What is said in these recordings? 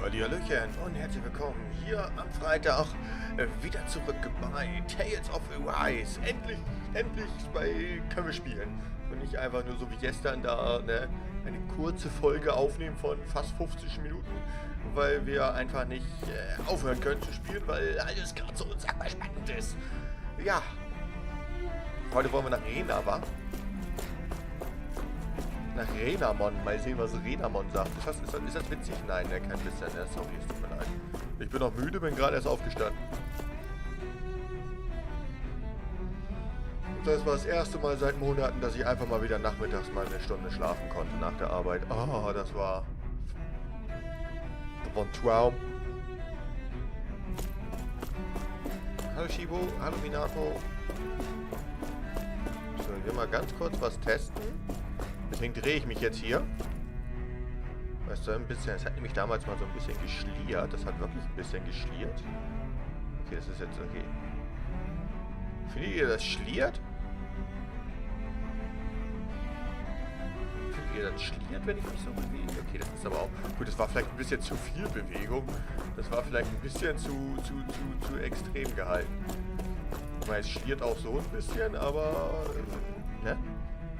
Hallöchen und herzlich willkommen hier am Freitag wieder zurück bei Tales of Arise. Endlich können wir spielen und nicht einfach nur so wie gestern da eine kurze Folge aufnehmen von fast 50 Minuten, weil wir einfach nicht aufhören können zu spielen, weil alles gerade so unsagbar spannend ist. Ja, heute wollen wir nach Rena, wa? Nach Renamon. Mal sehen, was Renamon sagt. Ist das witzig? Nein, ne, kein bisschen. Ne? Sorry, es tut mir leid. Ich bin noch müde, bin gerade erst aufgestanden. Und das war das erste Mal seit Monaten, dass ich einfach mal wieder nachmittags mal eine Stunde schlafen konnte nach der Arbeit. Oh, das war ein Traum. Hallo Shibo, hallo Minako. So, ich will mal ganz kurz was testen. Deswegen drehe ich mich jetzt hier. Weißt du, ein bisschen. Es hat nämlich damals mal so ein bisschen geschliert. Das hat wirklich ein bisschen geschliert. Okay, das ist jetzt okay. Findet ihr das schliert? Findet ihr das schliert, wenn ich mich so bewege? Okay, das ist aber auch... Gut, das war vielleicht ein bisschen zu viel Bewegung. Das war vielleicht ein bisschen zu extrem gehalten. Ich meine, es schliert auch so ein bisschen, aber... ne?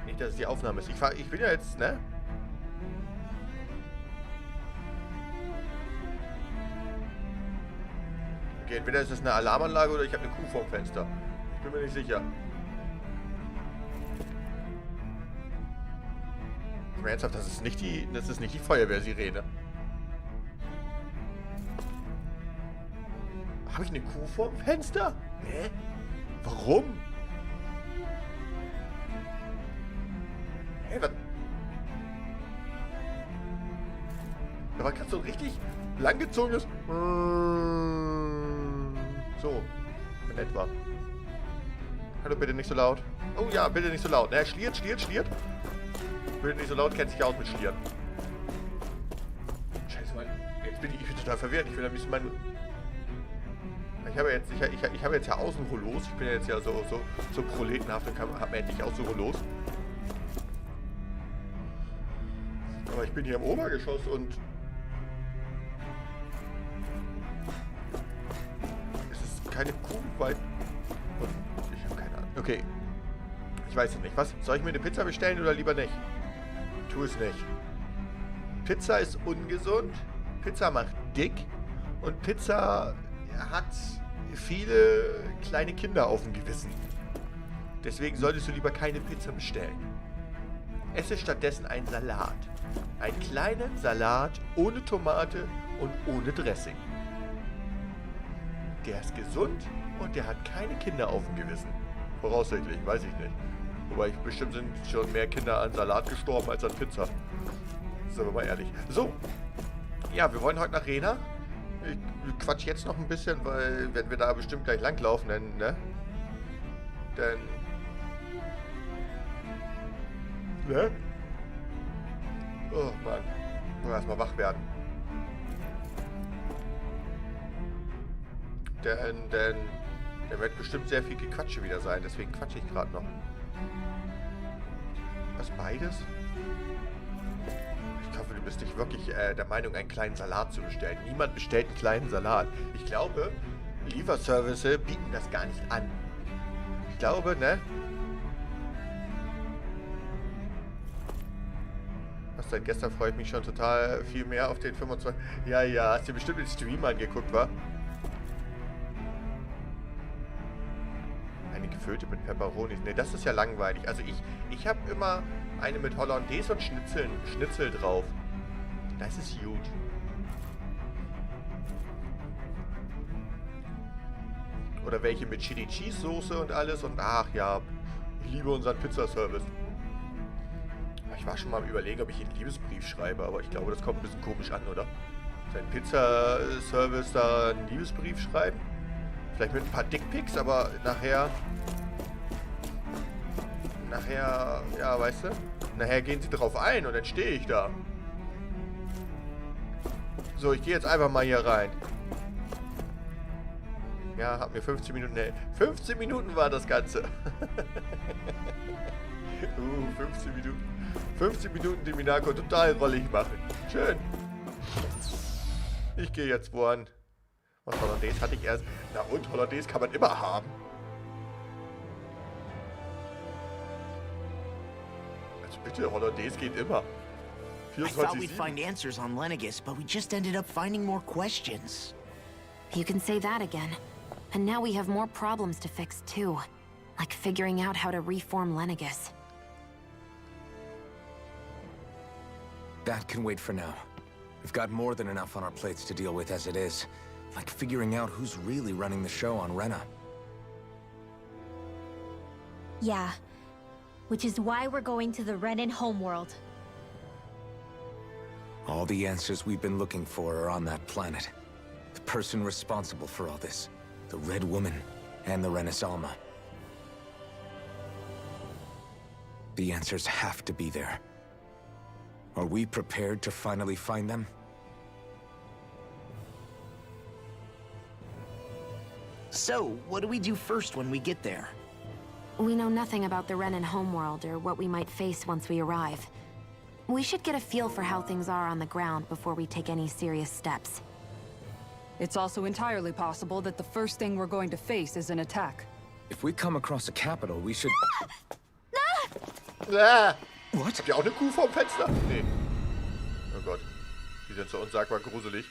Nicht, dass es die Aufnahme ist. Ich bin ja jetzt, ne? Okay, entweder ist es eine Alarmanlage oder ich habe eine Kuh vorm Fenster. Ich bin mir nicht sicher. Ernsthaft, das ist nicht die Feuerwehrsirene. Habe ich eine Kuh vorm Fenster? Hä? Warum? Hey, was? Da war gerade so ein richtig langgezogenes... So, in etwa. Hallo, bitte nicht so laut. Oh ja, bitte nicht so laut. Na, schliert. Bitte nicht so laut, kennt sich aus mit Schlieren. Scheiße, Mann. Jetzt bin ich total verwirrt. Ich will ein bisschen mein... Ich habe jetzt ja Außenrollos. Ich bin ja jetzt ja so proletenhaft und habe mir endlich Außenrollos. Aber ich bin hier im Obergeschoss und es ist keine Kuh weit. Ich habe keine Ahnung. Okay. Ich weiß es nicht. Was? Soll ich mir eine Pizza bestellen oder lieber nicht? Tu es nicht. Pizza ist ungesund. Pizza macht dick. Und Pizza hat viele kleine Kinder auf dem Gewissen. Deswegen solltest du lieber keine Pizza bestellen. Esse stattdessen einen Salat. Einen kleinen Salat ohne Tomate und ohne Dressing. Der ist gesund und der hat keine Kinder auf dem Gewissen. Voraussichtlich, weiß ich nicht. Wobei bestimmt sind schon mehr Kinder an Salat gestorben als an Pizza. Sind wir mal ehrlich. So. Ja, wir wollen heute nach Rena. Ich quatsch jetzt noch ein bisschen, weil wenn wir da bestimmt gleich langlaufen, dann, ne? Dann... ne? Oh Mann. Nur erstmal wach werden. Denn da wird bestimmt sehr viel Gequatsche wieder sein. Deswegen quatsche ich gerade noch. Was, beides? Ich hoffe, du bist nicht wirklich der Meinung, einen kleinen Salat zu bestellen. Niemand bestellt einen kleinen Salat. Ich glaube, Lieferservice bieten das gar nicht an. Ich glaube, ne? Seit gestern freue ich mich schon total viel mehr auf den 25... Ja, hast du bestimmt den Stream angeguckt, wa? Eine gefüllte mit Peperonis. Ne, das ist ja langweilig. Also ich habe immer eine mit Hollandaise und Schnitzel drauf. Das ist gut. Oder welche mit Chili Cheese Soße und alles. Und ach ja, ich liebe unseren Pizzaservice. Ich war schon mal am Überlegen, ob ich einen Liebesbrief schreibe, aber ich glaube, das kommt ein bisschen komisch an, oder? Sein Pizzaservice da einen Liebesbrief schreiben? Vielleicht mit ein paar Dickpics, aber nachher, ja, weißt du? Nachher gehen sie drauf ein und dann stehe ich da. So, ich gehe jetzt einfach mal hier rein. Ja, hab mir 15 Minuten... Ne, 15 Minuten war das Ganze. 15 Minuten. 15 Minuten die Minako total rollig machen. Schön. Ich gehe jetzt wohin. Was Hollandaise hatte ich erst. Na und, Hollandaise kann man immer haben. Also bitte, Hollandaise geht immer. I thought we'd find answers on Lenegis, but we just ended up finding more questions. You can say that again. And now we have more problems to fix too. Like figuring out how to reform Lenegis. That can wait for now. We've got more than enough on our plates to deal with as it is. Like figuring out who's really running the show on Rena. Yeah. Which is why we're going to the Renan homeworld. All the answers we've been looking for are on that planet. The person responsible for all this. The Red Woman and the Renaissance. The answers have to be there. Are we prepared to finally find them? So, what do we do first when we get there? We know nothing about the Renan homeworld or what we might face once we arrive. We should get a feel for how things are on the ground before we take any serious steps. It's also entirely possible that the first thing we're going to face is an attack. If we come across a capital, we should... What? What? Habt ihr auch eine Kuh vorm Fenster? Nee. Oh Gott. Die sind so unsagbar gruselig.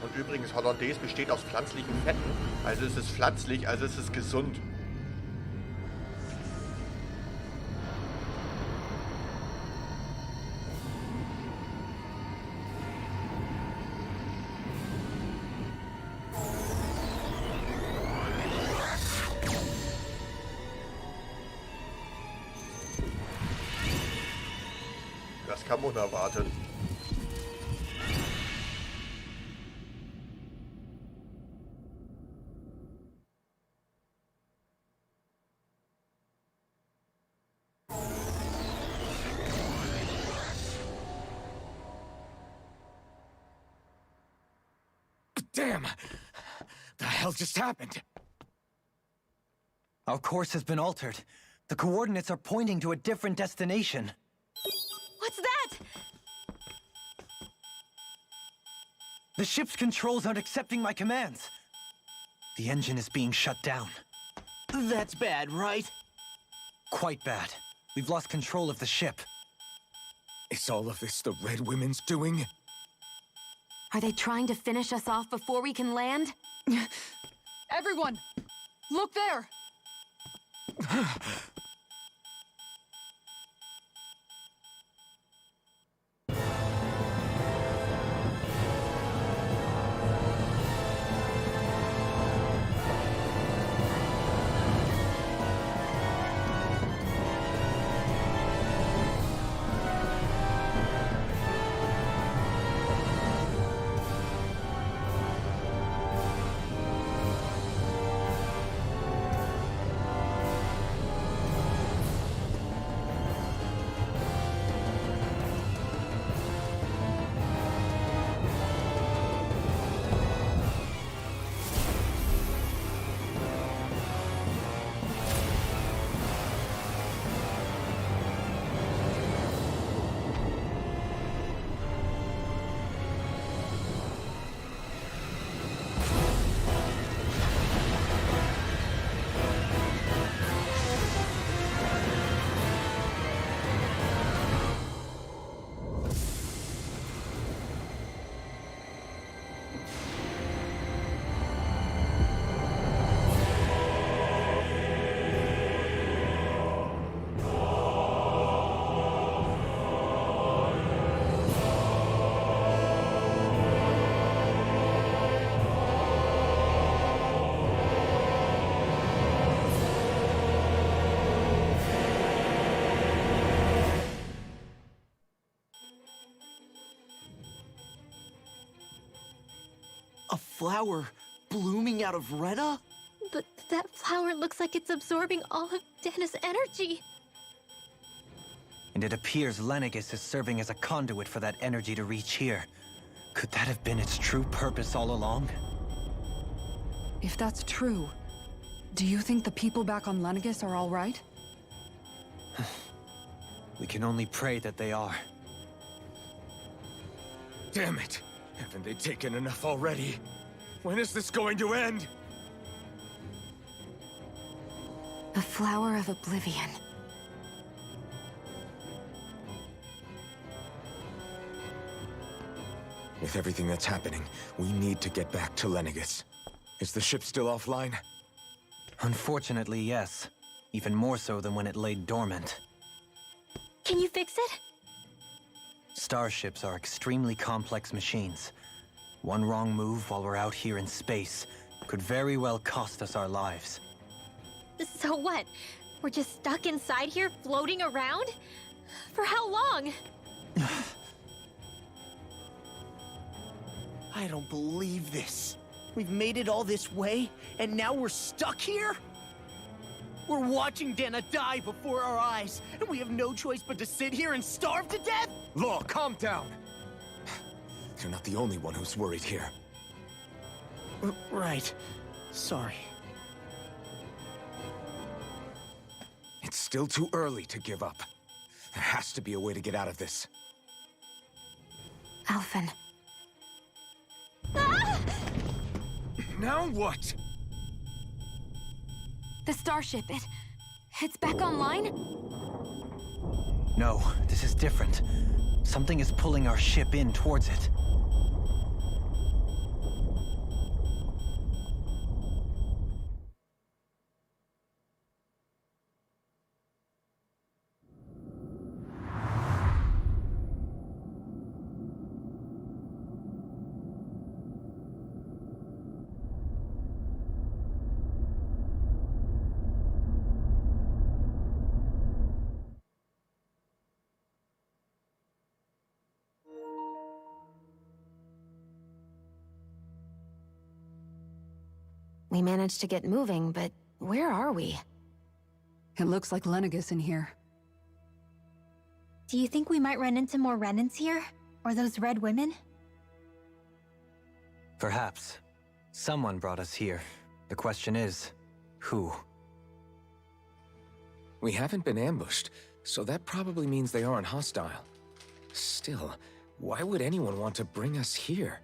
Und übrigens, Hollandaise besteht aus pflanzlichen Fetten. Also es ist pflanzlich, also es ist gesund. Das kann man erwarten. Damn! The hell just happened? Our course has been altered. The coordinates are pointing to a different destination. What's that? The ship's controls aren't accepting my commands. The engine is being shut down. That's bad, right? Quite bad. We've lost control of the ship. Is all of this the Red Women's doing? Are they trying to finish us off before we can land? Everyone! Look there! A flower blooming out of Rena? But that flower looks like it's absorbing all of Dahna's energy. And it appears Lenegis is serving as a conduit for that energy to reach here. Could that have been its true purpose all along? If that's true, do you think the people back on Lenegis are all right? We can only pray that they are. Damn it! Haven't they taken enough already? When is this going to end? A flower of oblivion. With everything that's happening, we need to get back to Lenegis. Is the ship still offline? Unfortunately, yes. Even more so than when it lay dormant. Can you fix it? Starships are extremely complex machines. One wrong move while we're out here in space could very well cost us our lives. So what? We're just stuck inside here, floating around? For how long? I don't believe this. We've made it all this way, and now we're stuck here? We're watching Dahna die before our eyes, and we have no choice but to sit here and starve to death? Law, calm down! You're not the only one who's worried here. Right. Sorry. It's still too early to give up. There has to be a way to get out of this. Alphen. Now what? The starship, it's back online? No, this is different. Something is pulling our ship in towards it. We managed to get moving, but where are we? It looks like Lenegis in here. Do you think we might run into more Renans here? Or those red women? Perhaps. Someone brought us here. The question is, who? We haven't been ambushed, so that probably means they aren't hostile. Still, why would anyone want to bring us here?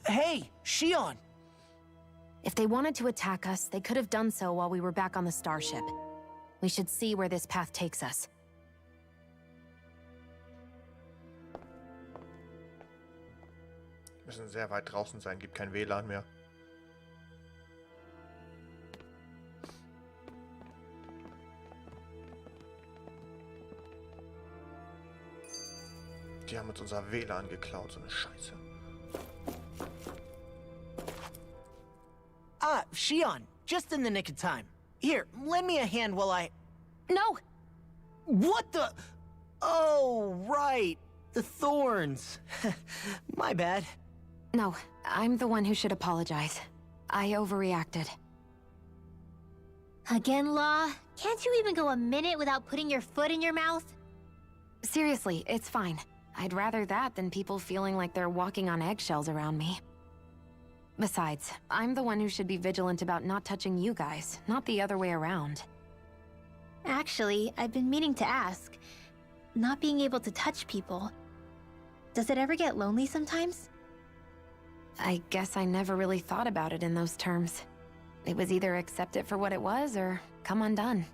Hey, Shionne! If they wanted to attack us, they could have done so while we were back on the starship. We should see where this path takes us. Wir müssen sehr weit draußen sein, gibt kein WLAN mehr. Die haben uns unser WLAN geklaut, so eine Scheiße. Ah, Shionne, just in the nick of time. Here, lend me a hand while I... No! What the... Oh, right. The thorns. My bad. No, I'm the one who should apologize. I overreacted. Again, Law? Can't you even go a minute without putting your foot in your mouth? Seriously, it's fine. I'd rather that than people feeling like they're walking on eggshells around me. Besides, I'm the one who should be vigilant about not touching you guys, not the other way around. Actually, I've been meaning to ask. Not being able to touch people, does it ever get lonely sometimes? I guess I never really thought about it in those terms. It was either accept it for what it was or come undone.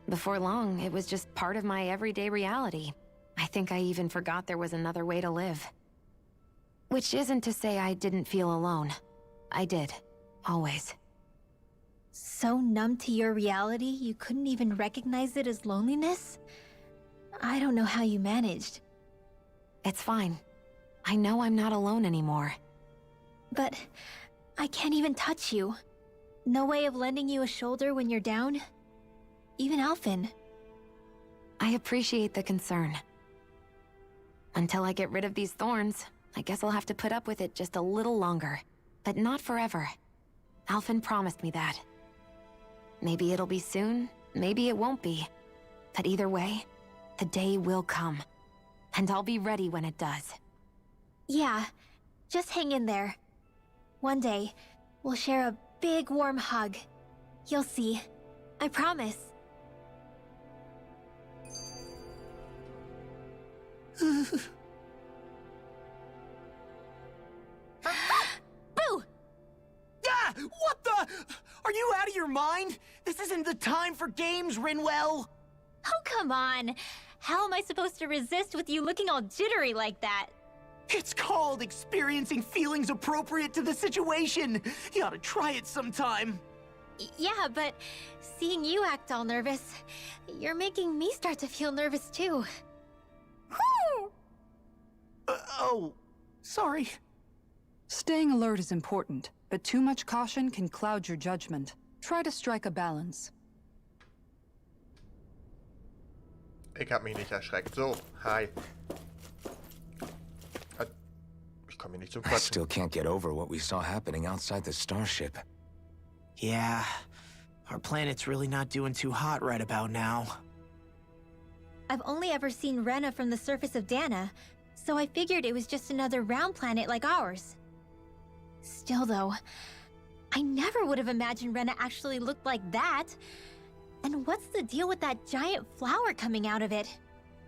Before long, it was just part of my everyday reality. I think I even forgot there was another way to live. Which isn't to say I didn't feel alone. I did. Always. So numb to your reality, you couldn't even recognize it as loneliness? I don't know how you managed. It's fine. I know I'm not alone anymore. But I can't even touch you. No way of lending you a shoulder when you're down? Even Alphen. I appreciate the concern. Until I get rid of these thorns, I guess I'll have to put up with it just a little longer. But not forever. Alphen promised me that. Maybe it'll be soon, maybe it won't be. But either way, the day will come. And I'll be ready when it does. Yeah, just hang in there. One day, we'll share a big warm hug. You'll see. I promise. Boo! Ah! What the? Are you out of your mind? This isn't the time for games, Rinwell! Oh, come on. How am I supposed to resist with you looking all jittery like that? It's called experiencing feelings appropriate to the situation. You ought to try it sometime. Yeah, but seeing you act all nervous, you're making me start to feel nervous too. Oh, sorry. Staying alert is important, but too much caution can cloud your judgment. Try to strike a balance. Ich hab mich nicht erschreckt. So, hi. Ich komme hier nicht zum I Quatschen. still can't get over what we saw happening outside the starship. Yeah, our planet's really not doing too hot right about now. I've only ever seen Rena from the surface of Dahna, so I figured it was just another round planet like ours. Still though, I never would have imagined Rena actually looked like that. And what's the deal with that giant flower coming out of it?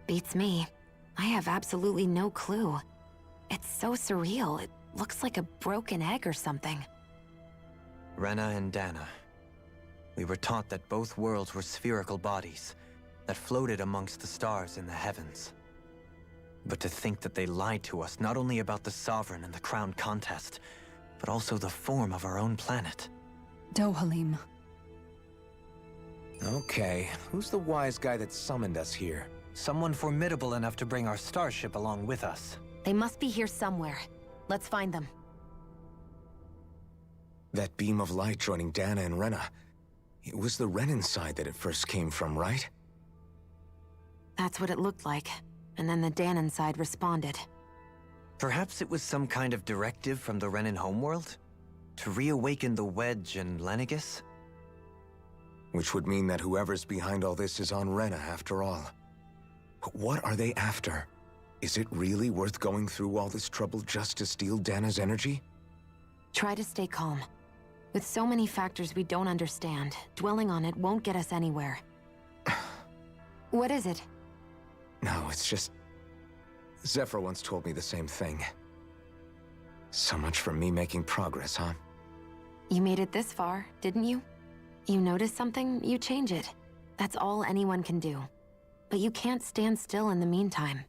Beats me. I have absolutely no clue. It's so surreal. It looks like a broken egg or something. Rena and Dahna. We were taught that both worlds were spherical bodies that floated amongst the stars in the heavens. But to think that they lied to us not only about the Sovereign and the Crown contest, but also the form of our own planet. Dohalim. Okay, who's the wise guy that summoned us here? Someone formidable enough to bring our starship along with us. They must be here somewhere. Let's find them. That beam of light joining Dahna and Rena. It was the Renan side that it first came from, right? That's what it looked like. And then the Dahnan side responded. Perhaps it was some kind of directive from the Renan homeworld? To reawaken the Wedge and Lenegis? Which would mean that whoever's behind all this is on Rena after all. But what are they after? Is it really worth going through all this trouble just to steal Dahna's energy? Try to stay calm. With so many factors we don't understand, dwelling on it won't get us anywhere. What is it? No, it's just... Zephyr once told me the same thing. So much for me making progress, huh? You made it this far, didn't you? You notice something, you change it. That's all anyone can do. But you can't stand still in the meantime.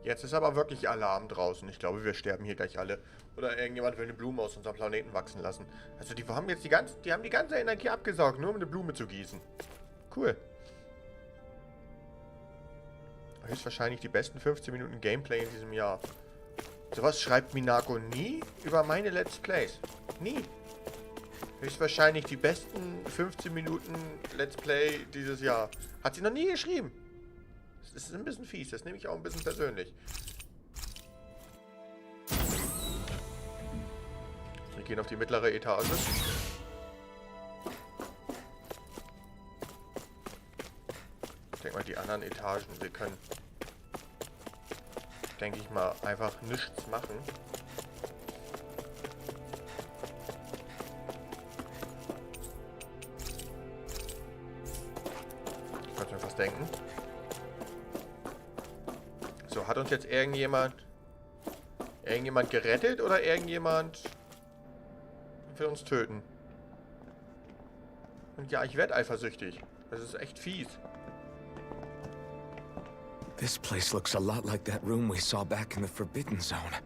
Jetzt ist aber wirklich Alarm draußen. Ich glaube, wir sterben hier gleich alle. Oder irgendjemand will eine Blume aus unserem Planeten wachsen lassen. Also die haben jetzt die haben die ganze Energie abgesaugt, nur um eine Blume zu gießen. Cool. Höchstwahrscheinlich die besten 15 Minuten Gameplay in diesem Jahr. Sowas schreibt Minako nie über meine Let's Plays. Nie. Höchstwahrscheinlich die besten 15 Minuten Let's Play dieses Jahr. Hat sie noch nie geschrieben. Das ist ein bisschen fies, das nehme ich auch ein bisschen persönlich. Wir gehen auf die mittlere Etage. Ich denke mal, die anderen Etagen, wir können, denke ich mal, einfach nichts machen. Ich könnte mir was denken. So, hat uns jetzt irgendjemand gerettet oder irgendjemand will uns töten? Und ja, ich werde eifersüchtig. Das ist echt fies. This place looks a lot like that room we saw back in the Forbidden Zone.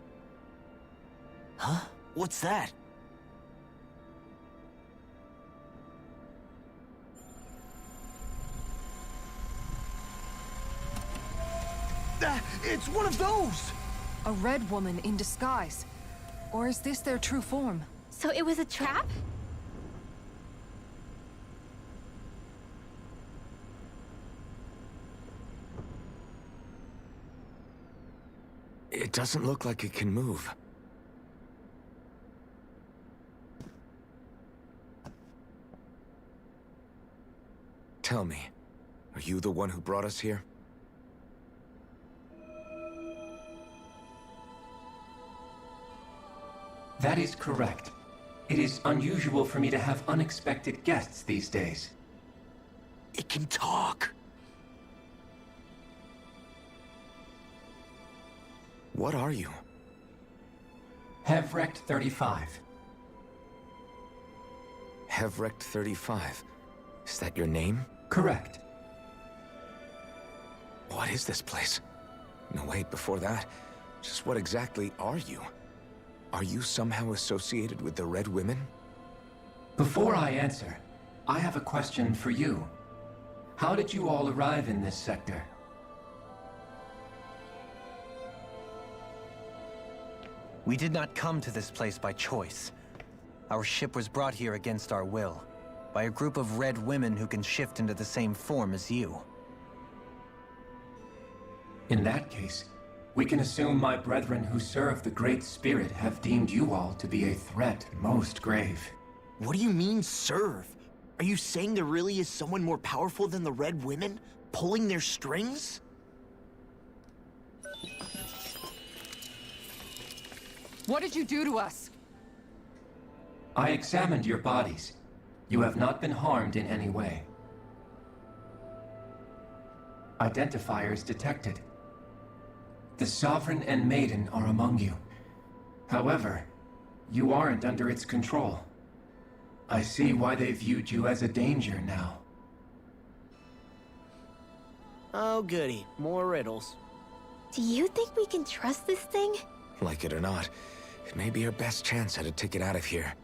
Huh? What's that? It's one of those! A red woman in disguise. Or is this their true form? So it was a trap? It doesn't look like it can move. Tell me, are you the one who brought us here? That is correct. It is unusual for me to have unexpected guests these days. It can talk. What are you? Hevrecht 35. Hevrecht 35. Is that your name? Correct. What is this place? No, wait, before that, just what exactly are you? Are you somehow associated with the Red Women? Before I answer, I have a question for you. How did you all arrive in this sector? We did not come to this place by choice. Our ship was brought here against our will, by a group of Red Women who can shift into the same form as you. In that case, we can assume my brethren who serve the Great Spirit have deemed you all to be a threat most grave. What do you mean, serve? Are you saying there really is someone more powerful than the Red Women, pulling their strings? What did you do to us? I examined your bodies. You have not been harmed in any way. Identifiers detected. The Sovereign and Maiden are among you. However, you aren't under its control. I see why they viewed you as a danger now. Oh, goody. More riddles. Do you think we can trust this thing? Like it or not, it may be our best chance at a ticket out of here.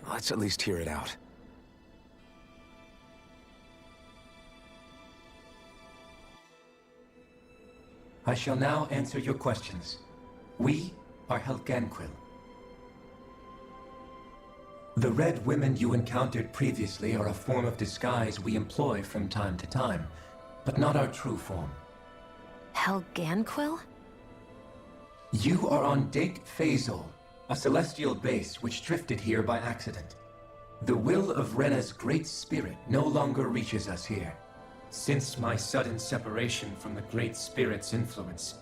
Let's at least hear it out. I shall now answer your questions. We are Helganquil. The Red Women you encountered previously are a form of disguise we employ from time to time, but not our true form. Helganquil? You are on Dake Phasol, a celestial base which drifted here by accident. The will of Rena's Great Spirit no longer reaches us here. Since my sudden separation from the Great Spirit's influence,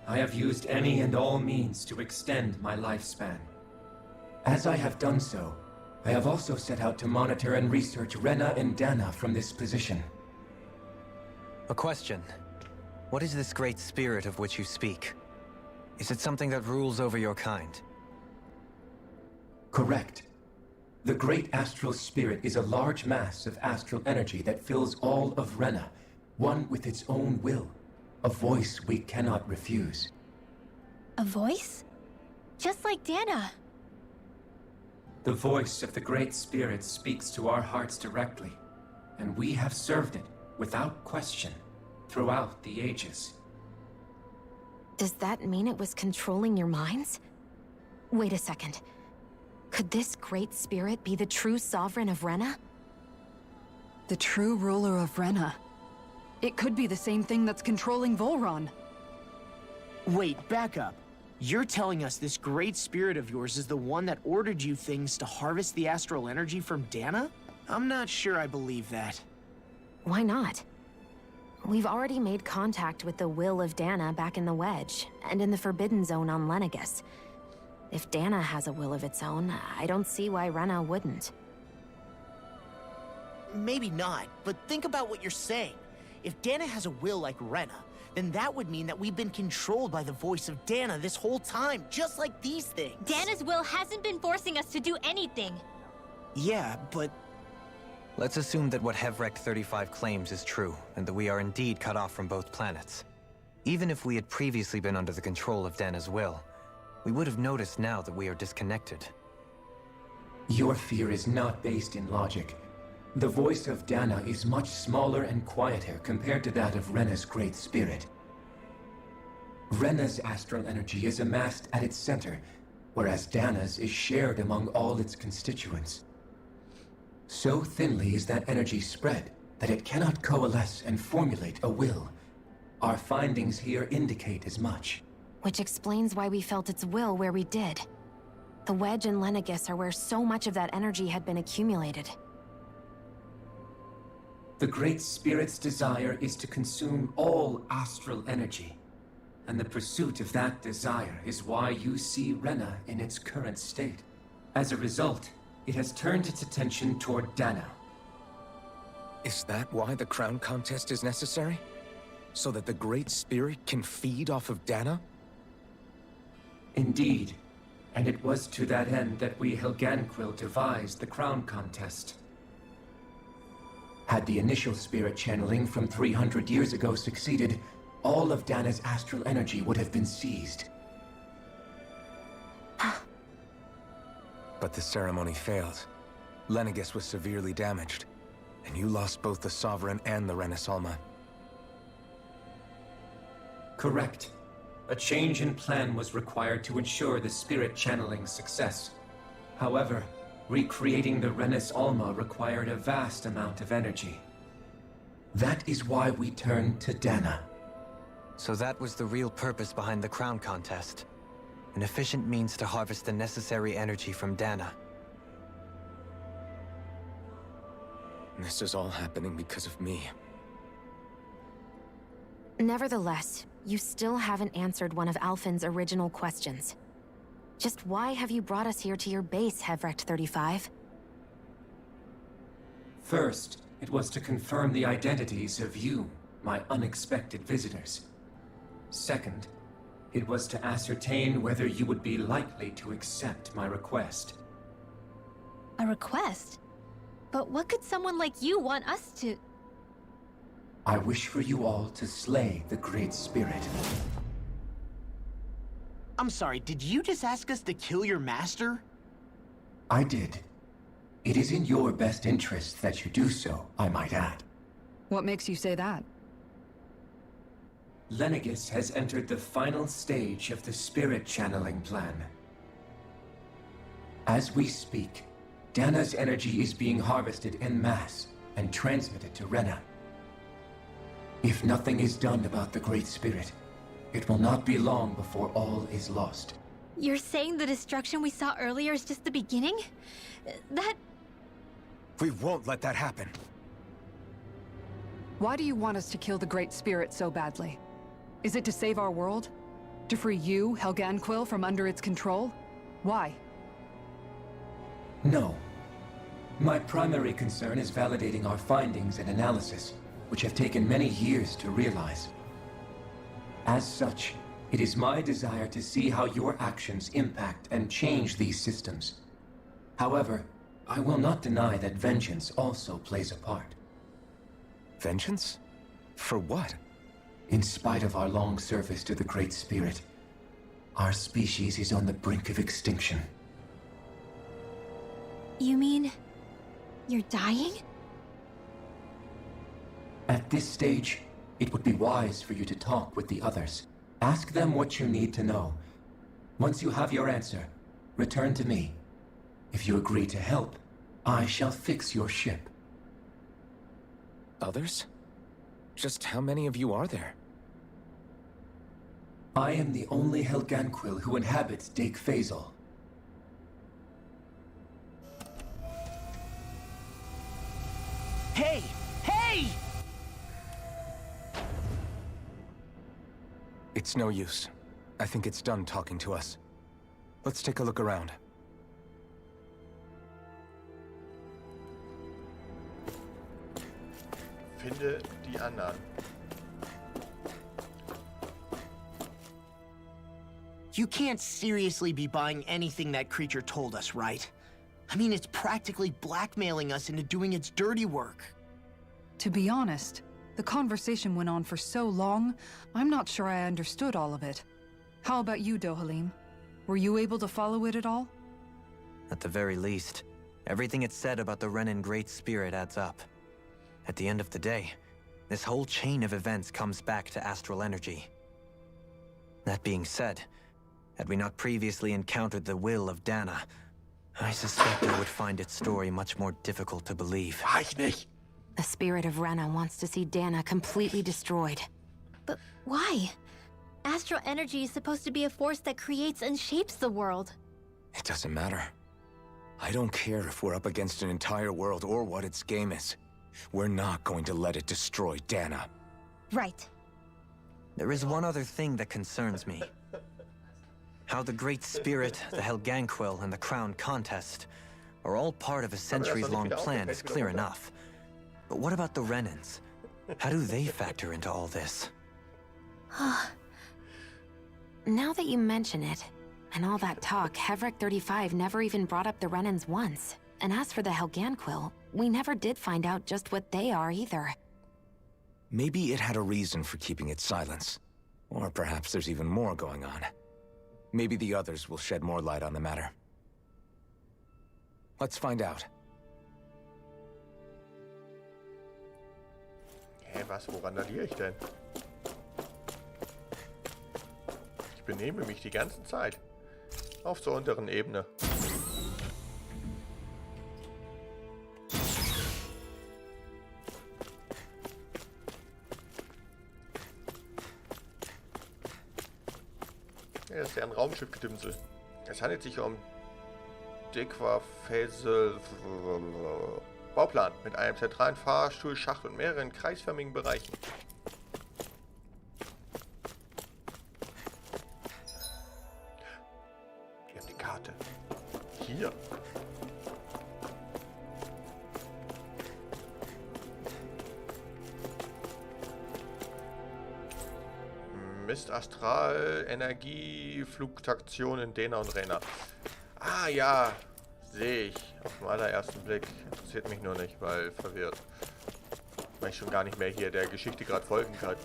I have used any and all means to extend my lifespan. As I have done so, I have also set out to monitor and research Rena and Dahna from this position. A question. What is this Great Spirit of which you speak? Is it something that rules over your kind? Correct. The Great Astral Spirit is a large mass of astral energy that fills all of Rena, one with its own will, a voice we cannot refuse. A voice? Just like Dahna. The voice of the Great Spirit speaks to our hearts directly, and we have served it, without question, throughout the ages. Does that mean it was controlling your minds? Wait a second. Could this Great Spirit be the true sovereign of Rena? The true ruler of Rena. It could be the same thing that's controlling Volron. Wait, back up. You're telling us this Great Spirit of yours is the one that ordered you things to harvest the astral energy from Dahna? I'm not sure I believe that. Why not? We've already made contact with the will of Dahna back in the Wedge, and in the Forbidden Zone on Lenegus. If Dahna has a will of its own, I don't see why Rena wouldn't. Maybe not, but think about what you're saying. If Dahna has a will like Rena, then that would mean that we've been controlled by the voice of Dahna this whole time, just like these things. Dana's will hasn't been forcing us to do anything. Yeah, but... Let's assume that what Hevrecht 35 claims is true, and that we are indeed cut off from both planets. Even if we had previously been under the control of Dahna's will, we would have noticed now that we are disconnected. Your fear is not based in logic. The voice of Dahna is much smaller and quieter compared to that of Rena's Great Spirit. Rena's astral energy is amassed at its center, whereas Dahna's is shared among all its constituents. So thinly is that energy spread that it cannot coalesce and formulate a will. Our findings here indicate as much. Which explains why we felt its will where we did. The Wedge and Lenegus are where so much of that energy had been accumulated. The Great Spirit's desire is to consume all astral energy, and the pursuit of that desire is why you see Rena in its current state. As a result, it has turned its attention toward Dahna. Is that why the crown contest is necessary? So that the Great Spirit can feed off of Dahna? Indeed. And it was to that end that we Helganquil devised the crown contest. Had the initial spirit channeling from 300 years ago succeeded, all of Dahna's astral energy would have been seized. But the ceremony failed. Lenegis was severely damaged, and you lost both the Sovereign and the Renasalma. Correct. A change in plan was required to ensure the spirit channeling's success. However, recreating the Renis Alma required a vast amount of energy. That is why we turned to Dahna. So that was the real purpose behind the crown contest. An efficient means to harvest the necessary energy from Dahna. This is all happening because of me. Nevertheless, you still haven't answered one of Alphen's original questions. Just why have you brought us here to your base, Hevrecht 35? First, it was to confirm the identities of you, my unexpected visitors. Second, it was to ascertain whether you would be likely to accept my request. A request? But what could someone like you want us to... I wish for you all to slay the Great Spirit. I'm sorry, did you just ask us to kill your master? I did. It is in your best interest that you do so, I might add. What makes you say that? Lenegis has entered the final stage of the spirit channeling plan. As we speak, Dahna's energy is being harvested en masse and transmitted to Rena. If nothing is done about the Great Spirit, it will not be long before all is lost. You're saying the destruction we saw earlier is just the beginning? That... We won't let that happen. Why do you want us to kill the Great Spirit so badly? Is it to save our world? To free you, Helganquil, from under its control? Why? No. My primary concern is validating our findings and analysis, which have taken many years to realize. As such, it is my desire to see how your actions impact and change these systems. However, I will not deny that vengeance also plays a part. Vengeance? For what? In spite of our long service to the Great Spirit, our species is on the brink of extinction. You mean... you're dying? At this stage, it would be wise for you to talk with the others. Ask them what you need to know. Once you have your answer, return to me. If you agree to help, I shall fix your ship. Others? Just how many of you are there? I am the only Helganquil who inhabits Dake Faisal. Hey! Hey! It's no use. I think it's done talking to us. Let's take a look around. Finde die anderen. You can't seriously be buying anything that creature told us, right? I mean, it's practically blackmailing us into doing its dirty work. To be honest, the conversation went on for so long, I'm not sure I understood all of it. How about you, Dohalim? Were you able to follow it at all? At the very least, everything it said about the Renan Great Spirit adds up. At the end of the day, this whole chain of events comes back to astral energy. That being said, had we not previously encountered the will of Dahna, I suspect I would find its story much more difficult to believe. Ich nicht. The spirit of Rena wants to see Dahna completely destroyed. But why? Astral energy is supposed to be a force that creates and shapes the world. It doesn't matter. I don't care if we're up against an entire world or what its game is. We're not going to let it destroy Dahna. Right. There is one other thing that concerns me. How the Great Spirit, the Helganquil, and the Crown Contest are all part of a centuries-long plan is clear enough. But what about the Renans? How do they factor into all this? Now that you mention it, and all that talk, Hevric 35 never even brought up the Renans once. And as for the Helganquil, we never did find out just what they are either. Maybe it had a reason for keeping its silence. Or perhaps there's even more going on. Maybe the others will shed more light on the matter. Let's find out. Hä, was? Wo randaliere ich denn? Ich benehme mich die ganze Zeit. Auf zur unteren Ebene. Ja, das ist ja ein Raumschiffgedimsel. Es handelt sich um Dequafäsel Bauplan mit einem zentralen Fahrstuhl, Schacht und mehreren kreisförmigen Bereichen. Wir haben die Karte. Hier. Mist, Astral, Energie, Flugtaktion in Dahna und Rena. Ah ja, sehe ich auf den allerersten Blick. Interessiert mich nur nicht, weil verwirrt. Weil ich schon gar nicht mehr hier der Geschichte gerade folgen kann.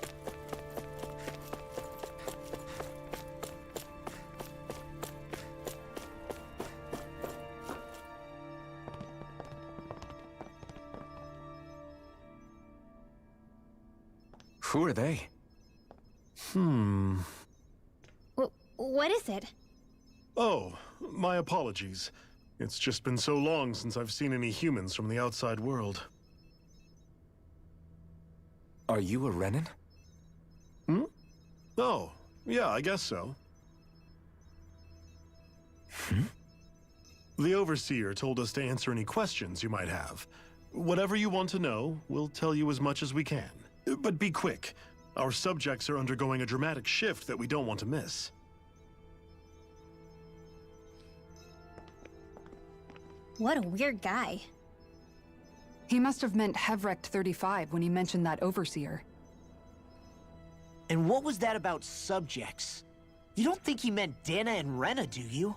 Who are they? What is it? Oh, my apologies. It's just been so long since I've seen any humans from the outside world. Are you a Renan? Hmm? Oh, yeah, I guess so. The Overseer told us to answer any questions you might have. Whatever you want to know, we'll tell you as much as we can. But be quick. Our subjects are undergoing a dramatic shift that we don't want to miss. What a weird guy. He must have meant Hevric 35 when he mentioned that Overseer. And what was that about subjects? You don't think he meant Dahna and Rena, do you?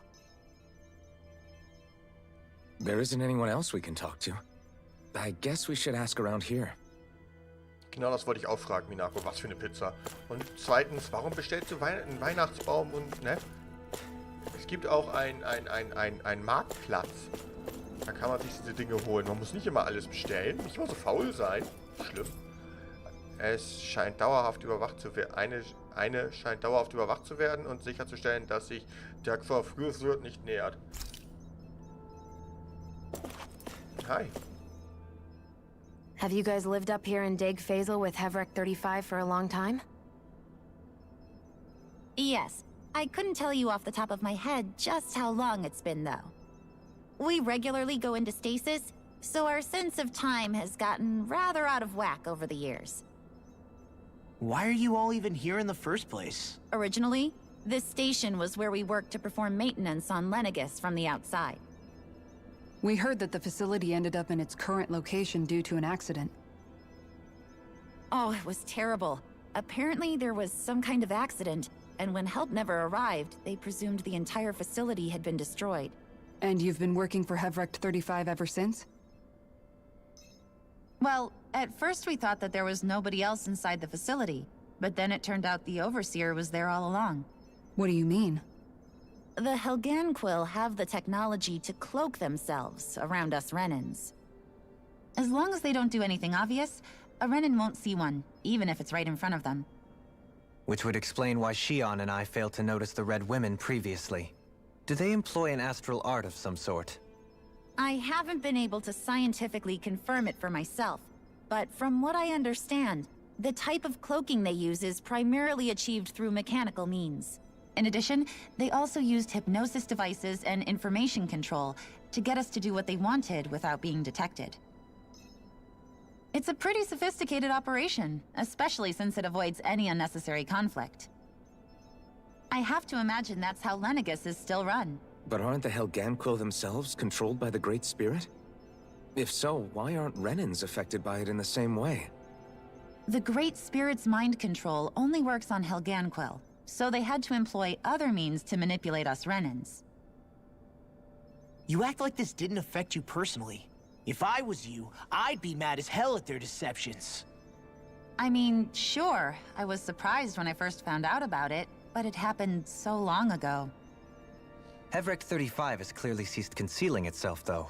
There isn't anyone else we can talk to. I guess we should ask around here. Genau das wollte ich auch fragen, Minako. Was für eine Pizza? Und zweitens, warum bestellst du einen Weihnachtsbaum und, ne? Es gibt auch einen Marktplatz. Da kann man sich diese Dinge holen. Man muss nicht immer alles bestellen. Nicht immer so faul sein. Schlimm. Es scheint dauerhaft überwacht zu werden. Eine scheint dauerhaft überwacht zu werden und sicherzustellen, dass sich der Verführer nicht nähert. Hi. Have you guys lived up here in Deg Faisal with Hevric 35 for a long time? Yes. I couldn't tell you off the top of my head just how long it's been, though. We regularly go into stasis, so our sense of time has gotten rather out of whack over the years. Why are you all even here in the first place? Originally, this station was where we worked to perform maintenance on Lenegus from the outside. We heard that the facility ended up in its current location due to an accident. Oh, it was terrible. Apparently there was some kind of accident, and when help never arrived, they presumed the entire facility had been destroyed. And you've been working for Hevric 35 ever since? Well, at first we thought that there was nobody else inside the facility, but then it turned out the Overseer was there all along. What do you mean? The Helganquil have the technology to cloak themselves around us Renans. As long as they don't do anything obvious, a Renan won't see one, even if it's right in front of them. Which would explain why Shionne and I failed to notice the Red Women previously. Do they employ an astral art of some sort? I haven't been able to scientifically confirm it for myself, but from what I understand, the type of cloaking they use is primarily achieved through mechanical means. In addition, they also used hypnosis devices and information control to get us to do what they wanted without being detected. It's a pretty sophisticated operation, especially since it avoids any unnecessary conflict. I have to imagine that's how Lenegus is still run. But aren't the Helganquil themselves controlled by the Great Spirit? If so, why aren't Renans affected by it in the same way? The Great Spirit's mind control only works on Helganquil, so they had to employ other means to manipulate us Renans. You act like this didn't affect you personally. If I was you, I'd be mad as hell at their deceptions. I mean, sure, I was surprised when I first found out about it, but it happened so long ago. Hevrek 35 has clearly ceased concealing itself, though.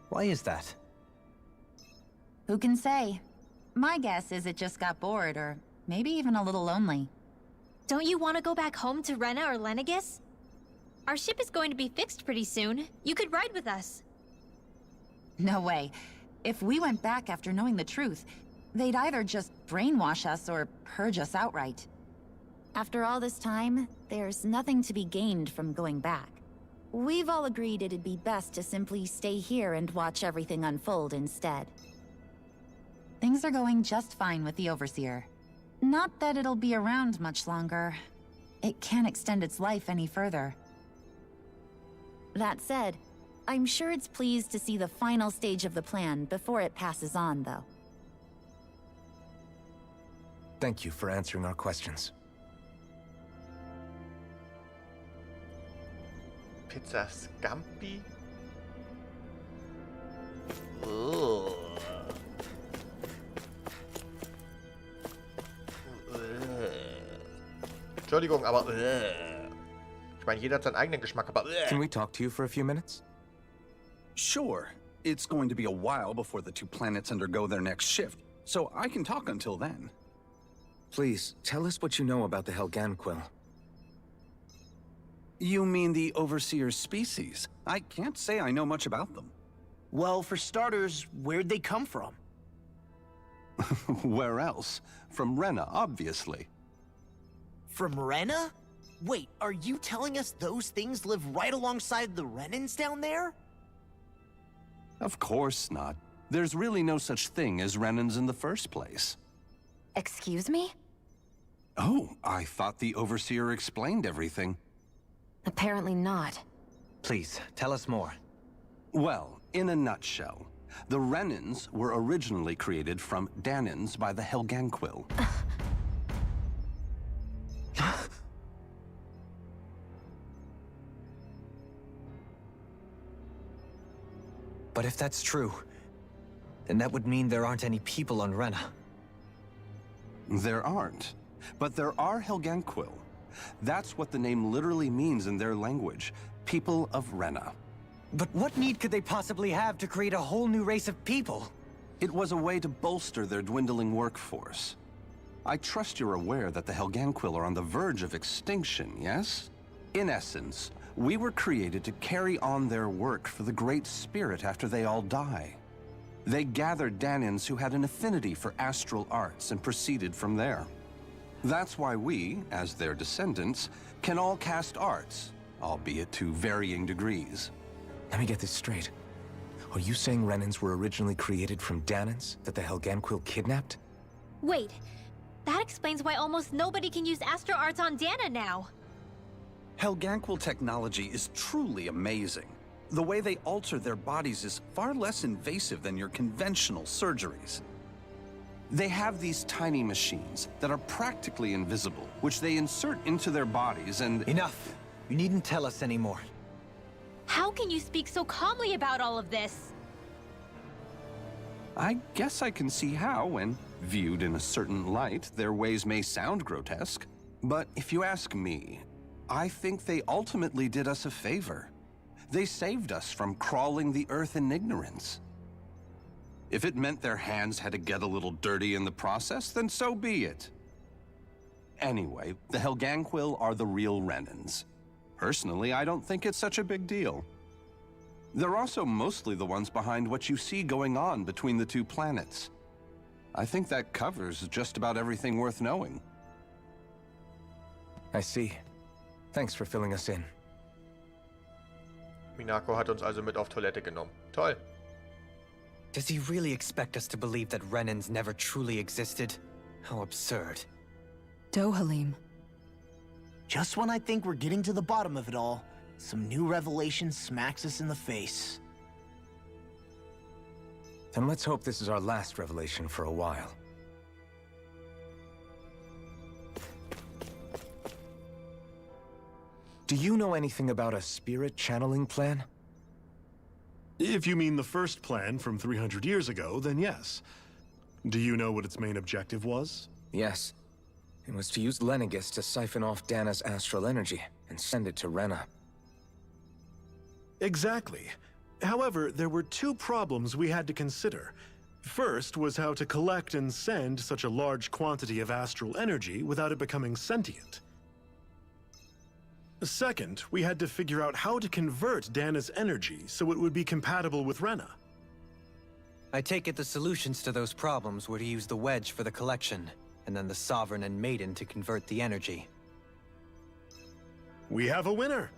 Why is that? Who can say? My guess is it just got bored, or maybe even a little lonely. Don't you want to go back home to Rena or Lenegis? Our ship is going to be fixed pretty soon. You could ride with us. No way. If we went back after knowing the truth, they'd either just brainwash us or purge us outright. After all this time, there's nothing to be gained from going back. We've all agreed it'd be best to simply stay here and watch everything unfold instead. Things are going just fine with the Overseer. Not that it'll be around much longer. It can't extend its life any further. That said, I'm sure it's pleased to see the final stage of the plan before it passes on, though. Thank you for answering our questions. Pizza Scampi? Ugh. Entschuldigung, aber ich meine, jeder hat seinen eigenen Geschmack, aber Can we talk to you for a few minutes? Sure. It's going to be a while before the two planets undergo their next shift, so I can talk until then. Please, tell us what you know about the Helganquil. You mean the Overseer's species? I can't say I know much about them. Well, for starters, where'd they come from? Where else? From Rena, obviously. From Rena? Wait, are you telling us those things live right alongside the Renans down there? Of course not. There's really no such thing as Renans in the first place. Excuse me? Oh, I thought the Overseer explained everything. Apparently not. Please, tell us more. Well, in a nutshell, the Renans were originally created from Dahnans by the Helganquil. But if that's true, then that would mean there aren't any people on Rena. There aren't. But there are Helganquil. That's what the name literally means in their language. People of Rena. But what need could they possibly have to create a whole new race of people? It was a way to bolster their dwindling workforce. I trust you're aware that the Helganquil are on the verge of extinction, yes? In essence, we were created to carry on their work for the Great Spirit after they all die. They gathered Dahnans who had an affinity for astral arts and proceeded from there. That's why we, as their descendants, can all cast arts, albeit to varying degrees. Let me get this straight. Are you saying Renans were originally created from Dahnans that the Helganquil kidnapped? Wait, that explains why almost nobody can use astral arts on Dahna now. Helganquil technology is truly amazing. The way they alter their bodies is far less invasive than your conventional surgeries. They have these tiny machines that are practically invisible, which they insert into their bodies and— Enough! You needn't tell us anymore. How can you speak so calmly about all of this? I guess I can see how, when viewed in a certain light, their ways may sound grotesque. But if you ask me, I think they ultimately did us a favor. They saved us from crawling the earth in ignorance. If it meant their hands had to get a little dirty in the process, then so be it. Anyway, the Helganquil are the real Renans. Personally, I don't think it's such a big deal. They're also mostly the ones behind what you see going on between the two planets. I think that covers just about everything worth knowing. I see. Thanks for filling us in. Minako hat uns also mit auf Toilette genommen. Toll. Does he really expect us to believe that Renans never truly existed? How absurd. Dohalim. Just when I think we're getting to the bottom of it all, Some new revelation smacks us in the face. Then let's hope this is our last revelation for a while. Do you know anything about a spirit channeling plan? If you mean the first plan from 300 years ago, then yes. Do you know what its main objective was? Yes. It was to use Lenegis to siphon off Dahna's astral energy and send it to Rena. Exactly. However, there were two problems we had to consider. First was how to collect and send such a large quantity of astral energy without it becoming sentient. Second, we had to figure out how to convert Dahna's energy so it would be compatible with Rena. I take it the solutions to those problems were to use the wedge for the collection, and then the Sovereign and Maiden to convert the energy. We have a winner!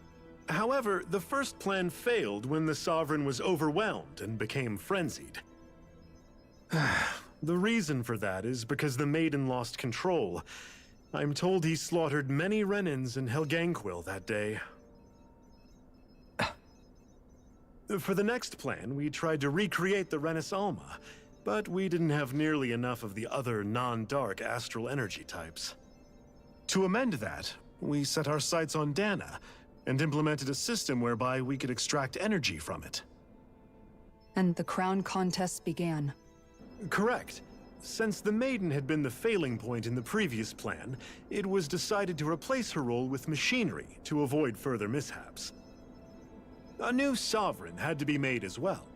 However, the first plan failed when the Sovereign was overwhelmed and became frenzied. The reason for that is because the Maiden lost control. I'm told he slaughtered many Renans in Helganquil that day. For the next plan, we tried to recreate the Renis Alma, but we didn't have nearly enough of the other non-dark astral energy types. To amend that, we set our sights on Dahna, and implemented a system whereby we could extract energy from it. And the crown contest began. Correct. Since the Maiden had been the failing point in the previous plan, it was decided to replace her role with machinery to avoid further mishaps. A new Sovereign had to be made as well.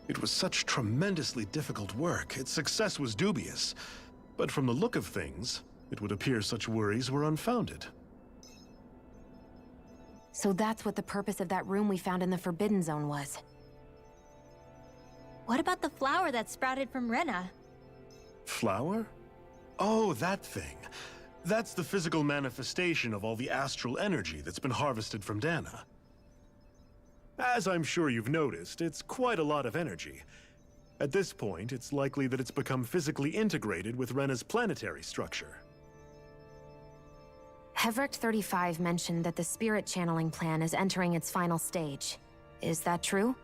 It was such tremendously difficult work, its success was dubious. But from the look of things, it would appear such worries were unfounded. So that's what the purpose of that room we found in the Forbidden Zone was. What about the flower that sprouted from Rena? Flower? Oh, that thing. That's the physical manifestation of all the astral energy that's been harvested from Dahna. As I'm sure you've noticed, it's quite a lot of energy. At this point, it's likely that it's become physically integrated with Rena's planetary structure. Hevricht 35 mentioned that the spirit channeling plan is entering its final stage. Is that true?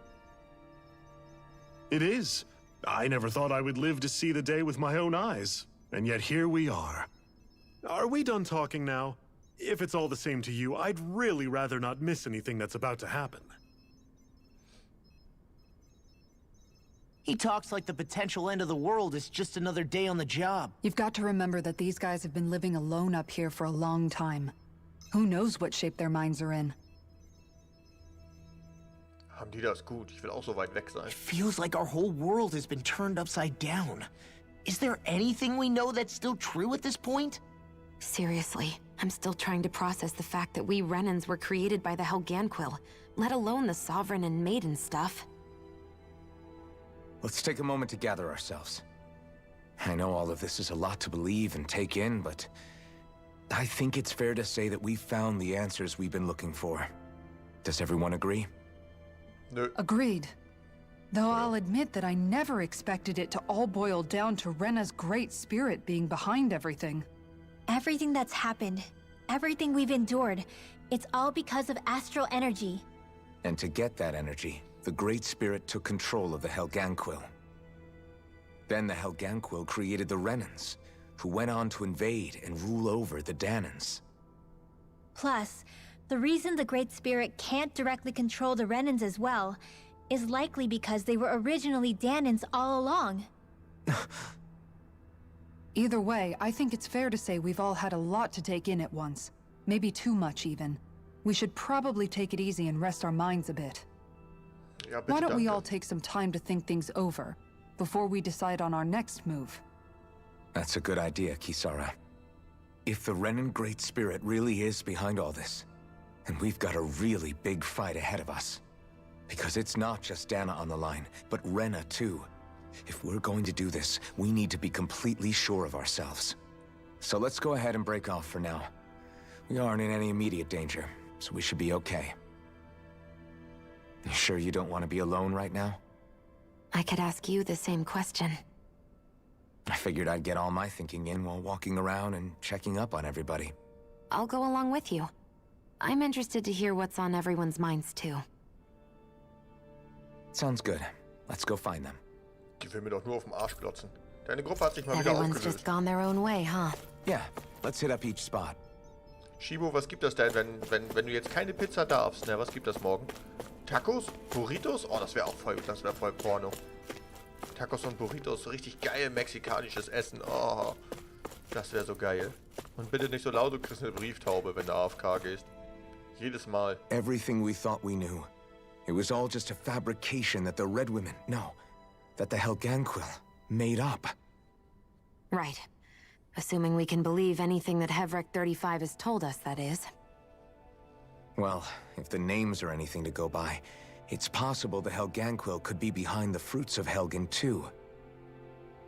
It is. I never thought I would live to see the day with my own eyes, and yet here we are. Are we done talking now? If it's all the same to you, I'd really rather not miss anything that's about to happen. He talks like the potential end of the world is just another day on the job. You've got to remember that these guys have been living alone up here for a long time. Who knows what shape their minds are in? Haben die das gut? Ich will auch so weit weg sein. It feels like our whole world has been turned upside down. Is there anything we know that's still true at this point? Seriously, I'm still trying to process the fact that we Renans were created by the Helganquil, let alone the Sovereign and Maiden stuff. Let's take a moment to gather ourselves. I know all of this is a lot to believe and take in, but I think it's fair to say that we've found the answers we've been looking for. Does everyone agree? Nö. Agreed. Though I'll admit that I never expected it to all boil down to Rena's great spirit being behind everything. Everything that's happened, everything we've endured, it's all because of astral energy. And to get that energy, the Great Spirit took control of the Helganquil. Then the Helganquil created the Renans, who went on to invade and rule over the Dahnans. Plus, the reason the Great Spirit can't directly control the Renans as well is likely because they were originally Dahnans all along. Either way, I think it's fair to say we've all had a lot to take in at once. Maybe too much, even. We should probably take it easy and rest our minds a bit. Ja, bitte, Why don't we danke. all take some time to think things over, before we decide on our next move? That's a good idea, Kisara. If the Renan Great Spirit really is behind all this, then we've got a really big fight ahead of us. Because it's not just Dahna on the line, but Rena too. If we're going to do this, we need to be completely sure of ourselves. So let's go ahead and break off for now. We aren't in any immediate danger, so we should be okay. You sure you don't want to be alone right now? I could ask you the same question. I figured I'd get all my thinking in while walking around and checking up on everybody. I'll go along with you. I'm interested to hear what's on everyone's minds too. Sounds good. Let's go find them. Die will mir doch nur auf den Arsch glotzen. Deine Gruppe hat sich mal wieder Everyone's aufgelöst. just gone their own way, huh? Yeah, let's hit up each spot. Shibo, was gibt das denn, wenn du jetzt keine Pizza darfst? Ne, was gibt das morgen? Tacos? Burritos? Oh, das wäre voll Porno. Tacos und Burritos, so richtig geil mexikanisches Essen. Oh, das wäre so geil. Und bitte nicht so laut, du kriegst eine Brieftaube, wenn du AFK gehst. Jedes Mal. Everything we thought we knew. It was all just a fabrication that the Red Women, no, that the Helganquil made up. Right. Assuming we can believe anything that Hevrek 35 has told us, that is. Well, if the names are anything to go by, it's possible the Helganquil could be behind the fruits of Helgen too.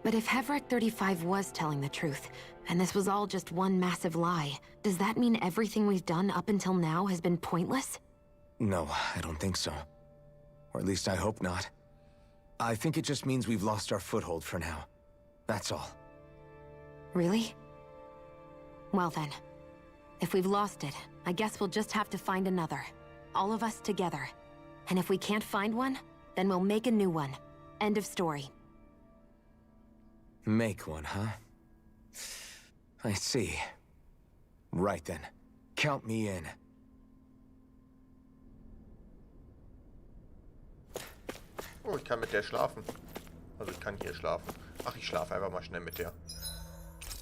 But if Hevrek 35 was telling the truth, and this was all just one massive lie, does that mean everything we've done up until now has been pointless? No, I don't think so. Or at least I hope not. I think it just means we've lost our foothold for now. That's all. Really? Well then, if we've lost it, I guess we'll just have to find another. All of us together. And if we can't find one, then we'll make a new one. End of story. Make one, huh? I see. Right then. Count me in. Oh, ich kann mit der schlafen. Also ich kann hier schlafen. Ach, ich schlafe einfach mal schnell mit der.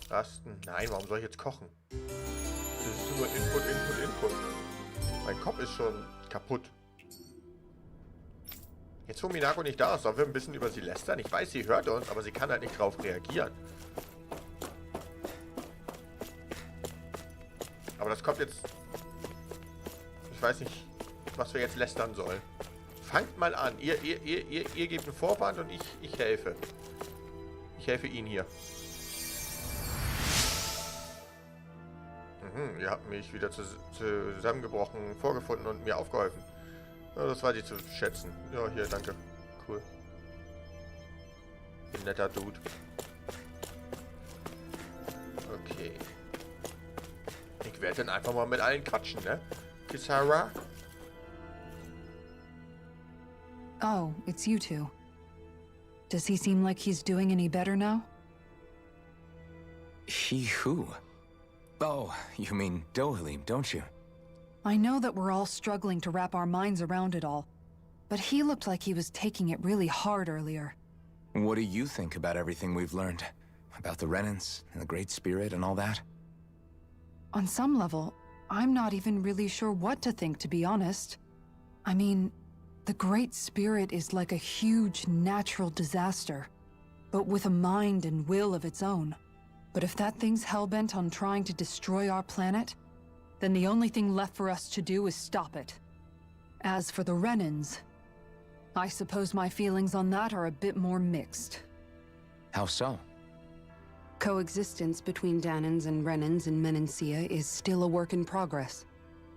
Rasten? Nein, warum soll ich jetzt kochen? Das ist nur Input. Mein Kopf ist schon kaputt. Jetzt, wo Minako nicht da ist, sollen wir ein bisschen über sie lästern? Ich weiß, sie hört uns, aber sie kann halt nicht drauf reagieren. Aber das kommt jetzt... Ich weiß nicht, was wir jetzt lästern sollen. Fangt mal an. Ihr gebt einen Vorwand und ich helfe. Ich helfe Ihnen hier. Ihr habt mich wieder zusammengebrochen, vorgefunden und mir aufgeholfen. Ja, das weiß ich zu schätzen. Ja, hier, danke. Cool. Ein netter Dude. Okay. Ich werde dann einfach mal mit allen quatschen, ne? Kisara? Oh, it's you two. Does he seem like he's doing any better now? He who? Oh, you mean Dohalim, don't you? I know that we're all struggling to wrap our minds around it all, but he looked like he was taking it really hard earlier. What do you think about everything we've learned? About the Renans, and the Great Spirit, and all that? On some level, I'm not even really sure what to think, to be honest. I mean, the Great Spirit is like a huge natural disaster, but with a mind and will of its own. But if that thing's hellbent on trying to destroy our planet, then the only thing left for us to do is stop it. As for the Renans, I suppose my feelings on that are a bit more mixed. How so? Coexistence between Dahnans and Renans in Menancia is still a work in progress.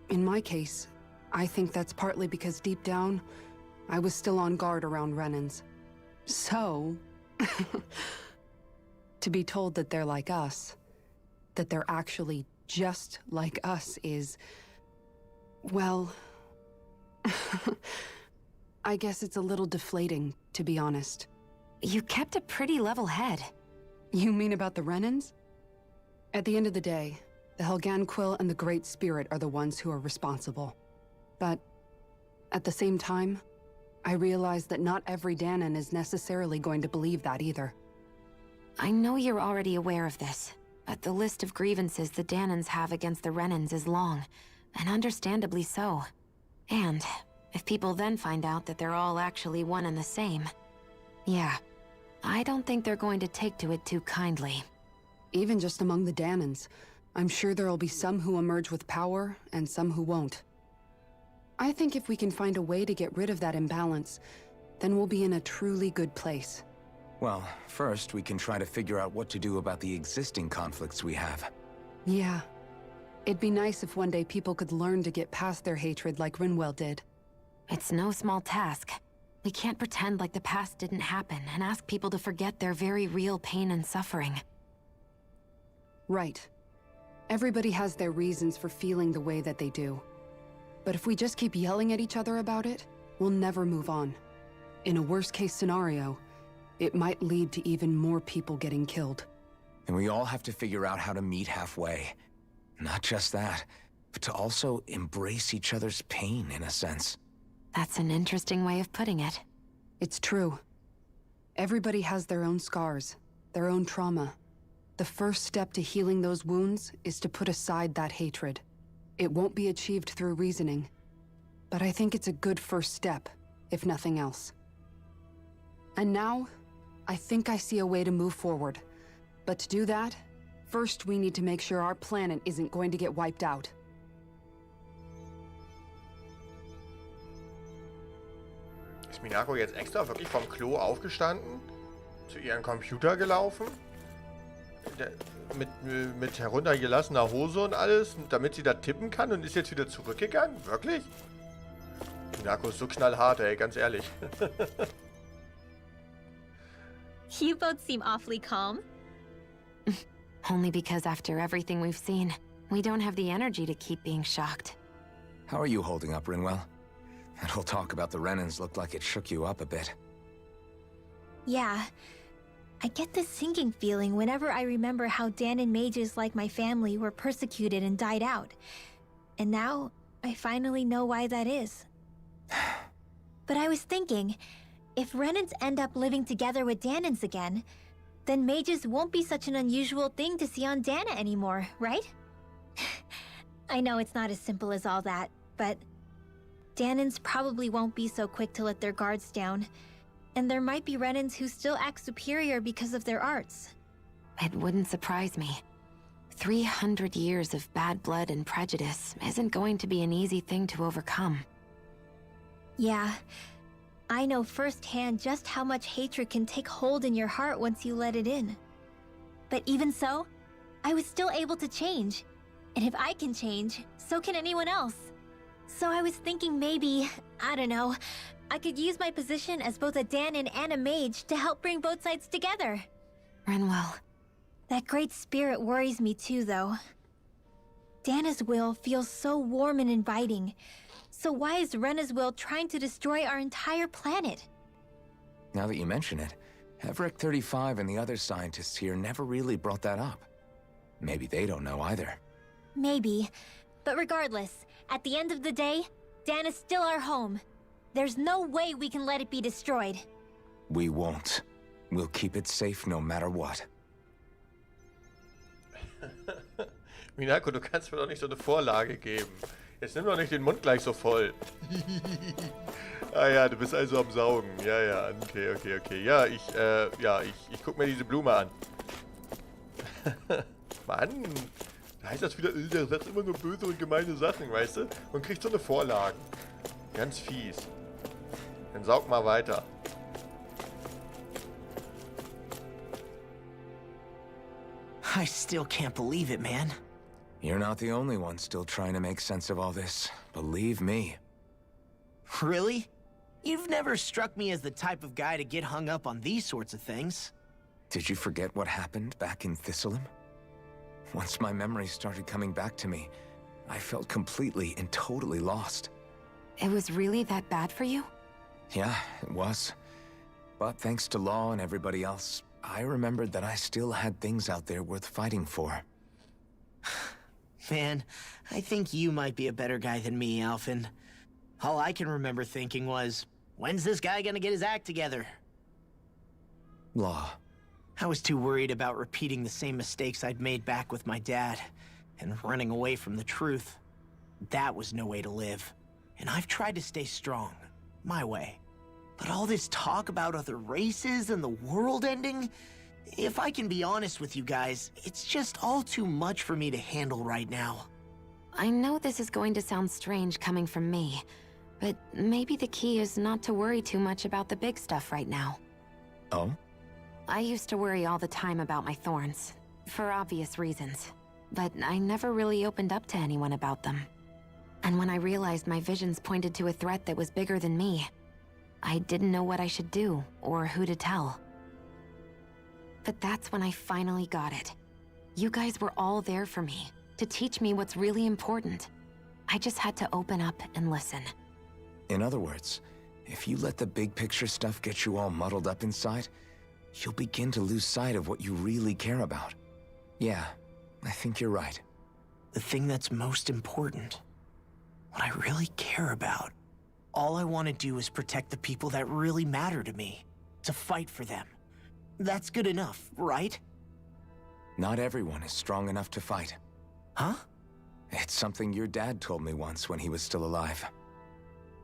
In my case, I think that's partly because deep down, I was still on guard around Renans. So... to be told that they're like us, that they're actually just like us is... well... I guess it's a little deflating, to be honest. You kept a pretty level head. You mean about the Renans? At the end of the day, the Helganquil and the Great Spirit are the ones who are responsible. But at the same time, I realize that not every Dahnan is necessarily going to believe that either. I know you're already aware of this, but the list of grievances the Dahnans have against the Renans is long, and understandably so. And if people then find out that they're all actually one and the same, yeah, I don't think they're going to take to it too kindly. Even just among the Dahnans, I'm sure there'll be some who emerge with power, and some who won't. I think if we can find a way to get rid of that imbalance, then we'll be in a truly good place. Well, first we can try to figure out what to do about the existing conflicts we have. Yeah. It'd be nice if one day people could learn to get past their hatred like Rinwell did. It's no small task. We can't pretend like the past didn't happen and ask people to forget their very real pain and suffering. Right. Everybody has their reasons for feeling the way that they do. But if we just keep yelling at each other about it, we'll never move on. In a worst-case scenario, it might lead to even more people getting killed. And we all have to figure out how to meet halfway. Not just that, but to also embrace each other's pain, in a sense. That's an interesting way of putting it. It's true. Everybody has their own scars, their own trauma. The first step to healing those wounds is to put aside that hatred. It won't be achieved through reasoning, but I think it's a good first step, if nothing else. And now, I think I see a way to move forward. But to do that, first we need to make sure our planet isn't going to get wiped out. Ist Minako jetzt extra wirklich vom Klo aufgestanden? Zu ihrem Computer gelaufen? Mit heruntergelassener Hose und alles, damit sie da tippen kann und ist jetzt wieder zurückgegangen? Wirklich? Minako ist so knallhart, ey, ganz ehrlich. You both seem awfully calm. Only because after everything we've seen, we don't have the energy to keep being shocked. How are you holding up, Rinwell? That whole talk about the Renans looked like it shook you up a bit. Yeah. I get this sinking feeling whenever I remember how Dan and mages like my family were persecuted and died out. And now, I finally know why that is. But I was thinking, if Renans end up living together with Danans again, then mages won't be such an unusual thing to see on Dahna anymore, right? I know it's not as simple as all that, but Danans probably won't be so quick to let their guards down. And there might be Renans who still act superior because of their arts. It wouldn't surprise me. 300 years of bad blood and prejudice isn't going to be an easy thing to overcome. Yeah. I know firsthand just how much hatred can take hold in your heart once you let it in. But even so, I was still able to change. And if I can change, so can anyone else. So I was thinking maybe, I don't know, I could use my position as both a Danan and a mage to help bring both sides together. Rinwell. That great spirit worries me too, though. Dahna's will feels so warm and inviting. So why is Rena's will trying to destroy our entire planet? Now that you mention it, Everett 35 and the other scientists here never really brought that up. Maybe they don't know either. Maybe. But regardless, at the end of the day, Dahna's still our home. There's no way we can let it be destroyed. We won't. We'll keep it safe no matter what. Minako, du kannst mir doch nicht so eine Vorlage geben. Jetzt nimm doch nicht den Mund gleich so voll. Ah ja, du bist also am Saugen. Ja, okay. Ja, ich guck mir diese Blume an. Mann, da heißt das wieder, der sagt immer nur böse und gemeine Sachen, weißt du? Und kriegt so eine Vorlage. Ganz fies. Dann saug mal weiter. I still can't believe it, man. You're not the only one still trying to make sense of all this. Believe me. Really? You've never struck me as the type of guy to get hung up on these sorts of things. Did you forget what happened back in Thistleum? Once my memories started coming back to me, I felt completely and totally lost. It was really that bad for you? Yeah, it was. But thanks to Law and everybody else, I remembered that I still had things out there worth fighting for. Man, I think you might be a better guy than me, Alphen. All I can remember thinking was, when's this guy gonna get his act together? Law. I was too worried about repeating the same mistakes I'd made back with my dad, and running away from the truth. That was no way to live. And I've tried to stay strong, my way. But all this talk about other races and the world ending, if I can be honest with you guys, it's just all too much for me to handle right now. I know this is going to sound strange coming from me, but maybe the key is not to worry too much about the big stuff right now. Oh? I used to worry all the time about my thorns, for obvious reasons, but I never really opened up to anyone about them. And when I realized my visions pointed to a threat that was bigger than me, I didn't know what I should do or who to tell. But that's when I finally got it. You guys were all there for me, to teach me what's really important. I just had to open up and listen. In other words, if you let the big picture stuff get you all muddled up inside, you'll begin to lose sight of what you really care about. Yeah, I think you're right. The thing that's most important, what I really care about. All I want to do is protect the people that really matter to me, to fight for them. That's good enough, right? Not everyone is strong enough to fight. Huh? It's something your dad told me once when he was still alive.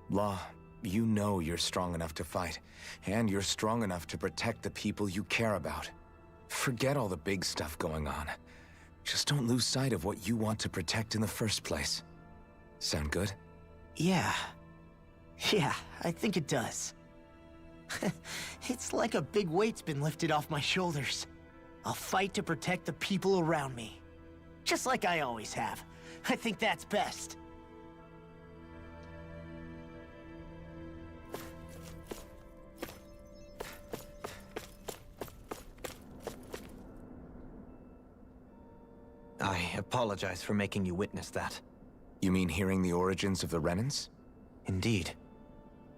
Law, you know you're strong enough to fight, and you're strong enough to protect the people you care about. Forget all the big stuff going on. Just don't lose sight of what you want to protect in the first place. Sound good? Yeah, I think it does. It's like a big weight's been lifted off my shoulders. I'll fight to protect the people around me. Just like I always have. I think that's best. I apologize for making you witness that. You mean hearing the origins of the Renans? Indeed.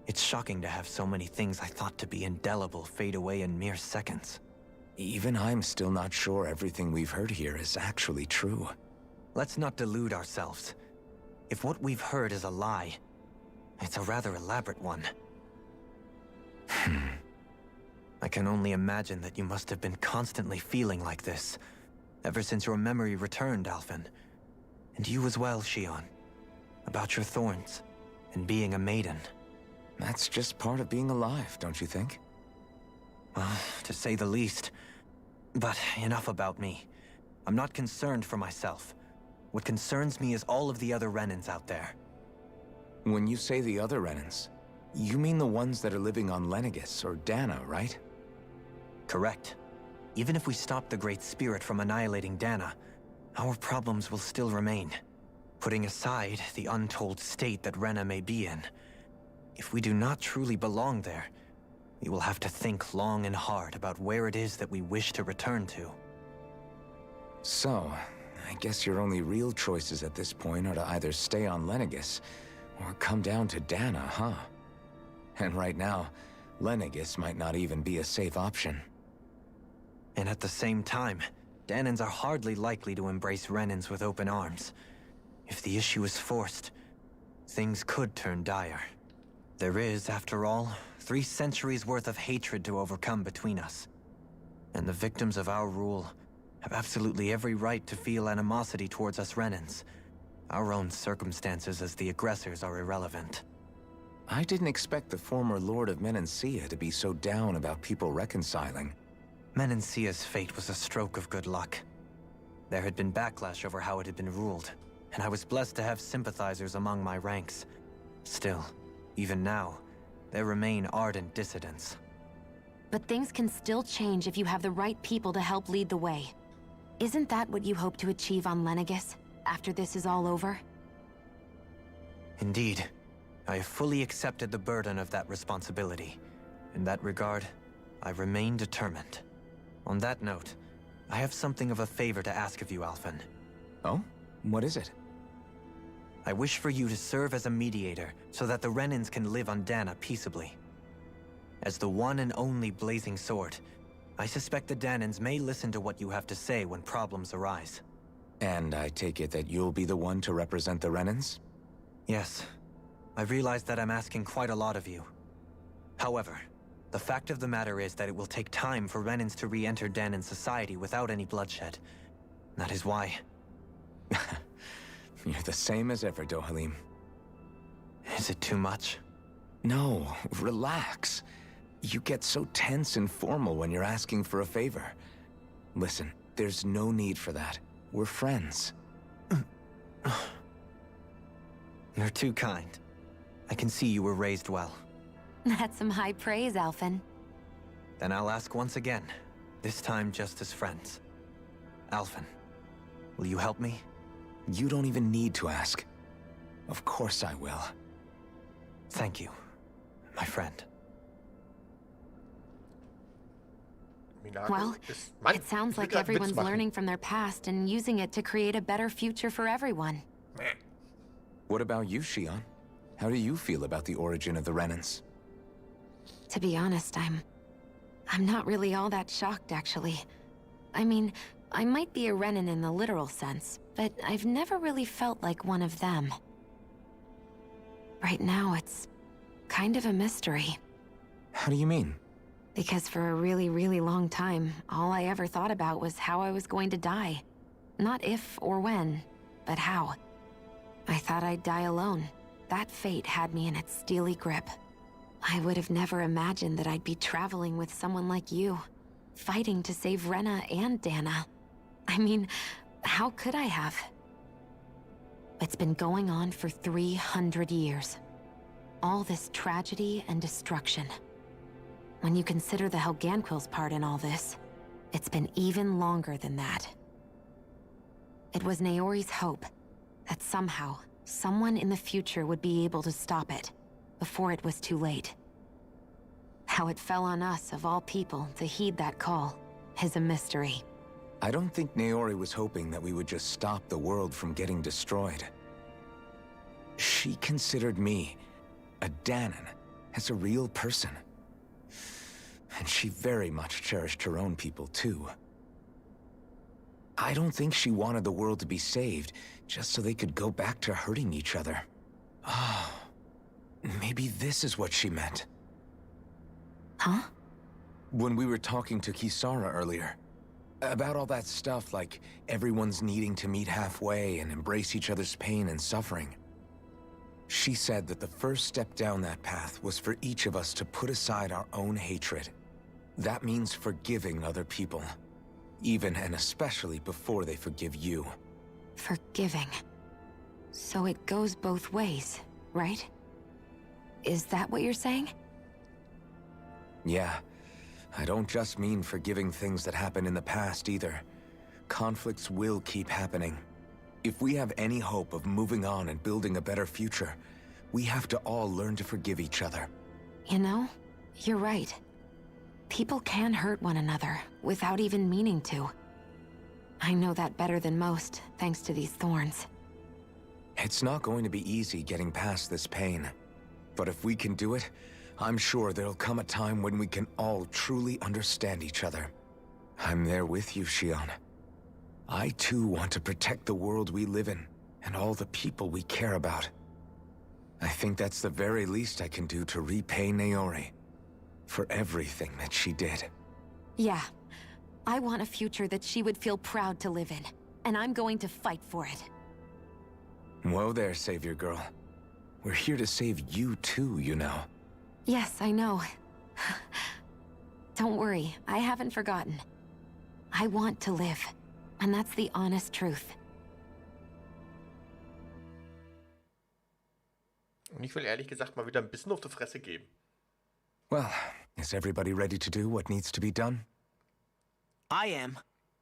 It's shocking to have so many things I thought to be indelible fade away in mere seconds. Even I'm still not sure everything we've heard here is actually true. Let's not delude ourselves. If what we've heard is a lie, it's a rather elaborate one. I can only imagine that you must have been constantly feeling like this, ever since your memory returned, Alphen. And you as well, Shionne. About your thorns, and being a maiden. That's just part of being alive, don't you think? Well, to say the least. But enough about me. I'm not concerned for myself. What concerns me is all of the other Renans out there. When you say the other Renans, you mean the ones that are living on Lenegis or Dahna, right? Correct. Even if we stop the Great Spirit from annihilating Dahna, our problems will still remain. Putting aside the untold state that Rena may be in, if we do not truly belong there, we will have to think long and hard about where it is that we wish to return to. So, I guess your only real choices at this point are to either stay on Lenegis or come down to Dahna, huh? And right now, Lenegis might not even be a safe option. And at the same time, Dahnans are hardly likely to embrace Renans with open arms. If the issue is forced, things could turn dire. There is, after all, 3 centuries worth of hatred to overcome between us. And the victims of our rule have absolutely every right to feel animosity towards us Renans. Our own circumstances as the aggressors are irrelevant. I didn't expect the former Lord of Menancia to be so down about people reconciling. Menancia's fate was a stroke of good luck. There had been backlash over how it had been ruled, and I was blessed to have sympathizers among my ranks. Still, even now, there remain ardent dissidents. But things can still change if you have the right people to help lead the way. Isn't that what you hope to achieve on Lenegis, after this is all over? Indeed. I have fully accepted the burden of that responsibility. In that regard, I remain determined. On that note, I have something of a favor to ask of you, Alphen. Oh? What is it? I wish for you to serve as a mediator so that the Renans can live on Dahna peaceably. As the one and only Blazing Sword, I suspect the Dahnans may listen to what you have to say when problems arise. And I take it that you'll be the one to represent the Renans? Yes. I realize that I'm asking quite a lot of you. However, the fact of the matter is that it will take time for Renans to re-enter Dahnan society without any bloodshed. That is why... You're the same as ever, Dohalim. Is it too much? No, relax. You get so tense and formal when you're asking for a favor. Listen, there's no need for that. We're friends. You're too kind. I can see you were raised well. That's some high praise, Alphen. Then I'll ask once again, this time just as friends. Alphen, will you help me? You don't even need to ask. Of course I will. Thank you, my friend. Well, it sounds like everyone's learning from their past and using it to create a better future for everyone. What about you, Shionne? How do you feel about the origin of the Renans? To be honest, I'm not really all that shocked, actually. I mean, I might be a Renan in the literal sense, but I've never really felt like one of them. Right now, it's kind of a mystery. How do you mean? Because for a really, really long time, all I ever thought about was how I was going to die. Not if or when, but how. I thought I'd die alone. That fate had me in its steely grip. I would have never imagined that I'd be traveling with someone like you, fighting to save Rena and Dahna. I mean, how could I have? It's been going on for 300 years. All this tragedy and destruction. When you consider the Helganquil's part in all this, it's been even longer than that. It was Naori's hope that somehow, someone in the future would be able to stop it, before it was too late. How it fell on us, of all people, to heed that call, is a mystery. I don't think Naori was hoping that we would just stop the world from getting destroyed. She considered me, a Dahnan, as a real person. And she very much cherished her own people, too. I don't think she wanted the world to be saved, just so they could go back to hurting each other. Oh, maybe this is what she meant. Huh? When we were talking to Kisara earlier, about all that stuff like everyone's needing to meet halfway and embrace each other's pain and suffering. She said that the first step down that path was for each of us to put aside our own hatred. That means forgiving other people, even and especially before they forgive you. Forgiving. So it goes both ways, right? Is that what you're saying? Yeah. I don't just mean forgiving things that happened in the past either. Conflicts will keep happening. If we have any hope of moving on and building a better future, we have to all learn to forgive each other. You know, you're right. People can hurt one another without even meaning to. I know that better than most, thanks to these thorns. It's not going to be easy getting past this pain. But if we can do it, I'm sure there'll come a time when we can all truly understand each other. I'm there with you, Shionne. I too want to protect the world we live in, and all the people we care about. I think that's the very least I can do to repay Naori for everything that she did. Yeah. I want a future that she would feel proud to live in, and I'm going to fight for it. Whoa there, Savior Girl. We're here to save you too, you know. Yes, I know. Don't worry, I haven't forgotten. I want to live, and that's the honest truth. Und ich will ehrlich gesagt mal wieder ein bisschen auf die Fresse geben. Well, is everybody ready to do what needs to be done? I am.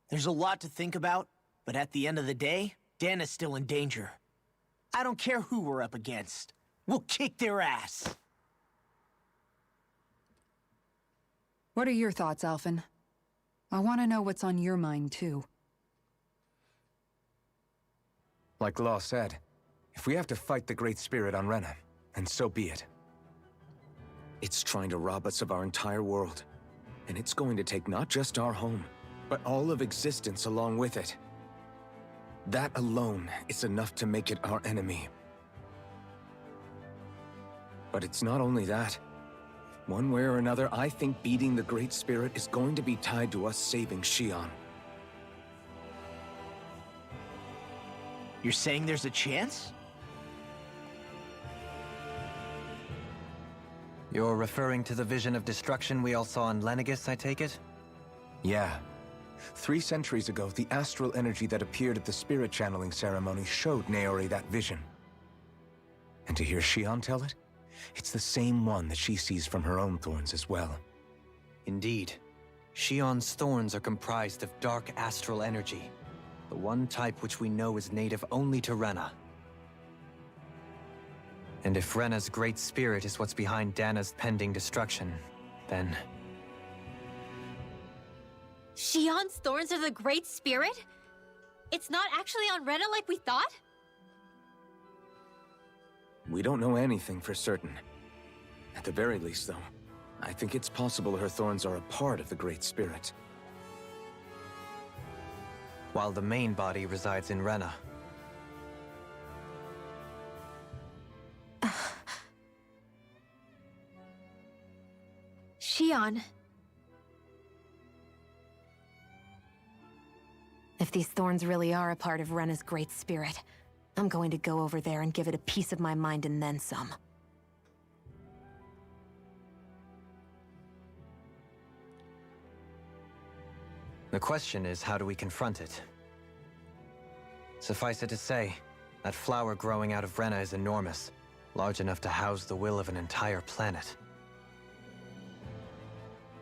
There's a lot to think about, but at the end of the day, Dahna's still in danger. I don't care who we're up against. We'll kick their ass. What are your thoughts, Alphen? I want to know what's on your mind, too. Like Law said, if we have to fight the Great Spirit on Rena, then so be it. It's trying to rob us of our entire world. And it's going to take not just our home, but all of existence along with it. That alone is enough to make it our enemy. But it's not only that. One way or another, I think beating the Great Spirit is going to be tied to us saving Shionne. You're saying there's a chance? You're referring to the vision of destruction we all saw in Lenegis, I take it? Yeah. 3 centuries ago, the astral energy that appeared at the spirit channeling ceremony showed Naori that vision. And to hear Shionne tell it, it's the same one that she sees from her own thorns as well. Indeed. Shionne's thorns are comprised of dark astral energy, the one type which we know is native only to Rena. And if Rena's great spirit is what's behind Dahna's pending destruction, then... Shionne's thorns are the Great Spirit? It's not actually on Rena like we thought? We don't know anything for certain. At the very least, though, I think it's possible her thorns are a part of the Great Spirit. While the main body resides in Rena. Shionne. If these thorns really are a part of Rena's Great Spirit, I'm going to go over there and give it a piece of my mind and then some. The question is, how do we confront it? Suffice it to say, that flower growing out of Rena is enormous, large enough to house the will of an entire planet.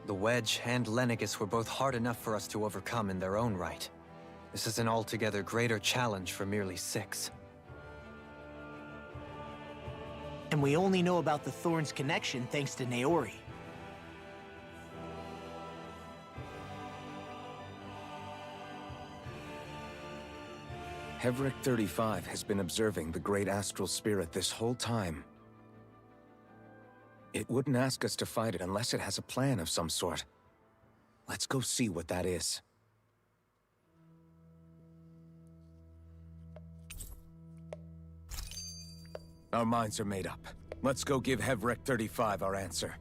The Wedge and Lenegis were both hard enough for us to overcome in their own right. This is an altogether greater challenge for merely 6. And we only know about the Thorn's connection thanks to Naori. Hevric 35 has been observing the Great Astral Spirit this whole time. It wouldn't ask us to fight it unless it has a plan of some sort. Let's go see what that is. Our minds are made up. Let's go give Hevric 35 our answer.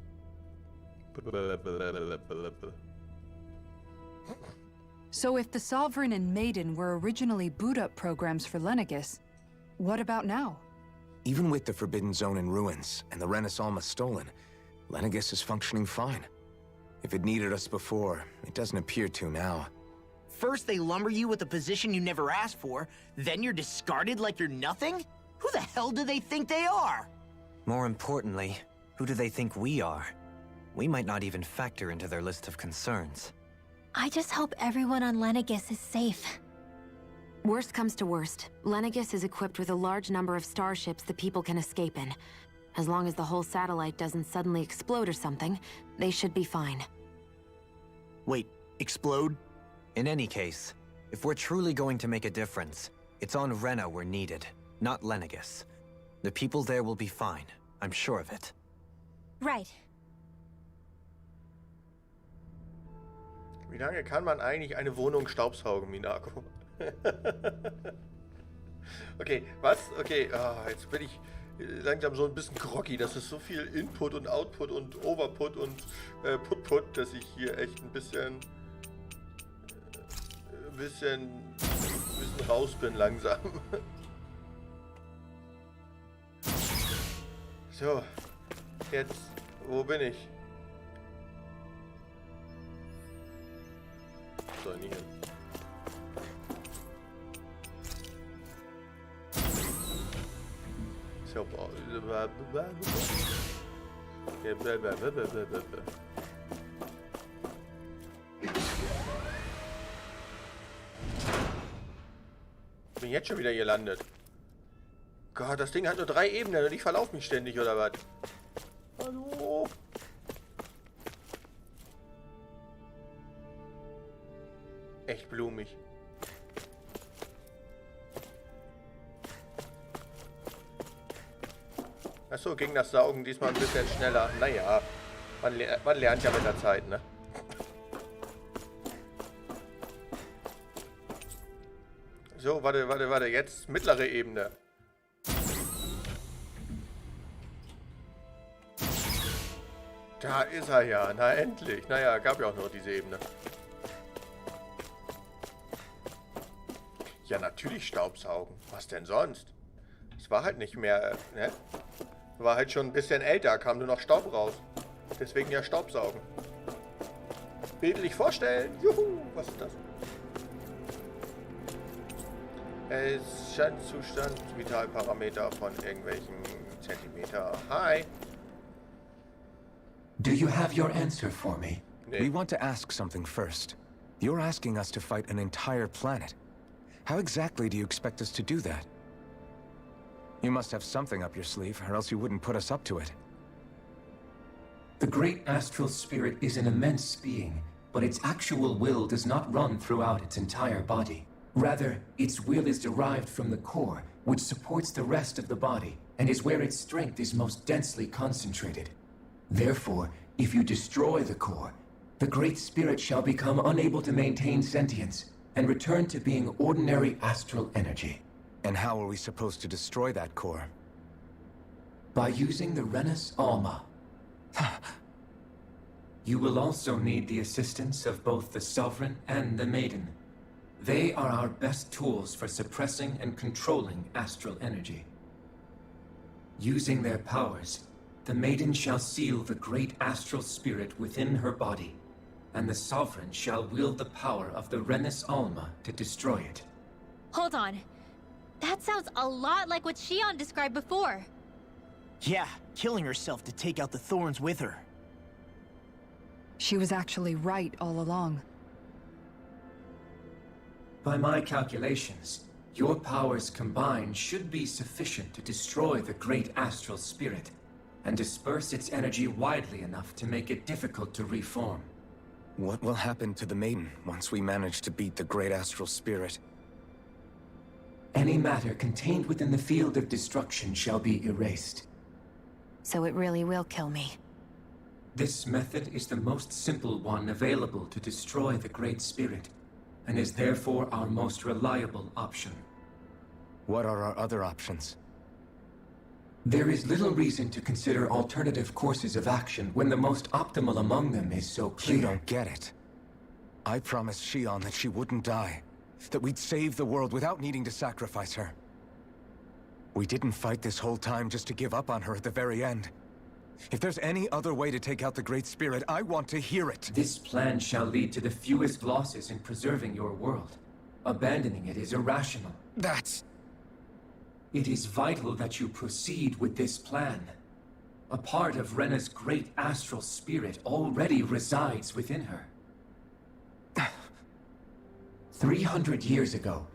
So if the Sovereign and Maiden were originally boot-up programs for Lenegis, what about now? Even with the Forbidden Zone in ruins and the Renaissance stolen, Lenegis is functioning fine. If it needed us before, it doesn't appear to now. First they lumber you with a position you never asked for, then you're discarded like you're nothing? Who the hell do they think they are? More importantly, who do they think we are? We might not even factor into their list of concerns. I just hope everyone on Lenegis is safe. Worst comes to worst, Lenegis is equipped with a large number of starships the people can escape in. As long as the whole satellite doesn't suddenly explode or something, they should be fine. Wait, explode? In any case, if we're truly going to make a difference, it's on Rena we're needed, not Lenegis. The people there will be fine, I'm sure of it. Right. Wie lange kann man eigentlich eine Wohnung staubsaugen, Minako? Okay, was? Okay, jetzt bin ich langsam so ein bisschen groggy. Das ist so viel Input und Output und Overput und Put, dass ich hier echt ein bisschen raus bin langsam. So, jetzt, wo bin ich? So, nie hin. So, bin jetzt schon wieder gelandet. Gott, das Ding hat nur 3 Ebenen und ich verlaufe mich ständig, oder was? Hallo? Echt blumig. Achso, ging das Saugen diesmal ein bisschen schneller. Naja, man lernt ja mit der Zeit, ne? So, warte, jetzt mittlere Ebene. Da ist er ja, na endlich. Naja, gab ja auch nur diese Ebene. Ja, natürlich Staubsaugen. Was denn sonst? Es war halt nicht mehr, ne? War halt schon ein bisschen älter, kam nur noch Staub raus. Deswegen ja Staubsaugen. Bildlich vorstellen. Juhu, was ist das? Standzustand, Vitalparameter von irgendwelchen Zentimeter. Hi. Do you have your answer for me? Nee. We want to ask something first. You're asking us to fight an entire planet. How exactly do you expect us to do that? You must have something up your sleeve, or else you wouldn't put us up to it. The great astral spirit is an immense being, but its actual will does not run throughout its entire body. Rather, its will is derived from the core, which supports the rest of the body. and is where its strength is most densely concentrated. Therefore, if you destroy the core, the Great Spirit shall become unable to maintain sentience and return to being ordinary astral energy. And how are we supposed to destroy that core? By using the Rena's Alma. You will also need the assistance of both the Sovereign and the Maiden. They are our best tools for suppressing and controlling astral energy. Using their powers, the Maiden shall seal the great astral spirit within her body, and the Sovereign shall wield the power of the Rena's Alma to destroy it. Hold on. That sounds a lot like what Shionne described before. Yeah, killing herself to take out the thorns with her. She was actually right all along. By my calculations, your powers combined should be sufficient to destroy the great astral spirit and disperse its energy widely enough to make it difficult to reform. What will happen to the Maiden once we manage to beat the great astral spirit? Any matter contained within the field of destruction shall be erased. So it really will kill me. This method is the most simple one available to destroy the Great Spirit, and is therefore our most reliable option. What are our other options? There is little reason to consider alternative courses of action when the most optimal among them is so clear. You don't get it. I promised Shionne that she wouldn't die, that we'd save the world without needing to sacrifice her. We didn't fight this whole time just to give up on her at the very end. If there's any other way to take out the Great Spirit, I want to hear it. This plan shall lead to the fewest losses in preserving your world. Abandoning it is irrational. It is vital that you proceed with this plan. A part of Rena's great astral spirit already resides within her. 300 years ago,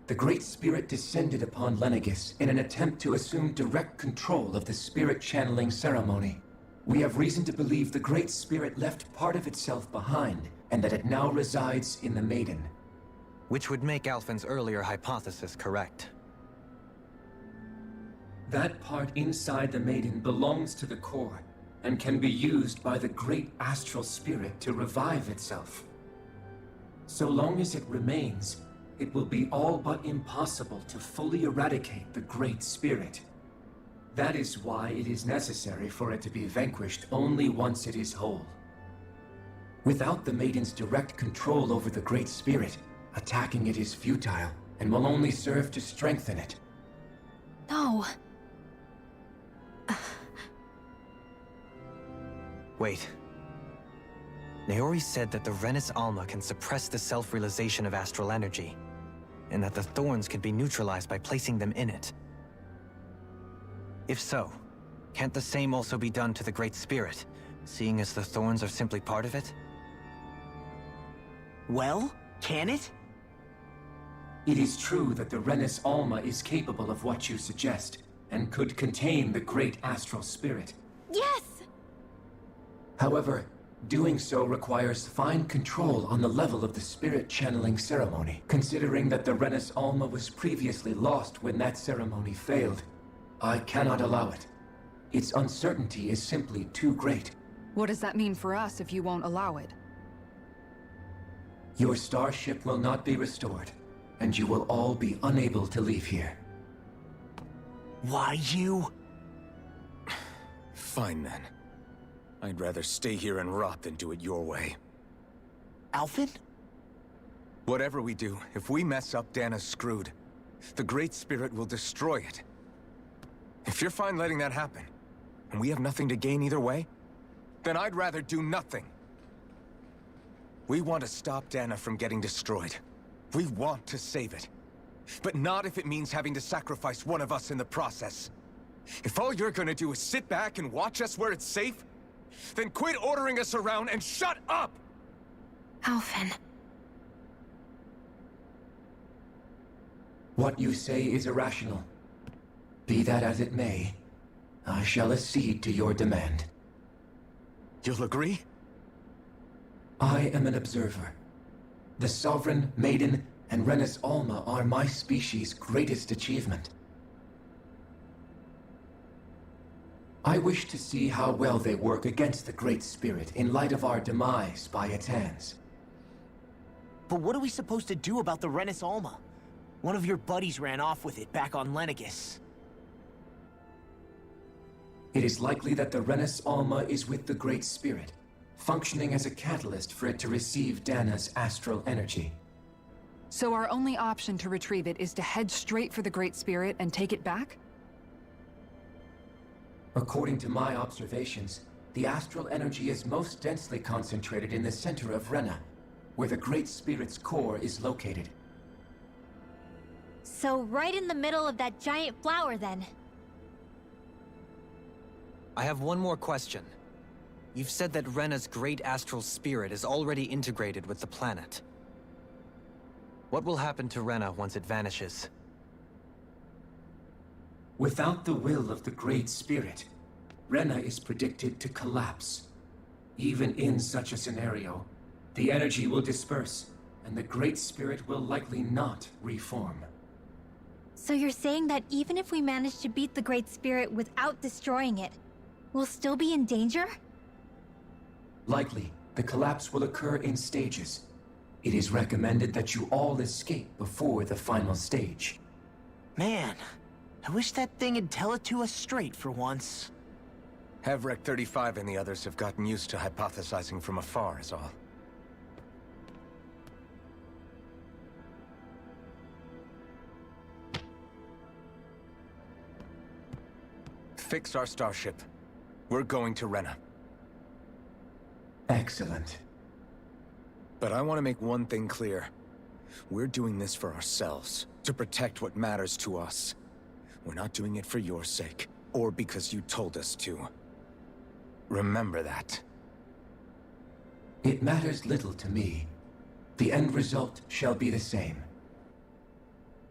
the Great Spirit descended upon Lenegis in an attempt to assume direct control of the spirit channeling ceremony. We have reason to believe the Great Spirit left part of itself behind, and that it now resides in the Maiden. Which would make Alphen's earlier hypothesis correct. That part inside the Maiden belongs to the core, and can be used by the great astral spirit to revive itself. So long as it remains, it will be all but impossible to fully eradicate the Great Spirit. That is why it is necessary for it to be vanquished only once it is whole. Without the Maiden's direct control over the Great Spirit, attacking it is futile, and will only serve to strengthen it. No. Wait. Naori said that the Rena's Alma can suppress the self-realization of astral energy, and that the thorns can be neutralized by placing them in it. If so, can't the same also be done to the Great Spirit, seeing as the thorns are simply part of it? Well, can it? It is true that the Rena's Alma is capable of what you suggest, and could contain the great astral spirit. Yes! However, doing so requires fine control on the level of the spirit channeling ceremony, considering that the Rena's Alma was previously lost when that ceremony failed. I cannot allow it. Its uncertainty is simply too great. What does that mean for us if you won't allow it? Your starship will not be restored, and you will all be unable to leave here. Why you? Fine then. I'd rather stay here and rot than do it your way. Alphen? Whatever we do, if we mess up, Dahna's screwed. The Great Spirit will destroy it. If you're fine letting that happen, and we have nothing to gain either way, then I'd rather do nothing. We want to stop Dahna from getting destroyed. We want to save it. But not if it means having to sacrifice one of us in the process. If all you're gonna do is sit back and watch us where it's safe, then quit ordering us around and shut up! Alphen. What you say is irrational. Be that as it may, I shall accede to your demand. You'll agree? I am an observer. The Sovereign, Maiden, and Rena's Alma are my species' greatest achievement. I wish to see how well they work against the Great Spirit in light of our demise by its hands. But what are we supposed to do about the Renis Alma? One of your buddies ran off with it back on Lenegus. It is likely that the Renis Alma is with the Great Spirit, functioning as a catalyst for it to receive Dahna's astral energy. So our only option to retrieve it is to head straight for the Great Spirit and take it back? According to my observations, the astral energy is most densely concentrated in the center of Rena, where the Great Spirit's core is located. So right in the middle of that giant flower, then. I have one more question. You've said that Rena's great astral spirit is already integrated with the planet. What will happen to Rena once it vanishes? Without the will of the Great Spirit, Rena is predicted to collapse. Even in such a scenario, the energy will disperse, and the Great Spirit will likely not reform. So you're saying that even if we manage to beat the Great Spirit without destroying it, we'll still be in danger? Likely, the collapse will occur in stages. It is recommended that you all escape before the final stage. Man, I wish that thing would tell it to us straight for once. Hevrek 35 and the others have gotten used to hypothesizing from afar is all. Fix our starship. We're going to Rena. Excellent. But I want to make one thing clear. We're doing this for ourselves, to protect what matters to us. We're not doing it for your sake, or because you told us to. Remember that. It matters little to me. The end result shall be the same.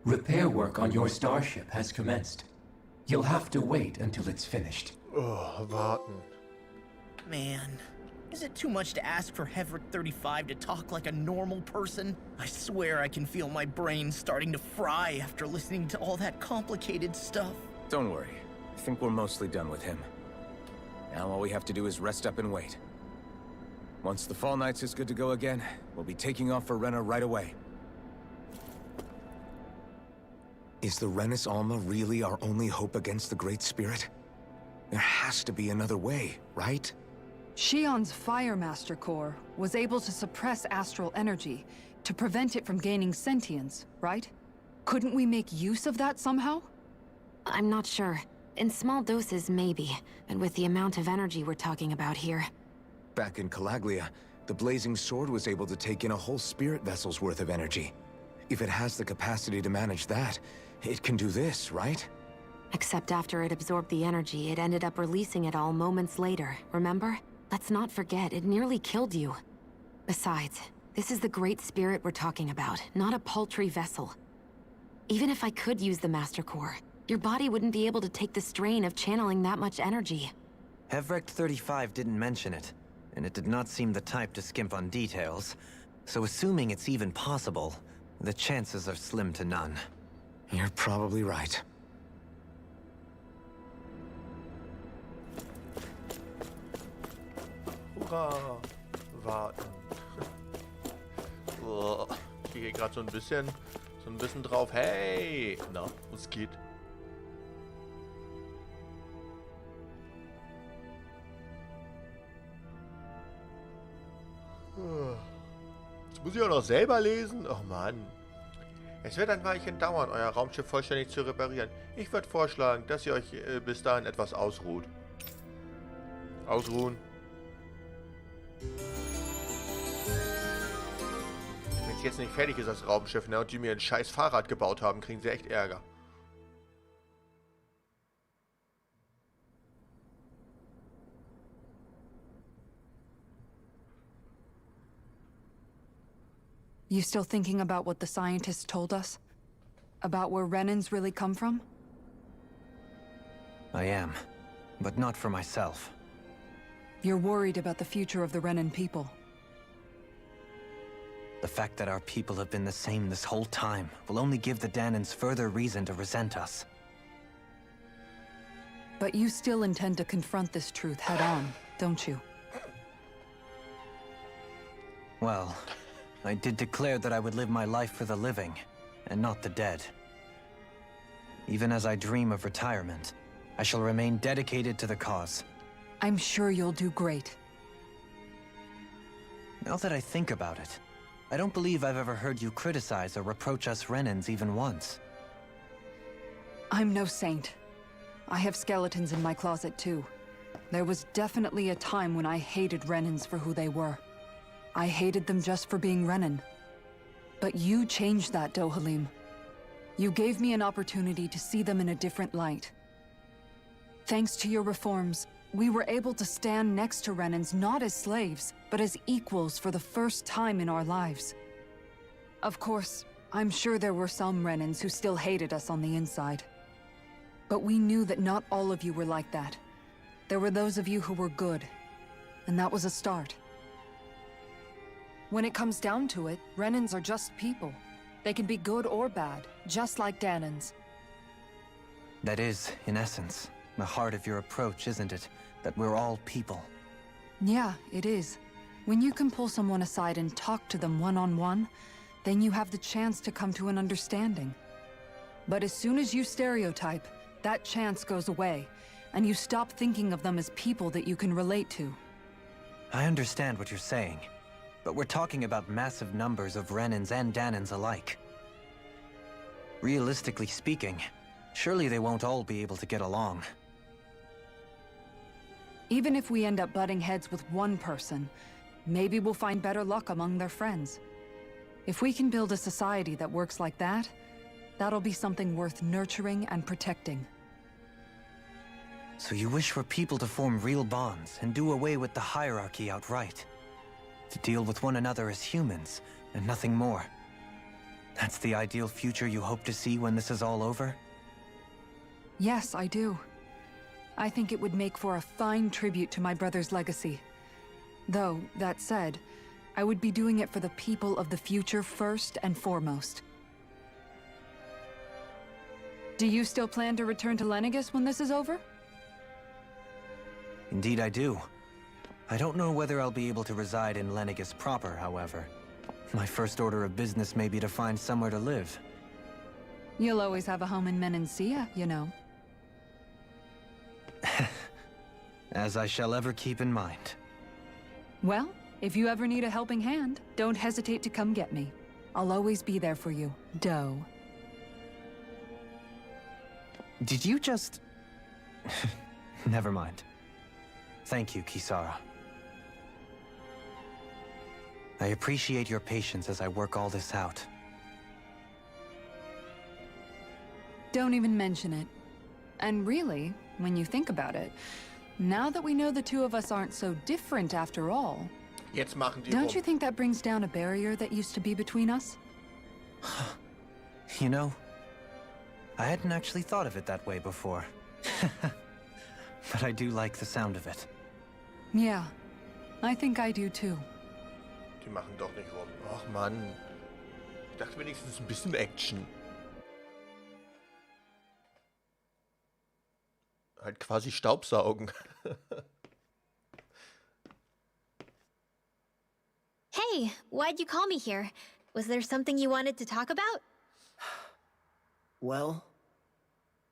Repair work on your starship has commenced. You'll have to wait until it's finished. Oh, warten. Man, is it too much to ask for Hevrek 35 to talk like a normal person? I swear I can feel my brain starting to fry after listening to all that complicated stuff. Don't worry. I think we're mostly done with him. Now all we have to do is rest up and wait. Once the Fall Knights is good to go again, we'll be taking off for Rena right away. Is the Renis Alma really our only hope against the Great Spirit? There has to be another way, right? Shionne's Fire Master Core was able to suppress astral energy to prevent it from gaining sentience, right? Couldn't we make use of that somehow? I'm not sure. In small doses, maybe. But with the amount of energy we're talking about here. Back in Calaglia, the Blazing Sword was able to take in a whole spirit vessel's worth of energy. If it has the capacity to manage that, it can do this, right? Except after it absorbed the energy, it ended up releasing it all moments later, remember? Let's not forget, it nearly killed you. Besides, this is the Great Spirit we're talking about, not a paltry vessel. Even if I could use the Master Core, your body wouldn't be able to take the strain of channeling that much energy. Hevrek 35 didn't mention it, and it did not seem the type to skimp on details. So assuming it's even possible, the chances are slim to none. You're probably right. Hurra! Warten. Oh, ich gehe gerade so ein bisschen drauf. Hey! Na, was geht? Jetzt muss ich auch noch selber lesen? Oh Mann. Es wird ein Weilchen dauern, euer Raumschiff vollständig zu reparieren. Ich würde vorschlagen, dass ihr euch bis dahin etwas ausruht. Ausruhen. Wenn es jetzt nicht fertig ist, das Raumschiff, ne, und die mir ein scheiß Fahrrad gebaut haben, kriegen sie echt Ärger. You still thinking about what the scientists told us? About where Renans really come from? I am, but not for myself. You're worried about the future of the Renan people. The fact that our people have been the same this whole time will only give the Dahnans further reason to resent us. But you still intend to confront this truth head-on, don't you? Well, I did declare that I would live my life for the living, and not the dead. Even as I dream of retirement, I shall remain dedicated to the cause. I'm sure you'll do great. Now that I think about it, I don't believe I've ever heard you criticize or reproach us Renans even once. I'm no saint. I have skeletons in my closet too. There was definitely a time when I hated Renans for who they were. I hated them just for being Renan. But you changed that, Dohalim. You gave me an opportunity to see them in a different light. Thanks to your reforms, we were able to stand next to Renans not as slaves, but as equals for the first time in our lives. Of course, I'm sure there were some Renans who still hated us on the inside. But we knew that not all of you were like that. There were those of you who were good, and that was a start. When it comes down to it, Renans are just people. They can be good or bad, just like Dahnans. That is, in essence, the heart of your approach, isn't it? That we're all people. Yeah, it is. When you can pull someone aside and talk to them one-on-one, then you have the chance to come to an understanding. But as soon as you stereotype, that chance goes away, and you stop thinking of them as people that you can relate to. I understand what you're saying, but we're talking about massive numbers of Renans and Dahnans alike. Realistically speaking, surely they won't all be able to get along. Even if we end up butting heads with one person, maybe we'll find better luck among their friends. If we can build a society that works like that, that'll be something worth nurturing and protecting. So you wish for people to form real bonds and do away with the hierarchy outright? To deal with one another as humans, and nothing more? That's the ideal future you hope to see when this is all over? Yes, I do. I think it would make for a fine tribute to my brother's legacy. Though, that said, I would be doing it for the people of the future first and foremost. Do you still plan to return to Lenegis when this is over? Indeed I do. I don't know whether I'll be able to reside in Lenegis proper, however. My first order of business may be to find somewhere to live. You'll always have a home in Menancia, you know. As I shall ever keep in mind. Well, if you ever need a helping hand, don't hesitate to come get me. I'll always be there for you, Doe. Did you just... Never mind. Thank you, Kisara. I appreciate your patience as I work all this out. Don't even mention it. And really, when you think about it, now that we know the two of us aren't so different after all, Jetzt machen die don't you think that brings down a barrier that used to be between us? You know, I hadn't actually thought of it that way before. But I do like the sound of it. Yeah, I think I do too. Die machen doch nicht rum. Ach Mann. Ich dachte wenigstens ein bisschen Action. Halt quasi Staubsaugen. Hey, why'd you call me here? Was there something you wanted to talk about? Well,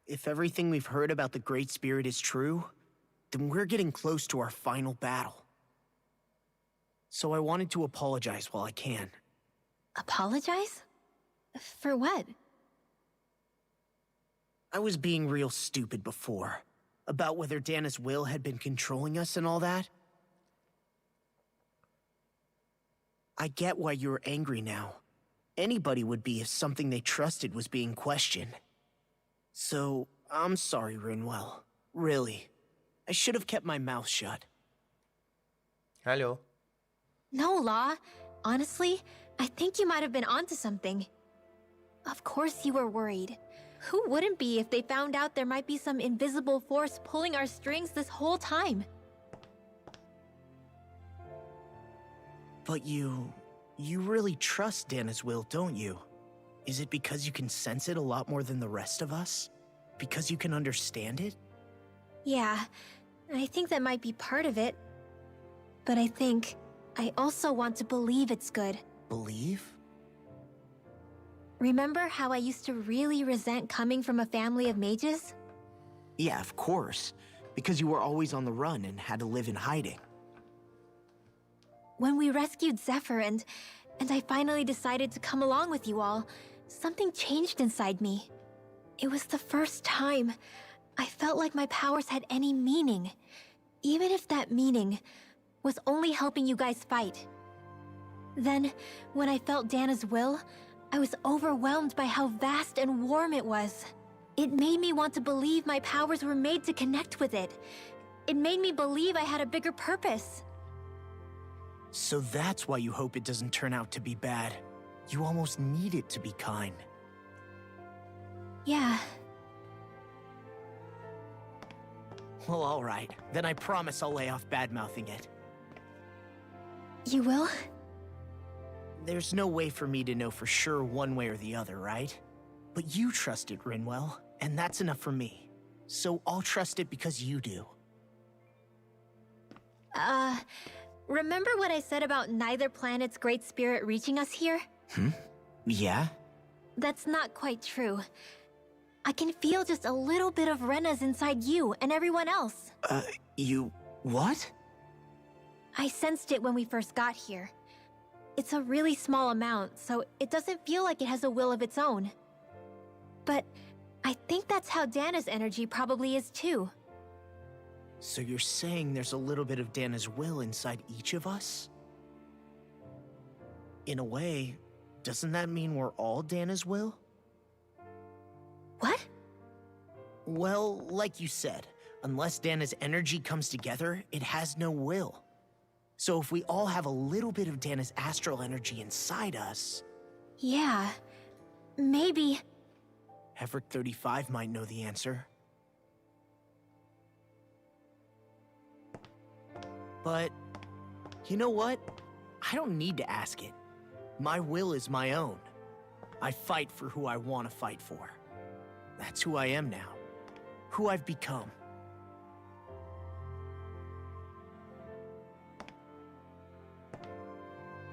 if everything we've heard about the Great Spirit is true, then we're getting close to our final battle. So I wanted to apologize while I can. Apologize? For what? I was being real stupid before, about whether Dahna's will had been controlling us and all that. I get why you're angry now. Anybody would be if something they trusted was being questioned. So, I'm sorry, Rinwell. Really. I should have kept my mouth shut. Hallo. No, Law. Honestly, I think you might have been onto something. Of course you were worried. Who wouldn't be if they found out there might be some invisible force pulling our strings this whole time? But you really trust Dahna's will, don't you? Is it because you can sense it a lot more than the rest of us? Because you can understand it? Yeah, I think that might be part of it. But I also want to believe it's good. Believe? Remember how I used to really resent coming from a family of mages? Yeah, of course. Because you were always on the run and had to live in hiding. When we rescued Zephyr and I finally decided to come along with you all, something changed inside me. It was the first time I felt like my powers had any meaning, even if that meaning was only helping you guys fight. Then, when I felt Dahna's will, I was overwhelmed by how vast and warm it was. It made me want to believe my powers were made to connect with it. It made me believe I had a bigger purpose. So that's why you hope it doesn't turn out to be bad. You almost need it to be kind. Yeah. Well, alright. Then I promise I'll lay off bad-mouthing it. You will? There's no way for me to know for sure one way or the other, right? But you trust it, Rinwell, and that's enough for me. So I'll trust it because you do. Remember what I said about neither planet's great spirit reaching us here? Yeah? That's not quite true. I can feel just a little bit of Rena's inside you and everyone else. You... what? I sensed it when we first got here. It's a really small amount, so it doesn't feel like it has a will of its own. But I think that's how Dahna's energy probably is too. So you're saying there's a little bit of Dahna's will inside each of us? In a way, doesn't that mean we're all Dahna's will? What? Well, like you said, unless Dahna's energy comes together, it has no will. So if we all have a little bit of Dahna's astral energy inside us... Yeah, maybe... Hefric 35 might know the answer. But, you know what? I don't need to ask it. My will is my own. I fight for who I want to fight for. That's who I am now. Who I've become.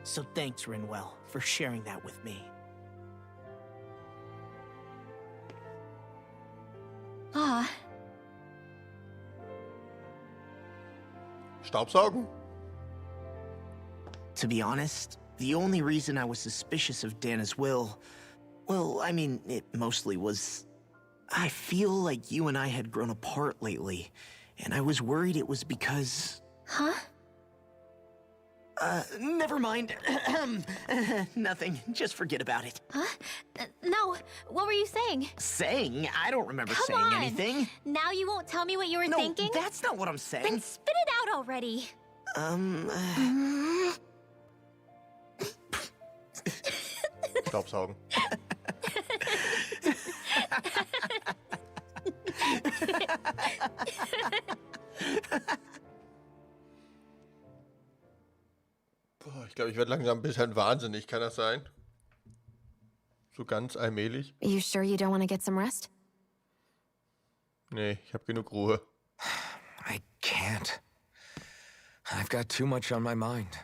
So thanks, Rinwell, for sharing that with me. Ah. Staubsaugen? To be honest, the only reason I was suspicious of Dahna's will, well, I mean, it mostly was... I feel like you and I had grown apart lately, and I was worried it was because... Huh? Never mind. Nothing. Just forget about it. Huh? No, what were you saying? Saying? I don't remember Come saying on. anything. Now you won't tell me what you were thinking? No, that's not what I'm saying. Then spit it out already. Staubsaugen. Boah, ich glaube, ich werde langsam ein bisschen wahnsinnig. Kann das sein? So ganz allmählich? You sure you don't want to get some rest? Nee, ich habe genug Ruhe. I can't. I've got too much on my mind.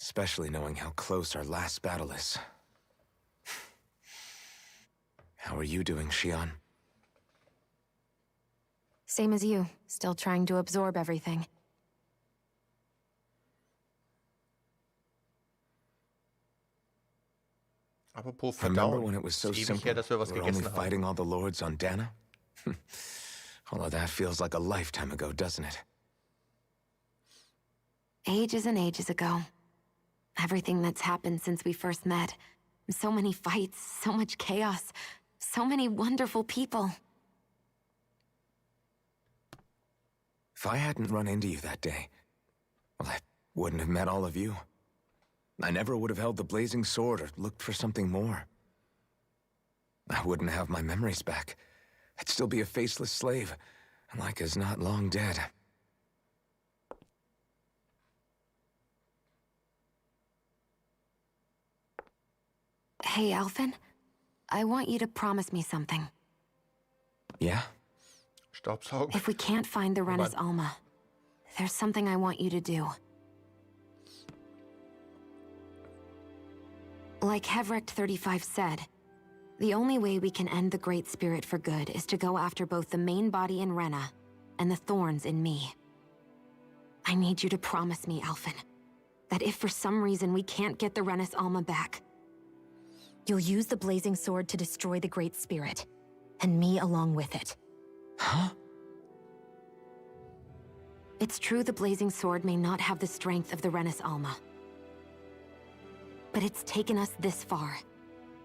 Especially knowing how close our last battle is. How are you doing, Shionne? Same as you, still trying to absorb everything. Apropos Remember Verdauen. when it was so Ist ewig simple? her, dass wir was We were gegessen only haben. fighting all the lords on Dahna? Although that feels like a lifetime ago, doesn't it? Ages and ages ago. Everything that's happened since we first met. So many fights, so much chaos, so many wonderful people. If I hadn't run into you that day, well, I wouldn't have met all of you. I never would have held the blazing sword or looked for something more. I wouldn't have my memories back. I'd still be a faceless slave, like as not long dead. Hey, Alphen. I want you to promise me something. Yeah? Staubsaugen. If we can't find the Rena's Alma, there's something I want you to do. Like Hevrecht 35 said, the only way we can end the Great Spirit for good is to go after both the main body in Rena and the thorns in me. I need you to promise me, Alphen, that if for some reason we can't get the Rena's Alma back, you'll use the blazing sword to destroy the Great Spirit, and me along with it. Huh? It's true the blazing sword may not have the strength of the Rena's Alma, but it's taken us this far.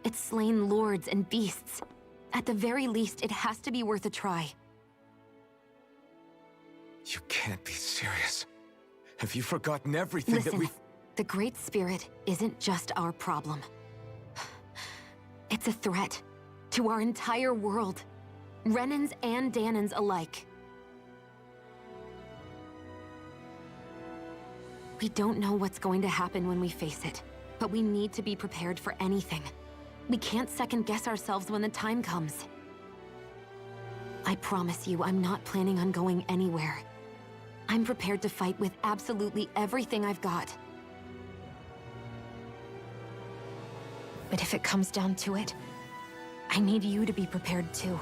It's slain lords and beasts. At the very least, it has to be worth a try. You can't be serious. Have you forgotten everything Listen, that we've... the Great Spirit isn't just our problem. It's a threat to our entire world. Renans and Dahnans alike. We don't know what's going to happen when we face it, but we need to be prepared for anything. We can't second-guess ourselves when the time comes. I promise you, I'm not planning on going anywhere. I'm prepared to fight with absolutely everything I've got. But if it comes down to it, I need you to be prepared too.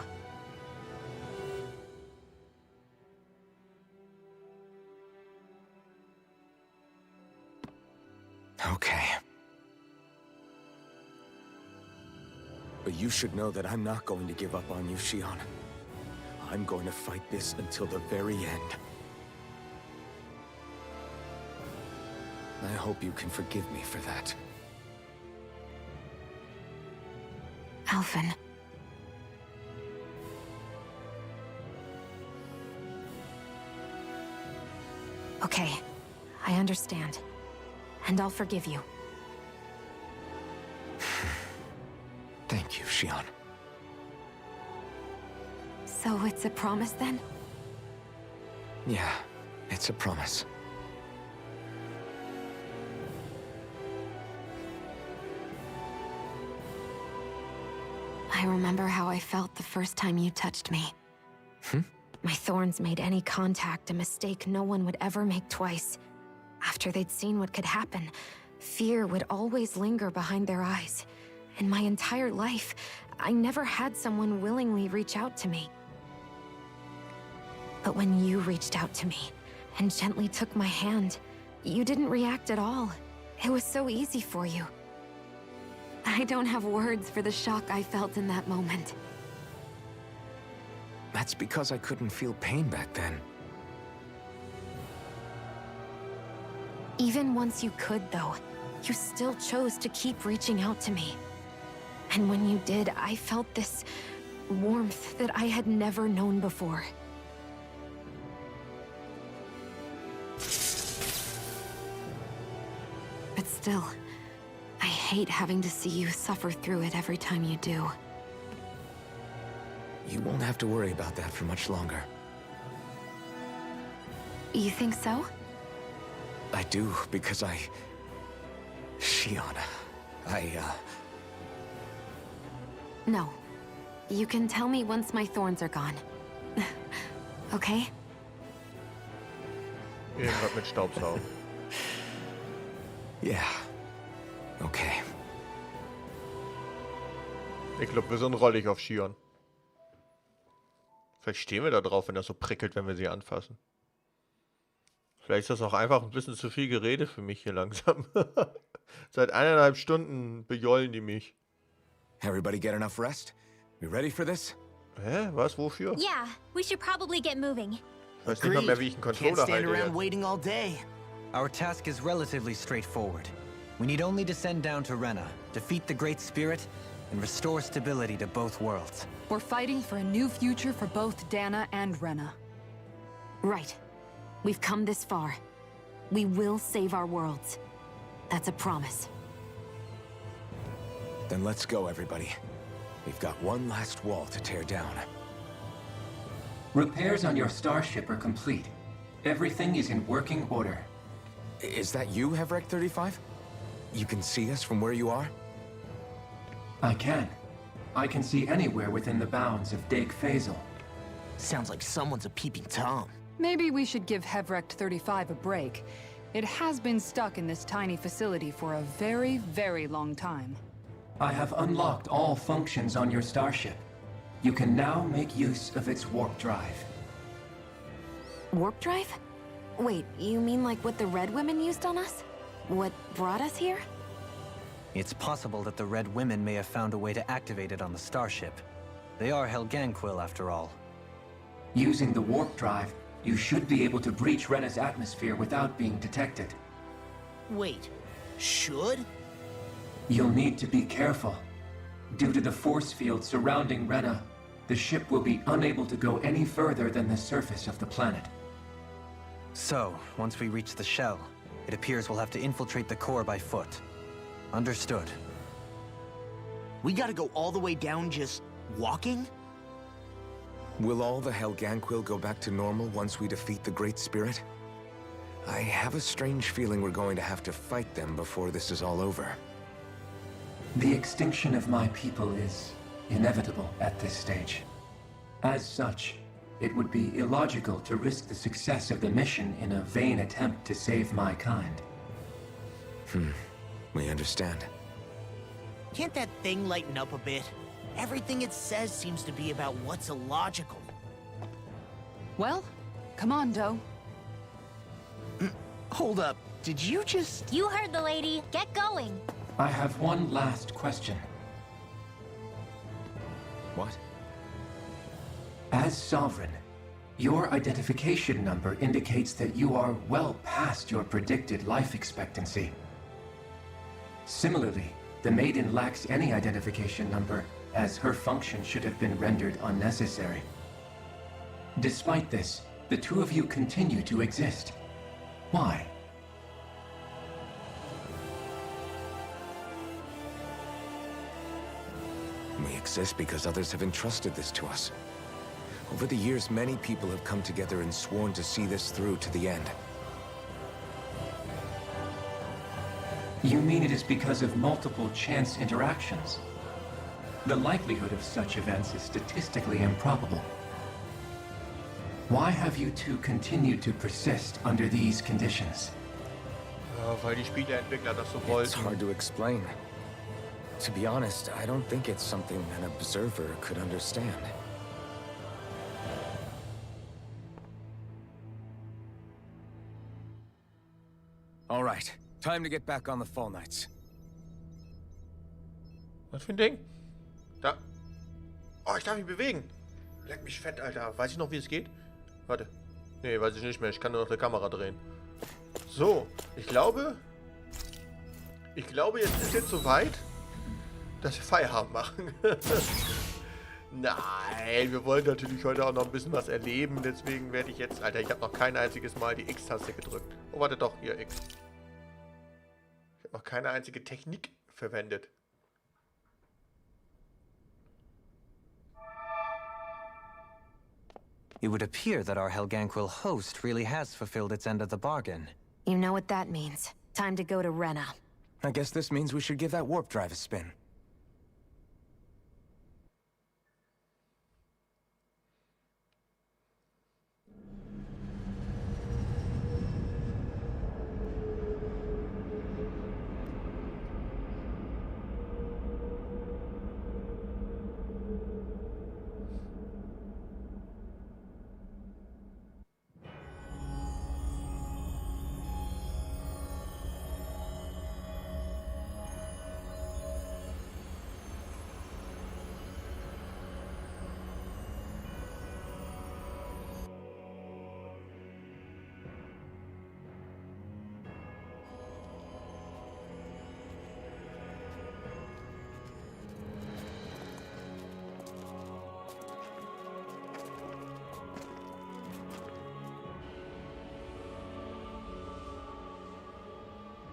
Okay. But you should know that I'm not going to give up on you, Shionne. I'm going to fight this until the very end. I hope you can forgive me for that. Alphen. Okay, I understand. And I'll forgive you. Thank you, Shionne. So it's a promise then? Yeah, it's a promise. I remember how I felt the first time you touched me. My thorns made any contact a mistake no one would ever make twice. After they'd seen what could happen, fear would always linger behind their eyes. In my entire life, I never had someone willingly reach out to me. But when you reached out to me and gently took my hand, you didn't react at all. It was so easy for you. I don't have words for the shock I felt in that moment. That's because I couldn't feel pain back then. Even once you could, though, you still chose to keep reaching out to me. And when you did, I felt this warmth that I had never known before. But still, I hate having to see you suffer through it every time you do. You won't have to worry about that for much longer. You think so? I do, because Shionne, No. You can tell me once my thorns are gone. Okay? Irgendwas mit Staubsaugen. Yeah. Okay. Ich glaube, wir sind rollig auf Shionne. Vielleicht stehen wir da drauf, wenn das so prickelt, wenn wir sie anfassen. Vielleicht ist das auch einfach ein bisschen zu viel Gerede für mich hier langsam. Seit 1,5 Stunden bejollen die mich. Everybody get enough rest? We ready for this? Hä? Was? Wofür? Yeah, we should probably get moving. Ich weiß nicht mal mehr, wie ich einen Can't Controller stand halte around jetzt. waiting all day. Our task is relatively straightforward. We need only descend down to Rena, defeat the Great Spirit, and restore stability to both worlds. We're fighting for a new future for both Dahna and Rena. Right. We've come this far. We will save our worlds. That's a promise. Then let's go, everybody. We've got one last wall to tear down. Repairs on your starship are complete. Everything is in working order. Is that you, Hevrecht 35? You can see us from where you are? I can. I can see anywhere within the bounds of Dake Faisal. Sounds like someone's a peeping Tom. Maybe we should give Hevrect 35 a break. It has been stuck in this tiny facility for a very, very long time. I have unlocked all functions on your starship. You can now make use of its warp drive. Warp drive? Wait, you mean like what the Red Women used on us? What brought us here? It's possible that the Red Women may have found a way to activate it on the starship. They are Helganquil, after all. Using the warp drive, you should be able to breach Rena's atmosphere without being detected. Wait, should? You'll need to be careful. Due to the force field surrounding Rena, the ship will be unable to go any further than the surface of the planet. So, once we reach the shell, it appears we'll have to infiltrate the core by foot. Understood. We gotta go all the way down just walking? Will all the Helganquil go back to normal once we defeat the Great Spirit? I have a strange feeling we're going to have to fight them before this is all over. The extinction of my people is inevitable at this stage. As such, it would be illogical to risk the success of the mission in a vain attempt to save my kind. We understand. Can't that thing lighten up a bit? Everything it says seems to be about what's illogical. Well, come on, Doe. Hold up, did you just... You heard the lady. Get going. I have one last question. What? As Sovereign, your identification number indicates that you are well past your predicted life expectancy. Similarly, the Maiden lacks any identification number, as her function should have been rendered unnecessary. Despite this, the two of you continue to exist. Why? We exist because others have entrusted this to us. Over the years, many people have come together and sworn to see this through to the end. You mean it is because of multiple chance interactions? The likelihood of such events is statistically improbable. Why have you two continued to persist under these conditions? Weil die Spieleentwickler das so It's wollten. hard to explain. To be honest, I don't think it's something an observer could understand. All right, time to get back on the Fall Knights. Was für ein Ding? Da. Oh, ich darf mich bewegen. Leck mich fett, Alter. Weiß ich noch, wie es geht? Warte. Nee, weiß ich nicht mehr. Ich kann nur noch die Kamera drehen. So, ich glaube, jetzt ist es soweit, dass wir Feierabend machen. Nein, wir wollen natürlich heute auch noch ein bisschen was erleben. Deswegen werde ich jetzt... Alter, ich habe noch kein einziges Mal die X-Taste gedrückt. Oh, warte doch, hier, X. Ich habe noch keine einzige Technik verwendet. It would appear that our Helganquil host really has fulfilled its end of the bargain. You know what that means. Time to go to Rena. I guess this means we should give that warp drive a spin.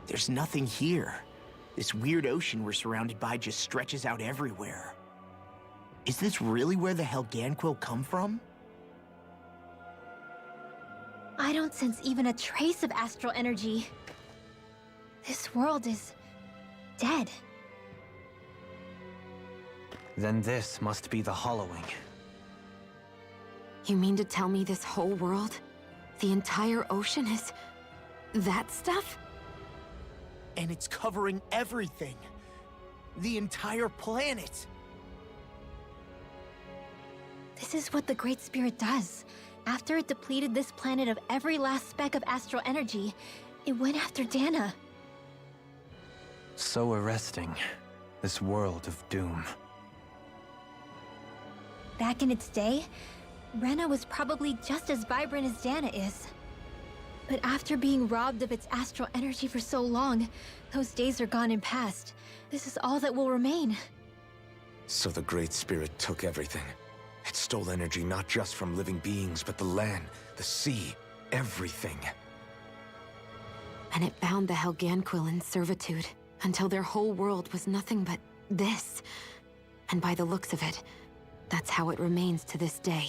There's nothing here. This weird ocean we're surrounded by just stretches out everywhere. Is this really where the Helganquil come from? I don't sense even a trace of astral energy. This world is dead. Then this must be the hollowing. You mean to tell me this whole world, the entire ocean is that stuff? And it's covering everything. The entire planet. This is what the Great Spirit does. After it depleted this planet of every last speck of astral energy, it went after Dahna. So arresting. This world of doom. Back in its day, Rena was probably just as vibrant as Dahna is. But after being robbed of its astral energy for so long, those days are gone and past. This is all that will remain. So the Great Spirit took everything. It stole energy not just from living beings, but the land, the sea, everything. And it bound the Helganquil in servitude, until their whole world was nothing but this. And by the looks of it, that's how it remains to this day.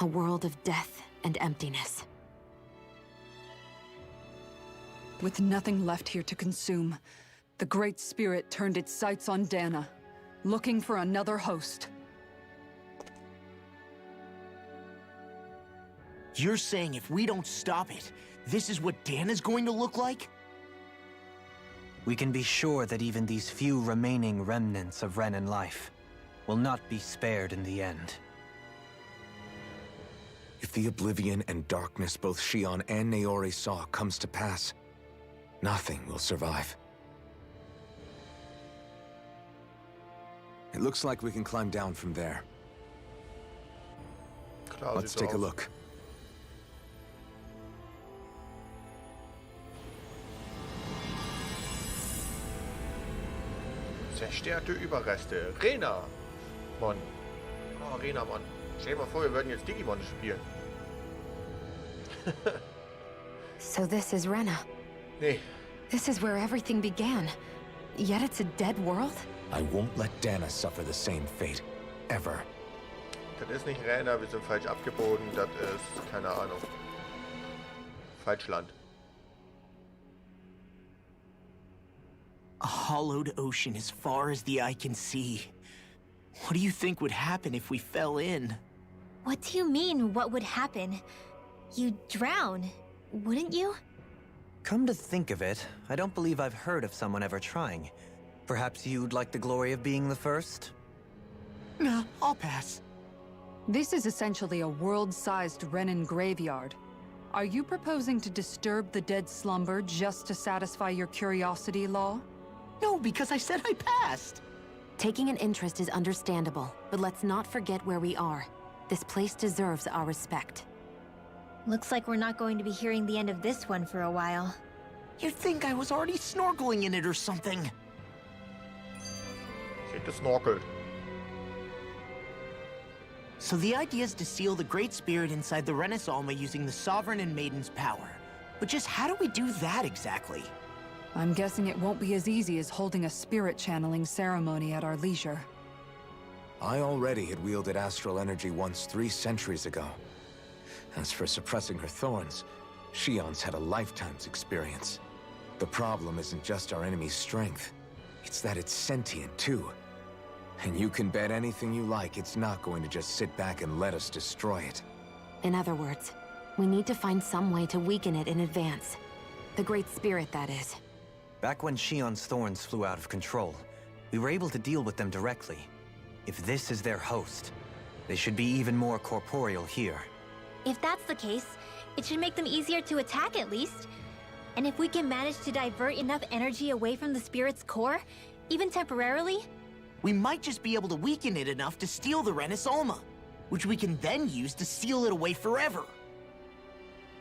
A world of death and emptiness. With nothing left here to consume, the Great Spirit turned its sights on Dahna, looking for another host. You're saying if we don't stop it, this is what Dahna's going to look like? We can be sure that even these few remaining remnants of Renan life will not be spared in the end. If the oblivion and darkness both Shionne and Naori saw comes to pass, nothing will survive. It looks like we can climb down from there. Let's take a look. Zerstörte Überreste. Rena. Mon. Oh, Rena, Mon. Stell dir mal vor, wir würden jetzt Digimon spielen. So this is Rena. Nee. This is where everything began. Yet it's a dead world? I won't let Dahna suffer the same fate. Ever. Das ist nicht Rena, wir sind falsch abgebogen. Das ist, keine Ahnung. Falschland. A hollowed ocean as far as the eye can see. What do you think would happen if we fell in? What do you mean, what would happen? You'd drown, wouldn't you? Come to think of it, I don't believe I've heard of someone ever trying. Perhaps you'd like the glory of being the first? Nah, I'll pass. This is essentially a world-sized Renan graveyard. Are you proposing to disturb the dead slumber just to satisfy your curiosity, Law? No, because I said I passed. Taking an interest is understandable, but let's not forget where we are. This place deserves our respect. Looks like we're not going to be hearing the end of this one for a while. You'd think I was already snorkeling in it or something. Steht gesnorkelt. So the idea is to seal the Great Spirit inside the Rena's Alma using the Sovereign and Maiden's power. But just how do we do that exactly? I'm guessing it won't be as easy as holding a spirit channeling ceremony at our leisure. I already had wielded astral energy once 3 centuries ago. As for suppressing her thorns, Shionne's had a lifetime's experience. The problem isn't just our enemy's strength. It's that it's sentient, too. And you can bet anything you like it's not going to just sit back and let us destroy it. In other words, we need to find some way to weaken it in advance. The Great Spirit, that is. Back when Shionne's thorns flew out of control, we were able to deal with them directly. If this is their host, they should be even more corporeal here. If that's the case, it should make them easier to attack at least. And if we can manage to divert enough energy away from the spirit's core, even temporarily, We might just be able to weaken it enough to steal the Rena's Alma, which we can then use to seal it away forever.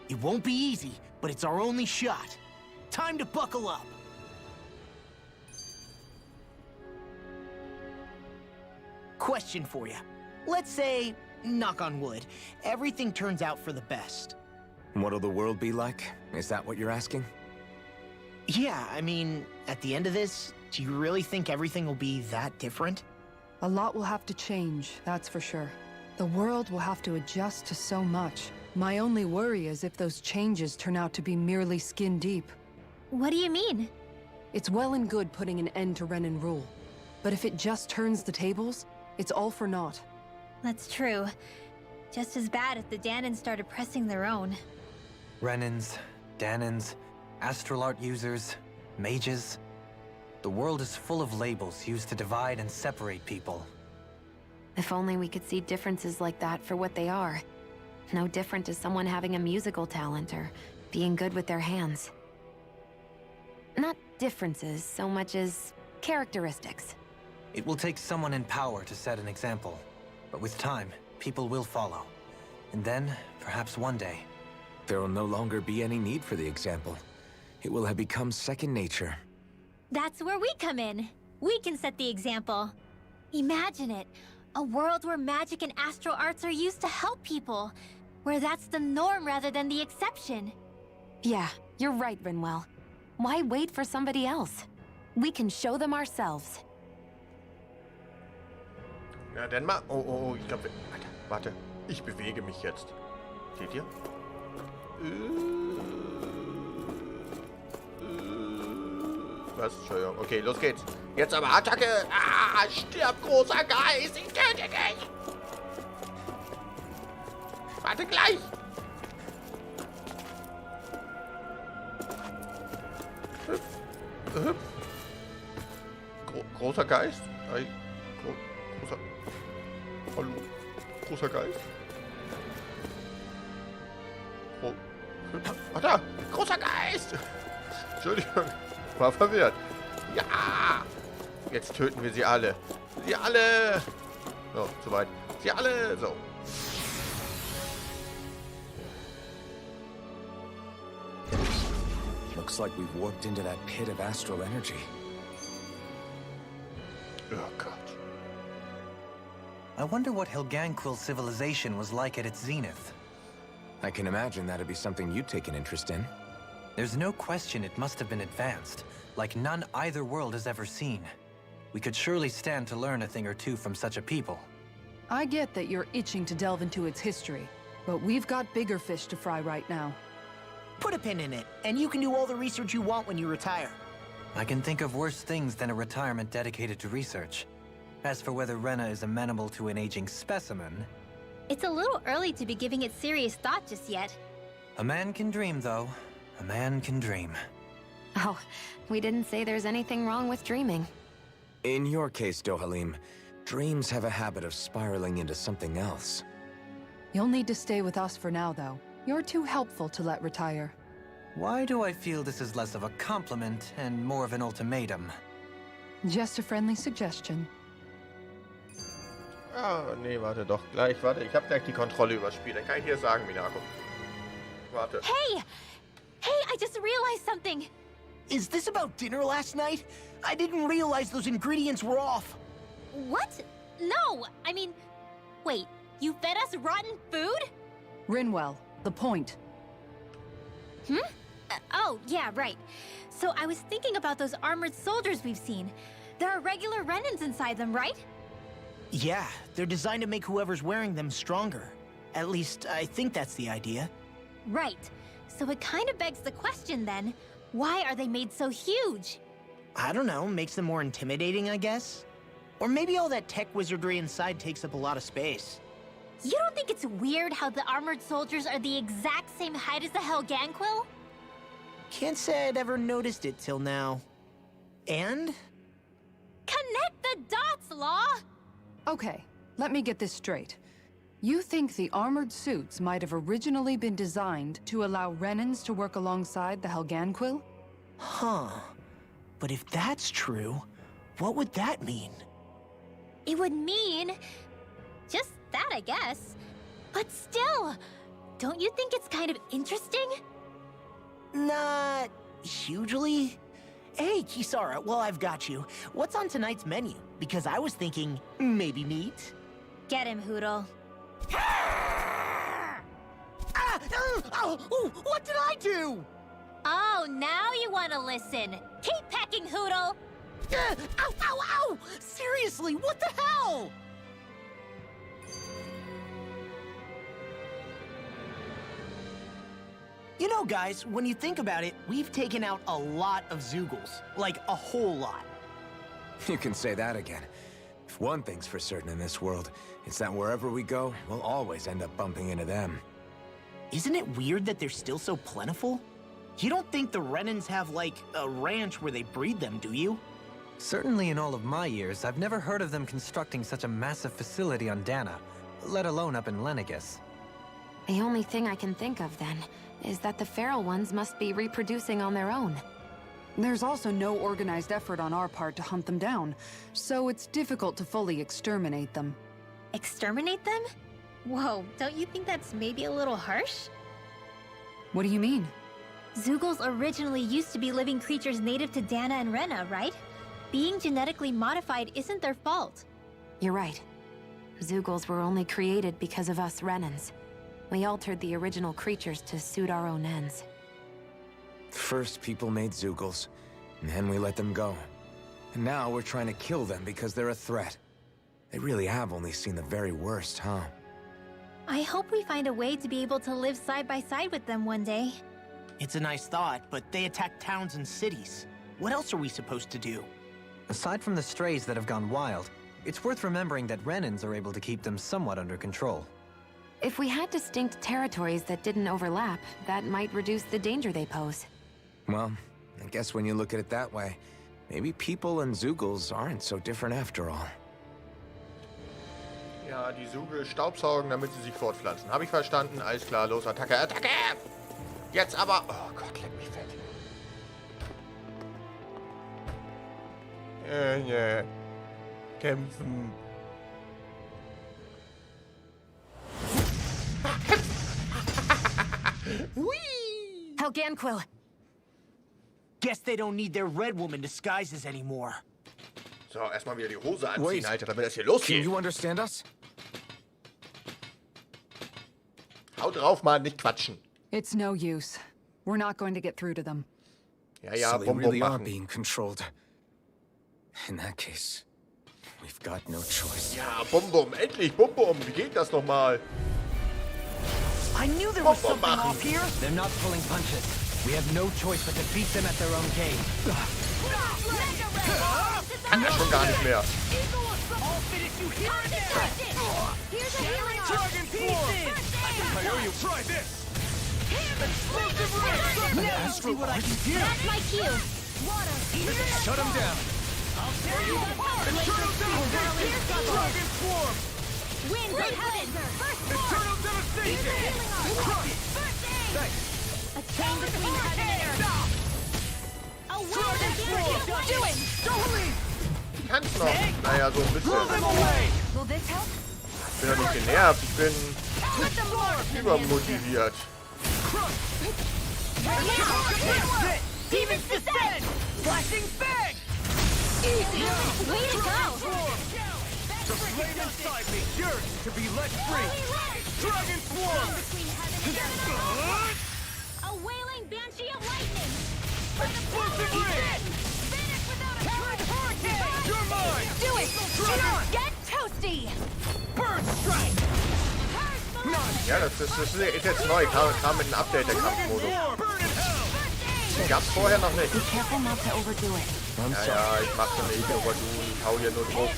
It won't be easy, but it's our only shot. Time to buckle up. Question for you. Let's say, knock on wood, everything turns out for the best. What'll the world be like? Is that what you're asking? Yeah, I mean, at the end of this, do you really think everything will be that different? A lot will have to change, that's for sure. The world will have to adjust to so much. My only worry is if those changes turn out to be merely skin deep. What do you mean? It's well and good putting an end to Renan rule. But if it just turns the tables, it's all for naught. That's true. Just as bad if the Dahnans started pressing their own. Renans, Dahnans, astral art users, mages. The world is full of labels used to divide and separate people. If only we could see differences like that for what they are. No different to someone having a musical talent or being good with their hands. Not differences so much as characteristics. It will take someone in power to set an example. But with time, people will follow. And then, perhaps one day... There will no longer be any need for the example. It will have become second nature. That's where we come in. We can set the example. Imagine it. A world where magic and astral arts are used to help people. Where that's the norm rather than the exception. Yeah, you're right, Rinwell. Why wait for somebody else? We can show them ourselves. Ja, dann mal... Oh, ich glaube... Warte. Ich bewege mich jetzt. Seht ihr? Was? Entschuldigung. Okay, los geht's. Jetzt aber Attacke! Ah, stirb, großer Geist! Ich töte dich! Warte gleich! Großer Geist? Großer... Hallo? Großer Geist? Ach da! Großer Geist! Entschuldigung, war verwirrt. Ja! Jetzt töten wir sie alle. Sie alle! So, zu weit. Sie alle! So. Looks like we've warped into that pit of astral energy. Oh Gott. I wonder what Helganquil civilization was like at its zenith. I can imagine that'd be something you'd take an interest in. There's no question it must have been advanced, like none either world has ever seen. We could surely stand to learn a thing or two from such a people. I get that you're itching to delve into its history, but we've got bigger fish to fry right now. Put a pin in it, and you can do all the research you want when you retire. I can think of worse things than a retirement dedicated to research. As for whether Rena is amenable to an aging specimen... It's a little early to be giving it serious thought just yet. A man can dream, though. A man can dream. Oh, we didn't say there's anything wrong with dreaming. In your case, Dohalim, dreams have a habit of spiraling into something else. You'll need to stay with us for now, though. You're too helpful to let retire. Why do I feel this is less of a compliment and more of an ultimatum? Just a friendly suggestion. Ah, nee, warte doch. Gleich, warte. Ich habe gleich die Kontrolle über das Spiel. Dann kann ich dir sagen, Minako. Warte. Hey! Hey, I just realized something! Is this about dinner last night? I didn't realize those ingredients were off. What? No! I mean... Wait, you fed us rotten food? Rinwell, the point. Oh, yeah, right. So I was thinking about those armored soldiers we've seen. There are regular Renans inside them, right? Yeah, they're designed to make whoever's wearing them stronger. At least, I think that's the idea. Right. So it kind of begs the question then, why are they made so huge? I don't know, makes them more intimidating, I guess? Or maybe all that tech wizardry inside takes up a lot of space. You don't think it's weird how the armored soldiers are the exact same height as the Helganquil? Can't say I'd ever noticed it till now. And? Connect the dots, Law! Okay, let me get this straight. You think the armored suits might have originally been designed to allow Renans to work alongside the Helganquil? Huh. But if that's true, what would that mean? It would mean... just that, I guess. But still, don't you think it's kind of interesting? Not... hugely? Hey, Kisara, well, I've got you. What's on tonight's menu? Because I was thinking, maybe meat? Get him, Hoodle. What did I do? Oh, now you want to listen. Keep pecking, Hoodle! Ow! Seriously, what the hell? You know, guys, when you think about it, we've taken out a lot of Zeugles. Like, a whole lot. You can say that again. If one thing's for certain in this world, it's that wherever we go, we'll always end up bumping into them. Isn't it weird that they're still so plentiful? You don't think the Renans have, like, a ranch where they breed them, do you? Certainly in all of my years, I've never heard of them constructing such a massive facility on Dahna, let alone up in Lenegis. The only thing I can think of, then, is that the feral ones must be reproducing on their own. There's also no organized effort on our part to hunt them down, so it's difficult to fully exterminate them. Exterminate them? Whoa, don't you think that's maybe a little harsh? What do you mean? Zeugles originally used to be living creatures native to Dahna and Rena, right? Being genetically modified isn't their fault. You're right. Zeugles were only created because of us Renans. We altered the original creatures to suit our own ends. First, people made Zeugles, and then we let them go. And now we're trying to kill them because they're a threat. They really have only seen the very worst, huh? I hope we find a way to be able to live side by side with them one day. It's a nice thought, but they attack towns and cities. What else are we supposed to do? Aside from the strays that have gone wild, it's worth remembering that Renans are able to keep them somewhat under control. If we had distinct territories that didn't overlap, that might reduce the danger they pose. Well, I guess when you look at it that way, maybe people and Zeugles aren't so different after all. Ja, die Suge staubsaugen, damit sie sich fortpflanzen. Habe ich verstanden? Alles klar, los, Attacke, Attacke! Jetzt aber... Oh Gott, leck mich fett. Ja. Kämpfen. Whee! Helganquil! Guess they don't need their Red Woman disguises anymore. So, erstmal wieder die Hose anziehen, Wait. Alter, damit das hier Can losgeht. you understand us? Hau drauf, mal, nicht quatschen. It's no use. We're not going to get through to them. Ja, ja, So they Bum Bum really are machen. being controlled. In that case, we've got no choice. Ja, Bum Bum, endlich, Bum Bum. Wie geht das nochmal? I knew there was Bum Bum something machen. off here. They're not pulling punches. We have no choice but to beat them at their own game. Kann er schon gar nicht mehr. I'll finish you here and now. Here's a healing Dragon form. I owe you. Try this. Now see what I can do. That's my cue. Shut him down. Dragon form. Winds of heaven. Eternal devastation. Thanks. A chain between heaven and earth. A wind of fury. Do it. Ich kann's noch. Naja, so ein bisschen. Will this help? Ich bin doch nicht genervt. Ich bin übermotiviert. Demons descend. Flashing bang. Easy. Way to go. The flame inside me yearns to be let free. Dragon form. A wailing banshee of lightning. Explosive ring. Finish without a Hurricane. You're mine. Do it. Dragon. Get toasty. Bird strike. Ja, das ist jetzt neu. Kam mit einem Update der Kampfmodus. Burn in hell. Den gab's vorher noch nicht. Be careful not to overdo it. Ja, ja, ich mach schon nicht overdo. Ich hau hier nur drauf.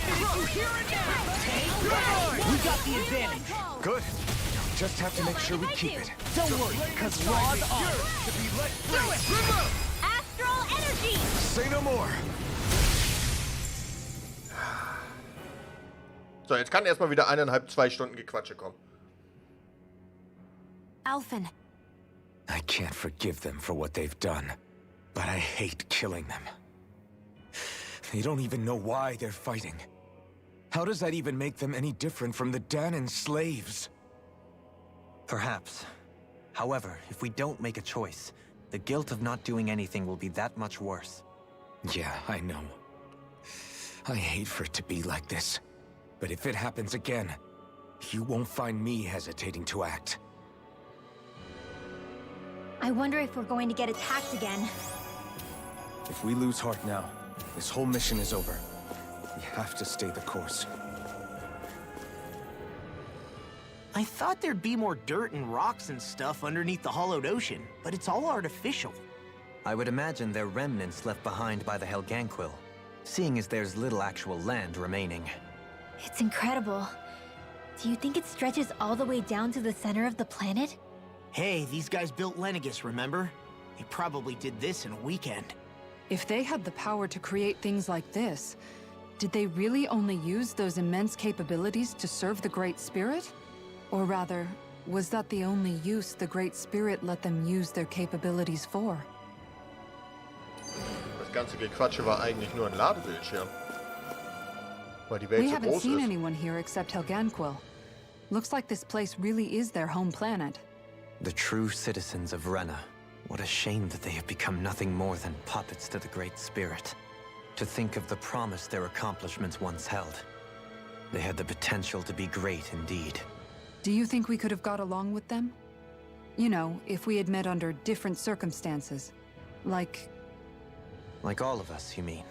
We got the advantage. Good. Just have to make sure we keep it. Don't worry, because Raw's on. To be let free. Astral energy. Say no more. So, jetzt kann erstmal wieder 1,5, 2 Stunden Gequatsche kommen. Alphen, I can't forgive them for what they've done, but I hate killing them. They don't even know why they're fighting. How does that even make them any different from the Dahnan slaves? Perhaps. However, if we don't make a choice, the guilt of not doing anything will be that much worse. Yeah, I know. I hate for it to be like this. But if it happens again, you won't find me hesitating to act. I wonder if we're going to get attacked again. If we lose heart now, this whole mission is over. We have to stay the course. I thought there'd be more dirt and rocks and stuff underneath the hollowed ocean, but it's all artificial. I would imagine they're remnants left behind by the Helganquil, seeing as there's little actual land remaining. It's incredible. Do you think it stretches all the way down to the center of the planet? Hey, these guys built Lenegus, remember? They probably did this in a weekend. If they had the power to create things like this, did they really only use those immense capabilities to serve the Great Spirit? Or rather, was that the only use the Great Spirit let them use their capabilities for? Das ganze Gequatsche war eigentlich nur ein Ladebildschirm. Weil die Welt We so haven't groß seen ist. anyone here except Helganquil. Looks like this place really is their home planet. The true citizens of Rena. What a shame that they have become nothing more than puppets to the Great Spirit. To think of the promise their accomplishments once held. They had the potential to be great indeed. Do you think we could have got along with them? You know, if we had met under different circumstances. Like all of us, you mean?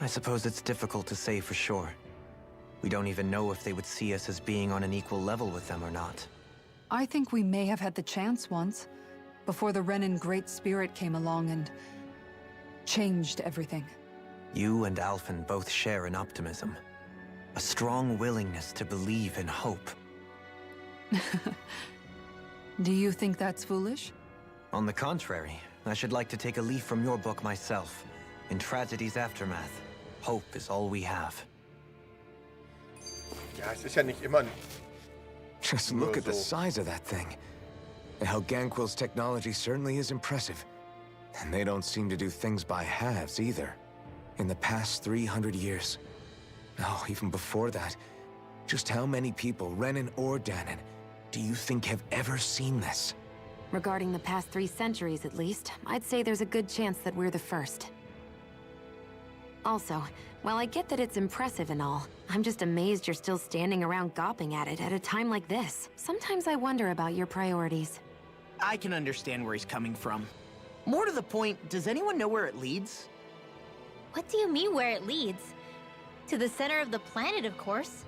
I suppose it's difficult to say for sure. We don't even know if they would see us as being on an equal level with them or not. I think we may have had the chance once, before the Renan Great Spirit came along and changed everything. You and Alphen both share an optimism. A strong willingness to believe in hope. Do you think that's foolish? On the contrary, I should like to take a leaf from your book myself. In tragedy's aftermath, hope is all we have. Ja, es ist ja nicht immer... Just look at the size of that thing. Helganquil's technology certainly is impressive. And they don't seem to do things by halves either. In the past 300 years. Oh, even before that. Just how many people, Renan or Dahna, do you think have ever seen this? Regarding the past 3 centuries at least, I'd say there's a good chance that we're the first. Also, while I get that it's impressive and all, I'm just amazed you're still standing around gawping at it at a time like this. Sometimes I wonder about your priorities. I can understand where he's coming from. More to the point, does anyone know where it leads? What do you mean where it leads? To the center of the planet, of course.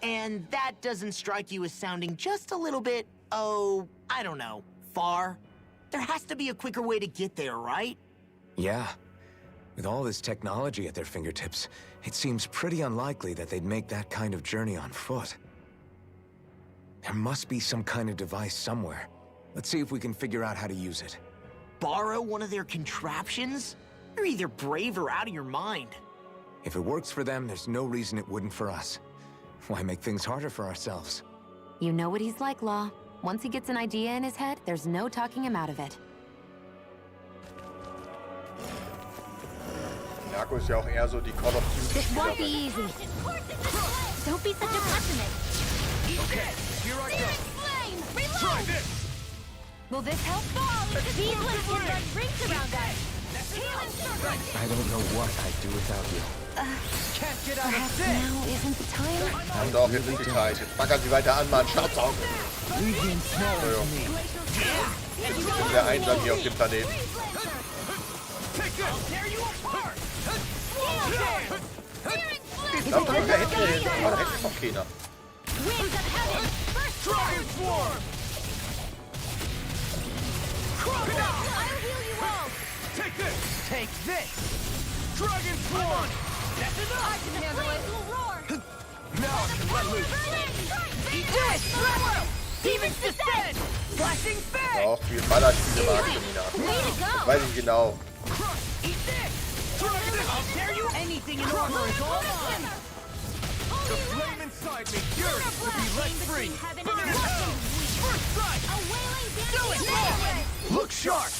And that doesn't strike you as sounding just a little bit, oh, I don't know, far? There has to be a quicker way to get there, right? Yeah. With all this technology at their fingertips, it seems pretty unlikely that they'd make that kind of journey on foot. There must be some kind of device somewhere. Let's see if we can figure out how to use it. Borrow one of their contraptions? You're either brave or out of your mind. If it works for them, there's no reason it wouldn't for us. Why make things harder for ourselves? You know what he's like, Law. Once he gets an idea in his head, there's no talking him out of it. Narco ist ja auch eher so die Call of Duty. This won't be easy. Don't be such a pessimist. Okay, here I go. Try this! Will this help? These limbs can run rings around us. I don't know what I'd do without you. Can't get out of Perhaps this! now isn't the time? Und auch jetzt ist die Zeit. Jetzt baggern sie weiter an, Mann. Staubsaugen. Entschuldigung. Ich bin sehr einsam hier auf dem Planeten. Ich glaube, da hinten hin. Oh, da hinten ist noch keiner. Take this! Take this! Dragon Swarm! That's enough! I can handle it! Now I can let loose! Do it! Demons descend! Flashing fang! Doch, viel Ballerspiele mag ich im Narco. Das weiß ich genau. Eat this! I'll dare you! Anything in armor is all mine! The flame inside me yearns to be let free! Burn it out! First strike! Do it! Look sharp!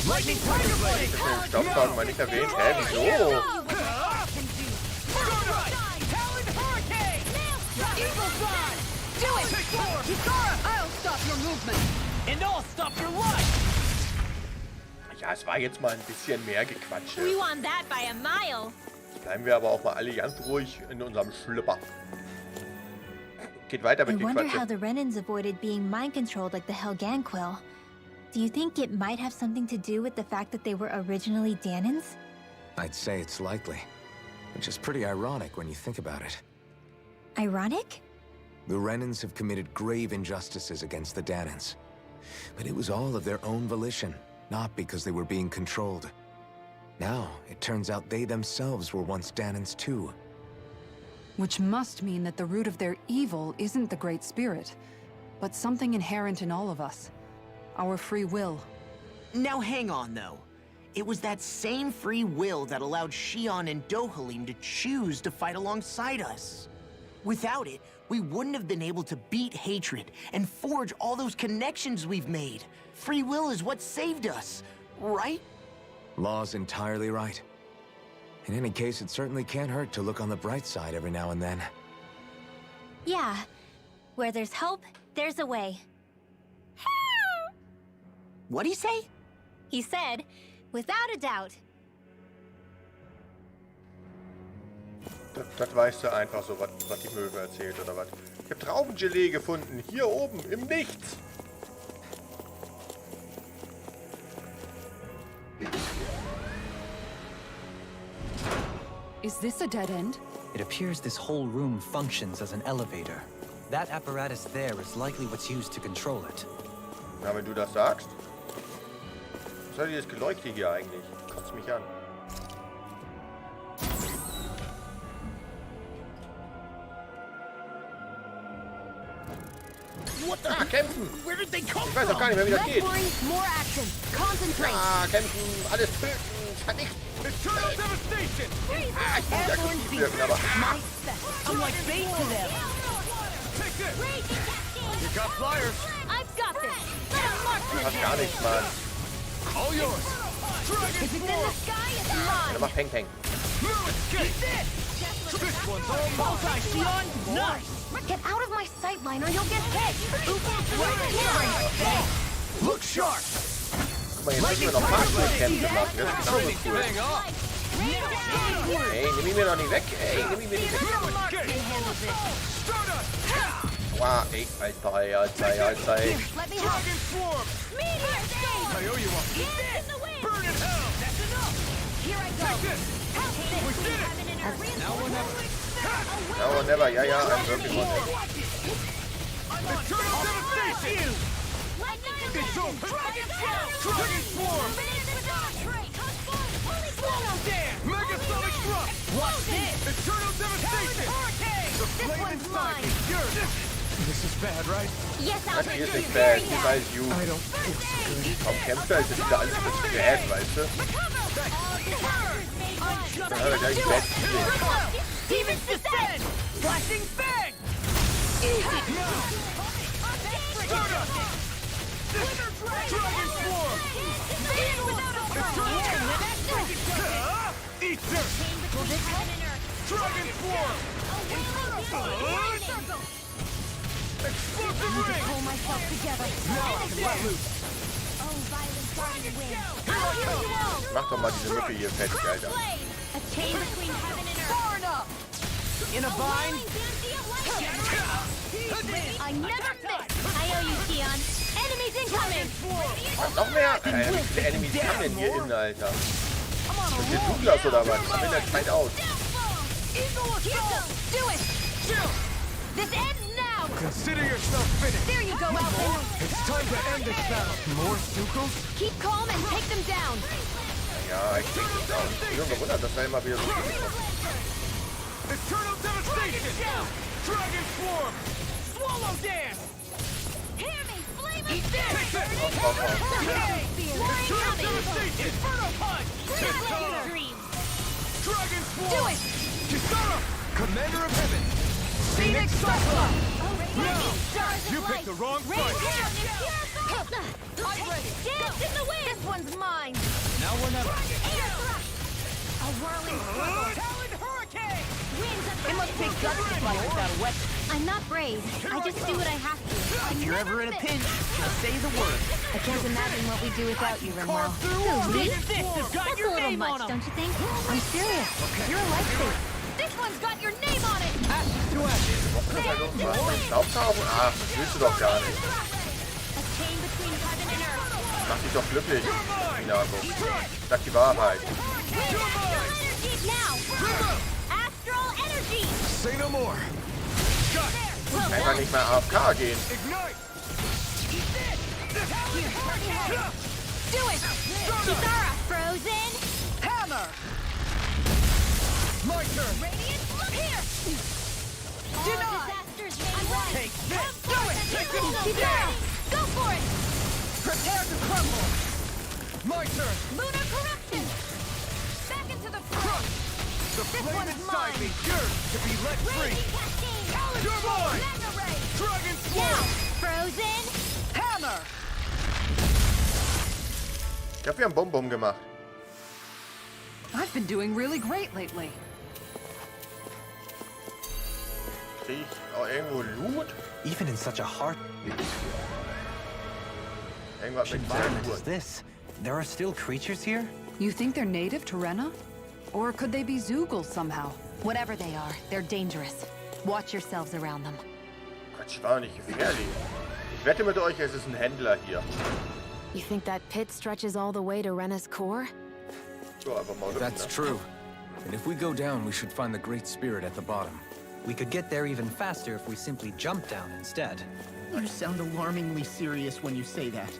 Lightning Tiger Blade! Ich will den Staubsaugen mal nicht erwähnt. Hä, wieso? Talon Hurricane! Eagle Side! Do it! I'll stop your movement! And I'll stop your life! Ja, es war jetzt mal ein bisschen mehr Gequatsche. We won that by a mile. Bleiben wir aber auch mal alle ganz ruhig in unserem Schlüpper. Geht weiter I mit wonder how Gequatsche. the Renans avoided being mind-controlled like the Helganquil. Do you think it might have something to do with the fact that they were originally Dahnans? I'd say it's likely. Which is pretty ironic when you think about it. Ironic? The Renans have committed grave injustices against the Dahnans. But it was all of their own volition, not because they were being controlled. Now, it turns out they themselves were once Dahnans too. Which must mean that the root of their evil isn't the Great Spirit, but something inherent in all of us. Our free will. Now hang on, though. It was that same free will that allowed Shionne and Dohalim to choose to fight alongside us. Without it, we wouldn't have been able to beat hatred and forge all those connections we've made. Free will is what saved us, right? Law's entirely right. In any case, it certainly can't hurt to look on the bright side every now and then. Yeah. Where there's hope, there's a way. What'd he say? He said, without a doubt. Das weißt du einfach so, was die Möwe erzählt, oder was? Ich habe Traubengelee gefunden, hier oben, im Nichts. Is this a dead end? It appears this whole room functions as an elevator. That apparatus there is likely what's used to control it. Na, wenn du das sagst. Was soll dieses Geleuchte hier eigentlich? Kotzt mich an. Kämpfen! Where did they come Ich weiß auch gar nicht mehr, wie das geht. More action. Concentrate. Kämpfen, alles töten, vernichten. Ich muss aggressiv wirken, aber... I'm like bait to them. You got flyers. I've got this. Let him mark Du hast gar nichts, Mann. If it's in the sky, it's mine. Der macht Peng Peng. Bullseye, Shionne! Nice! Get out of my sight line or you'll get hit. Look sharp! Guck mal, jetzt müssen wir noch Fahrstuhlkämpfe machen. Das ist genauso cool. Ey, nimm ihn mir noch nicht weg. Ey, nimm ihn mir nicht weg. Wow, ey, Alter. Let me help. I owe you one. Burn in hell! That's enough! Here I go. We did it! Now we're Now or never. Ja, ja, I'm working on it. Eternal devastation! It's over! Dragon swarm! Swallow dance! Megasonic thrust! Watch this! Eternal devastation! The flame inside is yours! This is bad, right? Yes, Das Alfred, hier ist this nicht is bad. very Wie bad. weiß you. Kaum kämpft er, ist das wieder alles das bad, weißt du? Dann hat er gleich bad Feeling. Demons descend! Flashing bang! Dragon swarm! Eat dirt! Dragon swarm! Explosive ring! pull myself together. Now I can let loose! Oh, violence on the wind. Mach doch mal diese Mücke hier fertig, Alter. A chain between heaven and earth. Far enough! In a bind? I never miss. I owe you, Shionne. Enemies incoming. Noch mehr? Wie viele Enemies haben denn hier innen, Alter? Ist hier Douglas oder was? Ich bin jetzt fein aus. Do it. This ends now. Consider yourself finished! There you go, Alphen. It's time to end this battle! More Stukos? Keep calm and take them down. Ja, ich krieg das auch. Ich bin nur gewundert, dass er immer wieder so viel kommt. Eternal devastation! Dragon swarm! Swallow dance! Hear me, flame Eat this! Eternal devastation! Inferno punch! dream. Dragon swarm! Do it. Kisara! Commander of heaven! Phoenix Cyclops! You picked the wrong fight! I'm ready. Dance in the wind. This one's mine. Now or never! A whirling struggle. Talon hurricane! It must take guts to fight without a weapon. I'm not brave. I just do what I have to. If you're ever in a pinch, just say the word. I can't imagine what we do without you, Rimwell. This has got That's a your little name on much, him! don't you think? I'm serious. You're a lifesaver. This one's got your name on it. Ashes to ashes! Staubsaugen? Ach, das willst du doch gar nicht. A chain between heaven and earth. Mach dich doch glücklich, Minago. Sag die Wahrheit. Now. Astral energy. Say no more! Einfach nicht mehr AFK gehen. Ignite! Do it. Kisara. Frozen. Hammer! My turn! Radiant. Here. Disasters made one. Take this! Do it! Take this! Keep going! Go for it! Prepare to crumble! My turn! Lunar corruption! Back into the fray! The flame one's inside mine. me yearns to be let free! Raging cascade! You're mine! Mega ray! Dragon Now! Swarm! Frozen! Hammer! Ich glaube, wir haben Bonbon gemacht. I've been doing really great lately. Krieg ich auch irgendwo Loot? Even in such a hard Irgendwas mit environment as Sandwurm. this, there are still creatures here? You think they're native to Rena? Or could they be Zeugles somehow? Whatever they are, they're dangerous. Watch yourselves around them. Quatsch, war nicht gefährlich. Ich wette mit euch, es ist ein Händler hier. You think that pit stretches all the way to Rena's core? So, einfach mal That's lüften, true. And if we go down, we should find the Great Spirit at the bottom. We could get there even faster if we simply jump down instead. You sound alarmingly serious when you say that.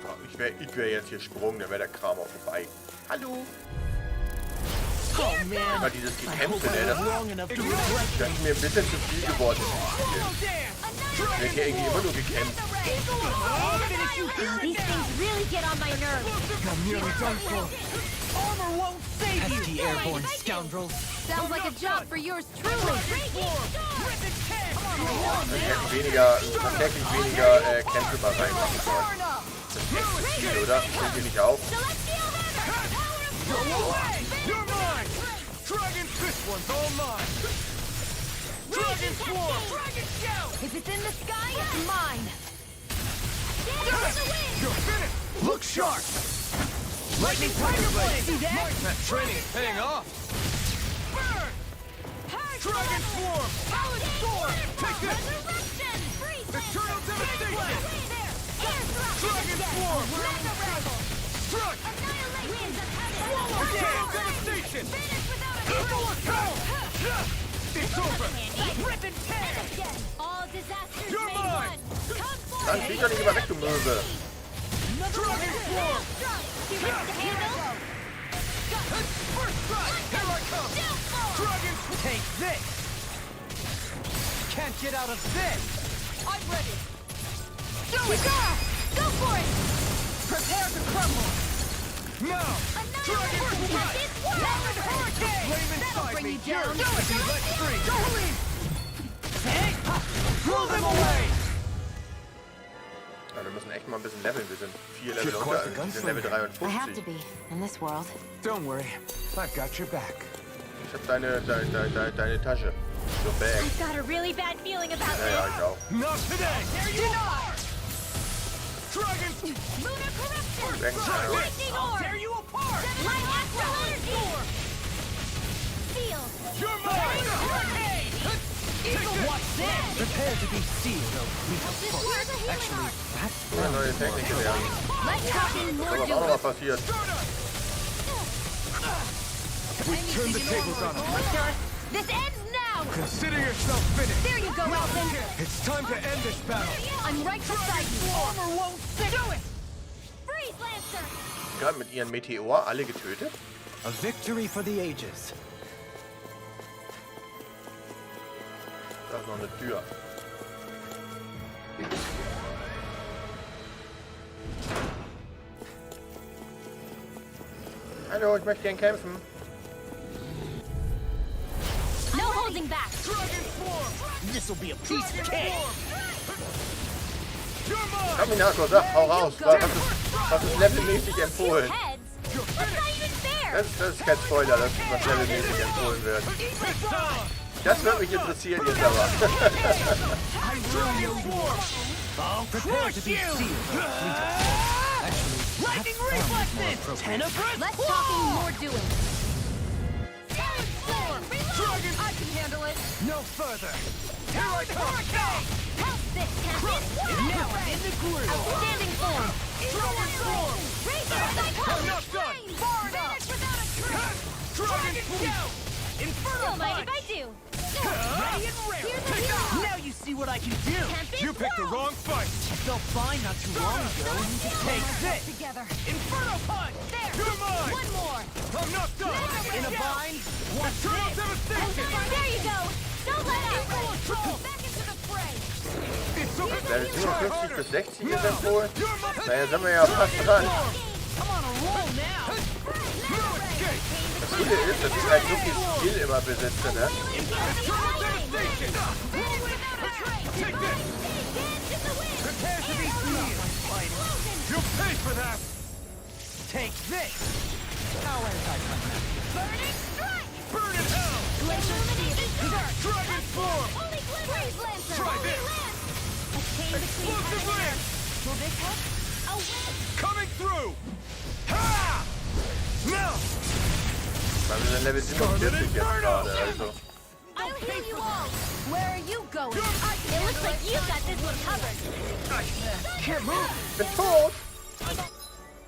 So, ich wär jetzt hier sprungen, dann wäre der Kram auch vorbei. Hallo? Oh man, Immer dieses I hope Gekämpfe, I ne? was wrong enough to regret Das ist mir ein bisschen zu viel geworden. Ich werde hier irgendwie immer nur gekämpft. These things really get on my nerves. I'm nearly done for. Armor won't save you. Pesky airborne scoundrels. Sounds like a job for yours truly. Tatsächlich weniger Kämpfe mal reinmachen sollen. Das ist echt viel, oder? Fällt dir nicht auf? You're mine! Dragon, this one's all mine! Dragon Swarm! Dragon Shout! If it's in the sky, it's mine. You're finished! Look sharp! Lightning Tiger Blade! See that? That training is paying off! Burn! Dragon Swarm! Talon Sword! Take this! Eternal Devastation! Dragon Swarm! Struck! Eternal Devastation! Eagle Assault! It's over! Rip and tear! All disasters You're made mine! one. Come for Dann flieg doch nicht immer weg, du Möwe. Dragon Swarm! You ready to handle? First strike! Here I come! Dragon Swarm! Take this. Can't get out of this. I'm ready. Do it! Go for it! Prepare to crumble. Now! Dragon Strike! Hurricane. Flame inside bring me you down. yearns to be let free! Hey, throw them away. Ja, wir müssen echt mal ein bisschen leveln. Wir sind 4 Level You're unter. quite the Wir sind Level I have to 53. be, in this world. Don't worry, I've got your back. Ich hab deine Tasche. So bag. I've got a really bad feeling about Ja, this. ich auch. Not today! There you are! Dragon! Lunar corruption! Bang, Arrow. Lightning orb! Tear you apart. Lightning energy! Seal! You're mine! Hurricane. What's this? Prepare to be sealed, oh fleet of foot. Actually, that's Eine neue Technik gelernt. Let's talk in more Was auch noch mal passiert. We've turned the tables on him. This ends now! Consider yourself finished. There you go, Alphen! It's time to end this battle. I'm right beside you! Armor won't save. Do it. Freeze, Lancer! Gerade mit ihren Meteor alle getötet. a victory for the ages. Da ist noch eine Tür. Hallo, ich möchte gern kämpfen. No holding back! This'll be a piece of cake. Terminator, sag, hau raus. Was ist levelmäßig empfohlen? Heads? That's not even fair! Das ist kein Spoiler, das was levelmäßig empfohlen wird. Das würde mich interessieren jetzt aber. Prepare to be sealed. Actually, Lightning reflexes! Tenebrous Less talking, more doing. I can handle it. No further. Here I come. Help this, Captain! Now I'm in the groove. Outstanding form! Dragon Storm. I'm not done. Far enough. Without a trace! Dragon Shout! Inferno Don't mind if punch. I do! Ready and rare. Now you see what I can do. You picked the wrong fight. I felt fine not too long ago. Take this. Together. Inferno punch. There! You're mine. One more! I'm not done. In a bind. There you go! Don't let up! Back into the fray! Level 57 bis 60 ist das wohl. Naja, sind wir ja fast dran. Das Gute ist, dass ich halt so viel Skill immer besitze, ne? Take this! How anti-climactic. Burning strike! Burn in hell! Dragon form! Holy glimmers! Lancer! Try this! A chain between Explosive heaven and lance! earth. Will this help? A wind! Coming through! Ha! Now! Weil wir sind Level 47 jetzt gerade, also. I'll heal you all! Where are you going? It looks like you got this one covered. Can't move! Ich bin tot!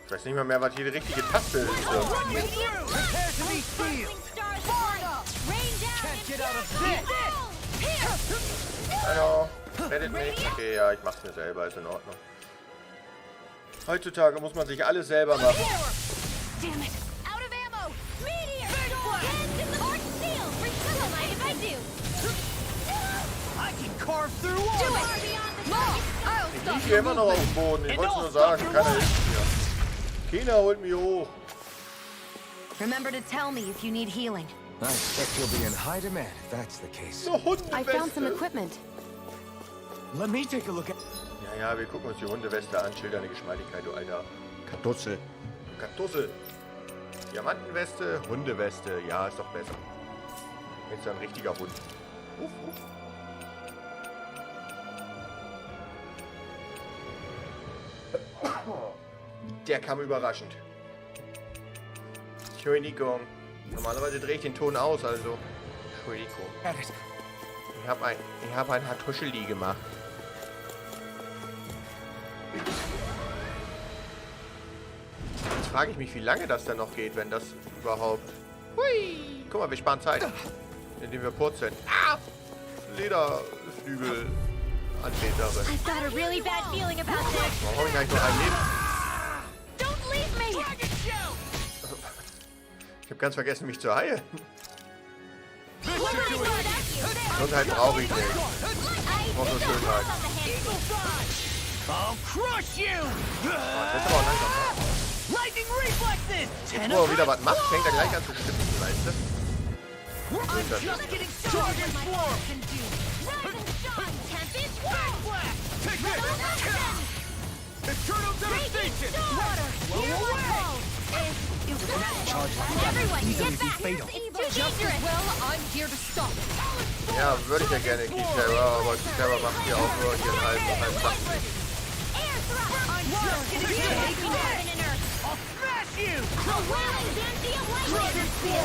Ich weiß nicht mal mehr, was hier die richtige Taste ist. So. Prepare to be sealed! Can't get out of this! Hallo, rettet mich. Okay, ja, ich mach's mir selber, ist in Ordnung. Heutzutage muss man sich alles selber machen. Damn it! Out of ammo! Meteor! Heads in the Lord Steel! Don't mind if I do! I can carve through Do all! it! Mom! I'll Ich stop liege hier immer noch auf dem Boden. Ich wollte nur sagen, keiner hilft mir. Keiner holt mich hoch. Remember to tell me if you need healing. I expect you'll be in high demand if that's the case. So I found some Hundeweste. equipment. Let me take a look at... Ja, wir gucken uns die Hundeweste an. Schildernde Geschmeidigkeit, du alter Kartusse. Kartusse. Diamantenweste, Hundeweste. Ja, ist doch besser. Jetzt ein richtiger Hund. Uff, uff. Der kam überraschend. Entschuldigung. Normalerweise drehe ich den Ton aus, also. Entschuldigung. Ich hab ein Hartuscheli gemacht. Jetzt frage ich mich, wie lange das dann noch geht, wenn das überhaupt... Hui! Guck mal, wir sparen Zeit. Indem wir purzeln. Ah! Lederflügel. Anbeterin. I've got a really bad feeling about this. Warum habe ich eigentlich noch ein Leben? Don't leave me! Ich habe ganz vergessen, mich zu heilen. What Gesundheit brauche ich nicht. Ich brauche nur Schönheit. I'll crush you! Das ist aber auch langsam. Lightning reflexes! Bevor er wieder was macht, fängt er gleich an zu stimmen, weißt du? I'm just getting started! Take this! Eternal devastation! Everyone, get back! It's too dangerous! Well, I'm here to stop it. Ja, würde ich ja gerne Key-Terror, aber Key-Terror macht hier auch nur hier halb Sachen. I'll smash you!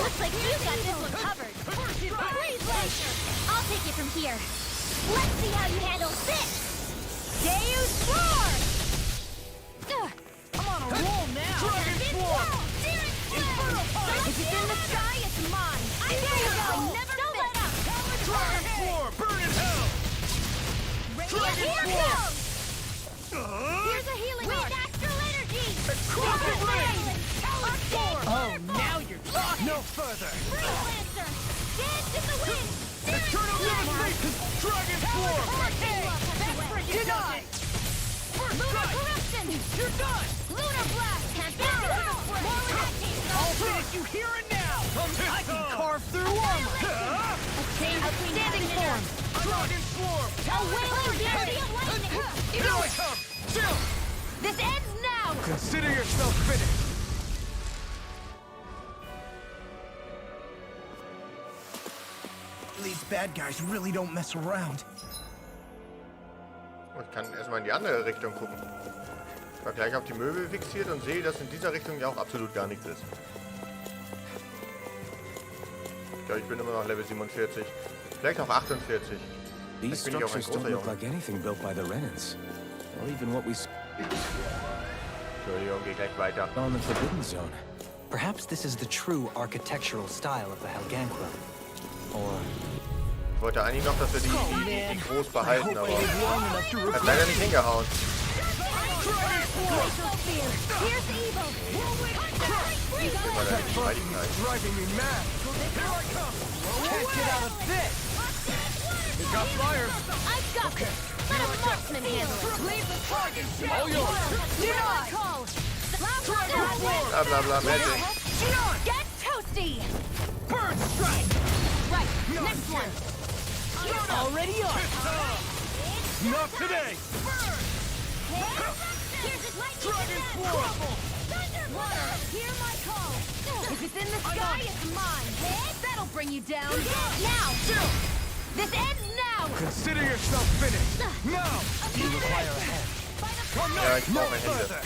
Looks like you got this one covered. Freeze Laser! I'll take it from here. Let's see how you handle this! Deus Roar! I'm on a roll now! Dragon Swarm! If it's in the sky, it's mine! There you go! Don't let up! Dragon Swarm! Burn in hell! Dragon Swarm! Here's a healing art! Astral energy! Explosive ring! Oh, now you're talking! No further! Freeze Lancer! Dance in the wind! Eternal devastation! Dragon Swarm! Deny! Lunar corruption! You're done! Lunar blast! Can't get into the fray! I'll finish you here and now! I can carve through armor! Outstanding form! Dragon Swarm! A wailing fury of lightning! Now I come! Still! This ends now! Consider yourself finished! These bad guys really don't mess around. Ich kann erstmal in die andere Richtung gucken. Ich war gleich auf die Möbel fixiert und sehe, dass in dieser Richtung ja auch absolut gar nichts ist. Ich glaube, ich bin immer noch Level 47. Vielleicht auch 48. These Vielleicht bin ich auch ein structures don't großer look Junge. like anything built by the Renans. Or even what we Entschuldigung, geh gleich weiter. saw in the Forbidden Zone. Perhaps this is the true architectural style of the Helgankra. Or Ich wollte eigentlich noch, dass wir die groß behalten, aber hat leider nicht hingehauen. Here's evil! Mal deine Geschmeidigkeit. Driving me mad! Can't get out of this! You got fire! I've got this! Let a marksman handle it! Leave the target! All yours! Bla bla bla, magic. Shionne, get toasty! Burn strike! Right, next one! Already on! Not today! Dragon Swarm! Hear my call! If it's in the sky, it's mine! That'll bring you down! Now! This ends now! Consider yourself finished! Now! You require a hand. Ja, ich brauche Hände.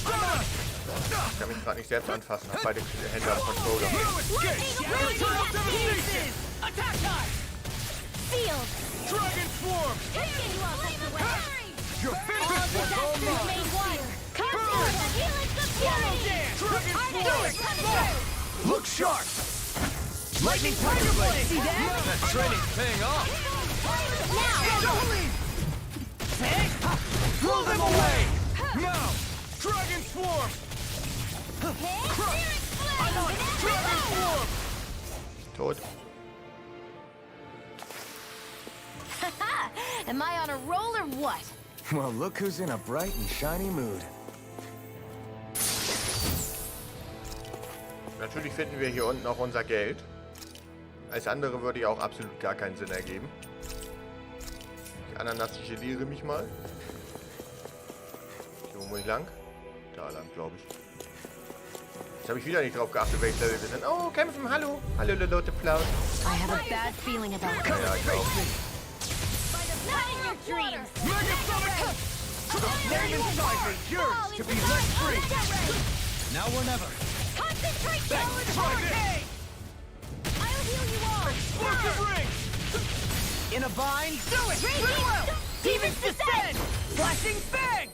Come on! Ich kann mich gerade nicht selbst anfassen. Habe beide Hände am Controller. Attack time! Sealed! Dragon Swarm! You're finished! Look sharp! Lightning Tiger Blade! See that? That training's paying off! Blow them away! Now! Dragon Swarm! I'm on Dragon Swarm! Tot. Am I on a roll or what? Well, look who's in a bright and shiny mood. Natürlich finden wir hier unten auch unser Geld. Als andere würde ja auch absolut gar keinen Sinn ergeben. Die Ananas, ich geliere mich mal. Hier, wo muss ich lang? Da lang, glaube ich. Jetzt habe ich wieder nicht drauf geachtet, welches Level wir sind. Oh, kämpfen, hallo. Hallo, Leute Plaut. I have a bad feeling about this. Ja, ich auch. Name inside me, yours to be let free. Now or never. Concentrate, Try this. I'll heal you all. Explosive ring. In a bind. Do it. Well. Demons descend. Flashing fang.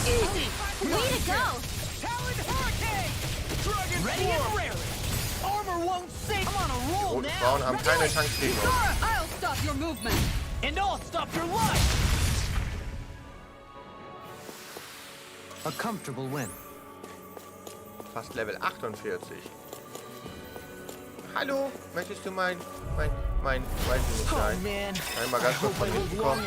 Easy. Way to go. Talon hurricane. Dragon ready and rarely. Armor won't save. I'm on a Die roll roten now. Frauen haben keine Chance gegen uns. I'll stop your movement. And I'll stop your life. A comfortable win. Fast Level 48. Hallo, möchtest du mein, weiß ich nicht, nein. Einmal ganz kurz von hinten kommen.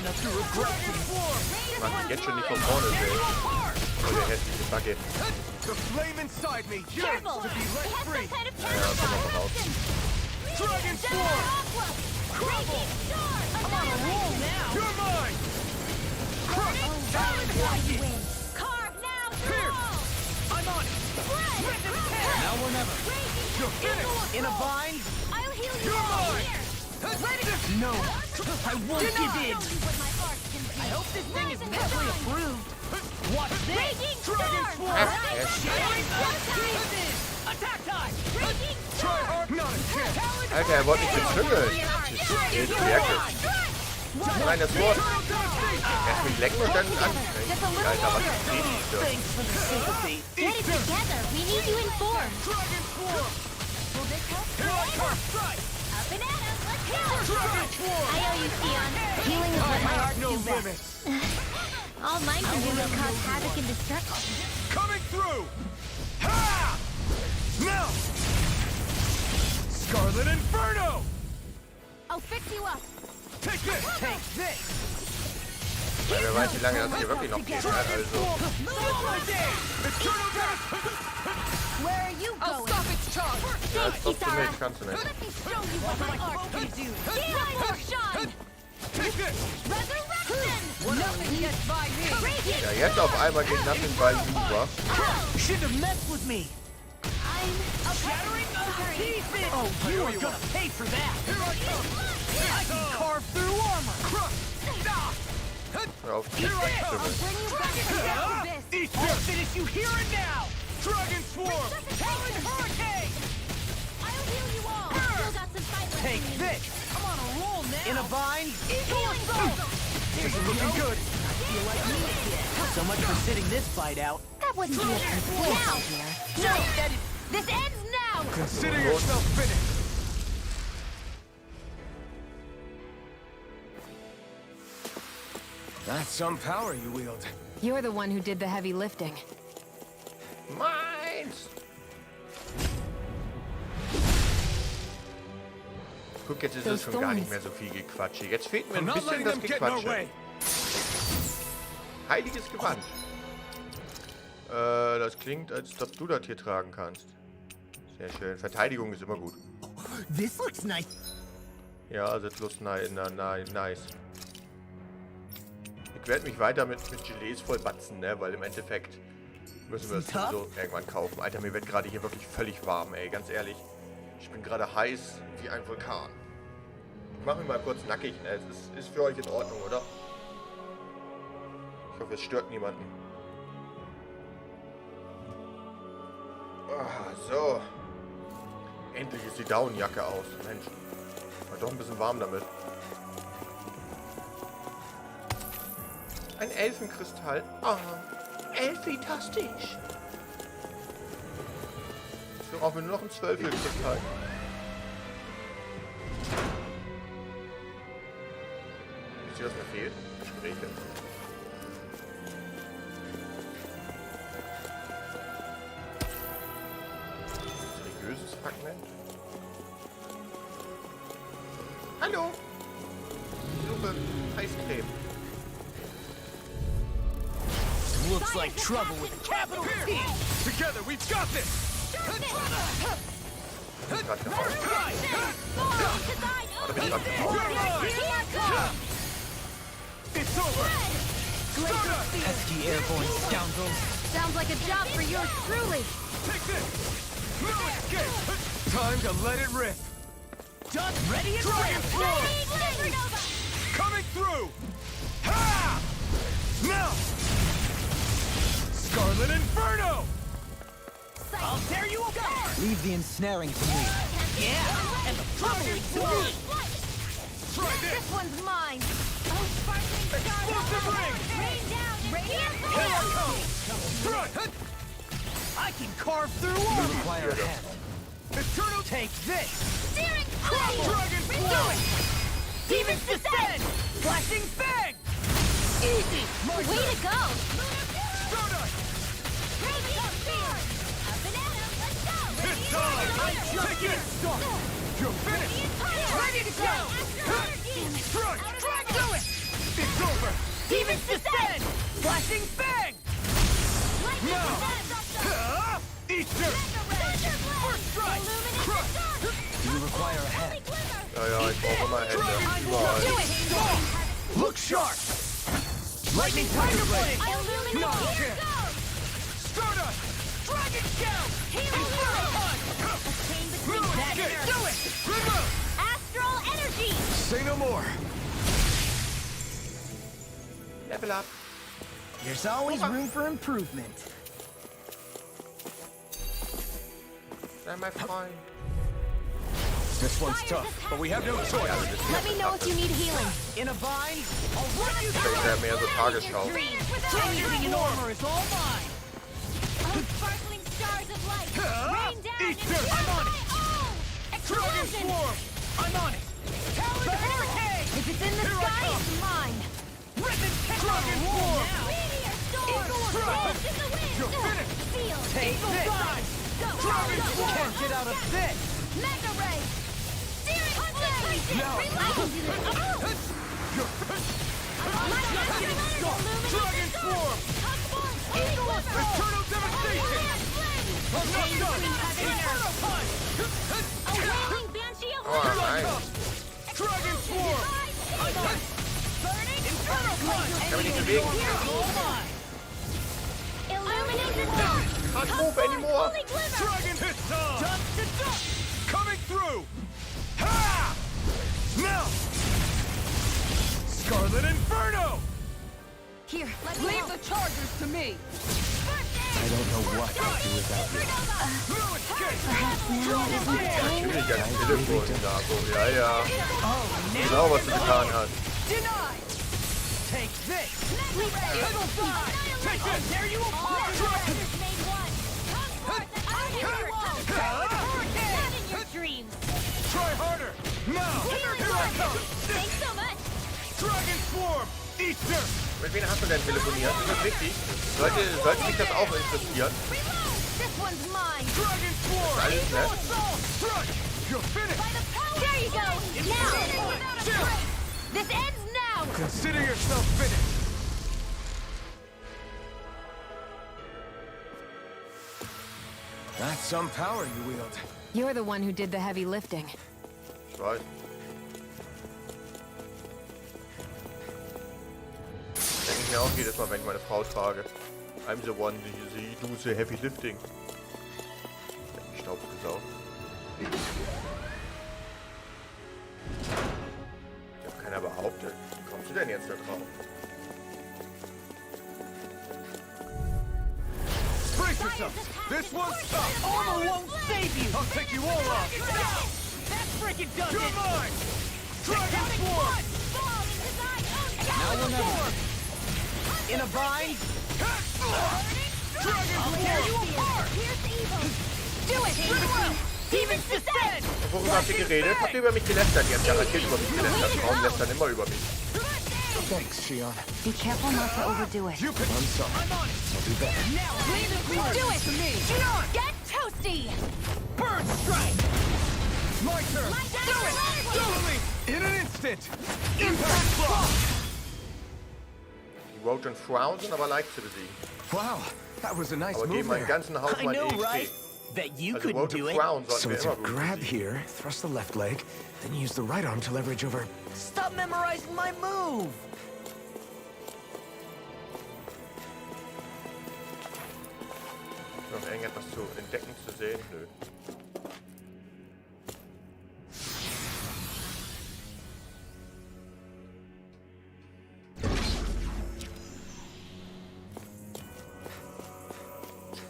Mach ich jetzt schon nicht von vorne sehen. Oh, der hässliche Buggy. The flame inside me yearns Careful. to be let free. Ja, komm mal raus. Dragon Swarm. Crumble. I'm on a roll now. You're mine. Talon hurricane. Carve now. Pierce. I'm on it. Now or never. You're finished. In a bind. I'll heal you You're all mine. here. No, I won't give in. I hope this thing is medically approved. Watch this. Dragon Swarm. Attack time. Try hard. Not a chance. Alter, er wollte mich bezüngeln. Ich merke. Nein, das Wort. Erst mich lecken und dann anstrengen. Alter, was ist das? Thanks for the sympathy. Get it together. We need you informed. Dragon Swarm. Will this help? Here I come. Strike. Up and at 'em. Let's heal. Dragon Swarm. I owe you, Shionne. Healing is I what my have art no do best. limits. All mine can do is cause havoc and destruction. Coming through. Ha! Now. Scarlet Inferno. I'll fix you up. Take this. Take this. Weil wer weiß, wie lange das hier wirklich noch geht. Also. Where are you I'll going? stop its charge. Ja, das stoppst du nicht, kannst du nicht. Let me show you what my art can do. Shine! Take this. Resurrection! Nothing gets by me. Ja, jetzt auf einmal geht nothing by you, wa? You shouldn't have messed with me. I'm a Shattering of pieces. Oh, you are gonna pay for that. Here I come. I can carve through armor. Crush. Stop. Hör auf, Here I come. bring you back to the abyss. Eat this. I'll finish you here and now. Dragon Swarm. Talon Hurricane. I'll heal you all. Still got some fight left Take in me. this. I'm on a roll now. In a bind. Healing bolt. Here's looking good. I feel like me again. So much for sitting this fight out. That wouldn't be a complete Now. here. No, that is. This ends now. Consider yourself finished. That's some power you wield. You're the one who did the heavy lifting. Mines! Guck, jetzt ist es schon gar nicht mehr so viel Gequatsche. Jetzt fehlt mir ein bisschen das Gequatsche. Heiliges Gewand. Das klingt, als ob du das hier tragen kannst. Sehr schön. Verteidigung ist immer gut. This looks nice. Ja, das looks nice. Ich werde mich weiter mit Gilets vollbatzen, ne? Weil im Endeffekt müssen wir es sowieso irgendwann kaufen. Alter, mir wird gerade hier wirklich völlig warm, ey. Ganz ehrlich. Ich bin gerade heiß wie ein Vulkan. Ich mache mich mal kurz nackig, ne? Es ist für euch in Ordnung, oder? Ich hoffe, es stört niemanden. Ah, so. Endlich ist die Daunenjacke aus. Mensch. War doch ein bisschen warm damit. Ein Elfenkristall. Ah, elfitastisch. So, auch nur noch ein Zwölfelkristall. Wisst ihr, was mir fehlt? Gespräche. Seriöses Fragment. Hallo. Ich suche Eiscreme. Looks like trouble with a capital T. Together, we've got this! It's over! Pesky airborne scoundrels. Sounds like a job for yours truly. Take this! No escape! Time to let it rip! Done, ready, and transform! Coming through! Ha! Now! Scarlet Inferno! I'll tear you apart! Leave the ensnaring to me. Yeah, and the pummeling to me! Try this! This one's mine. Oh, sparkling Explosive ring! Rain down, radiant Here I come! Strut! I can carve through You armor! require a hand. Eternal Take this! Steering Dragon Force! Demons descend! Flashing fang! Easy! Way to go! Stardust! Radiant spear! Up and at 'em, let's go! It's time! Take it! You're finished! Ready to go! Strut! Do it! It's over! Demons descend! Flashing fang! Now! Easter! First strike! Do you require a hand? Ja, ich brauche immer Hände. Überall. Look sharp! Lightning Tiger Blade! No chance! Stardust! Dragon Shell! Inferno Punch! That's it! Do it! Remote! Astral energy! Say no more! Level up. There's always room for improvement. Sei mein Freund. This one's tough, but we have no choice. Let me know if you need healing. In a bind, I'll run you Das ist ja mehr so Tagesschau. Anything in armor is all mine! Sparkling stars of light! Ah, Rain down Easter! and I'm on it! Dragon Explosion! Swarm! I'm on it! Talon Hurricane! If it's in the Here I sky, come. it's mine! Ribbon Dragon Swarm! Meteor storm! Eagle Strike! In the wind! You're finished! Seal! Take Eagle this! Strike! Go! Dragon Go! Swarm! Can't get out of this! Mega Ray! Steering Concentration! Now! Dragon Swarm! Eternal Devastation! I'm not done! Inferno Punch! A wailing banshee of Oh, Here I nice. come! Dragon Swarm! burning Inferno Punch! Kann mich nicht bewegen. All mine! illuminated dawn! Can't move anymore. Holy glimmer! Dragon Pistol! Dust to dust! Coming through! Ha! Now! Scarlet Inferno! Here, let me Leave help. the chargers to me! I don't know what I'd do without you. No escape! Perhaps now isn't the time. Natürlich ans Telefon, Nago. Ja, ja. Genau, was du getan hast. Denied! Take this! Eagle Fly! Take this! Tear you apart! Made one. Come forth and I hear Hurricane! in your dreams. Try harder! Now! Here I come! Thanks so much. Dragon Swarm! Easter! Mit wem hast du denn telefoniert? Ist das wichtig? Sollte mich das auch interessieren? This one's mine. Dragon Swarm! Alles, ne? Strike! You're finished! By the power There you go! Now! This ends now! Consider yourself finished. That's some power you wield. You're the one who did the heavy lifting. Ich weiß. Denke ich mir auch jedes Mal, wenn ich meine Frau frage. I'm the one who do the heavy lifting. Staub gesaugt. Ich hab keiner behauptet. Wie kommst du denn jetzt da drauf? Brace yourself. This one's tough. Armor won't save you! I'll take you all off. That freaking does You're it! mine. Dragon Swarm. Now or never! In a bind? I'll tear you apart! Do it! Demons descend! Worüber habt ihr geredet? Habt ihr über mich gelästert? Ihr habt garantiert über mich gelästert. Frauen lästern immer über mich. Thanks, Shionne. Be careful not to overdo it. You pick. I'm sorry. I'll do better. Now, do it to me! Shionne! Get toasty! Bird strike! My turn. Do it! Follow me in an instant. Impact block. Die Roach und Frown sind aber leicht zu besiegen. Wow, that was a nice Aber move geben meinen there. ganzen Haus I mein know, EXP. right? Bet you Also couldn't Roach do und it. Frown sollten So wir it's immer a gut grab besiegen. here, thrust the left leg, then use the right arm to leverage over. Stop memorizing my move. Noch irgendetwas zu entdecken, zu sehen? Nö.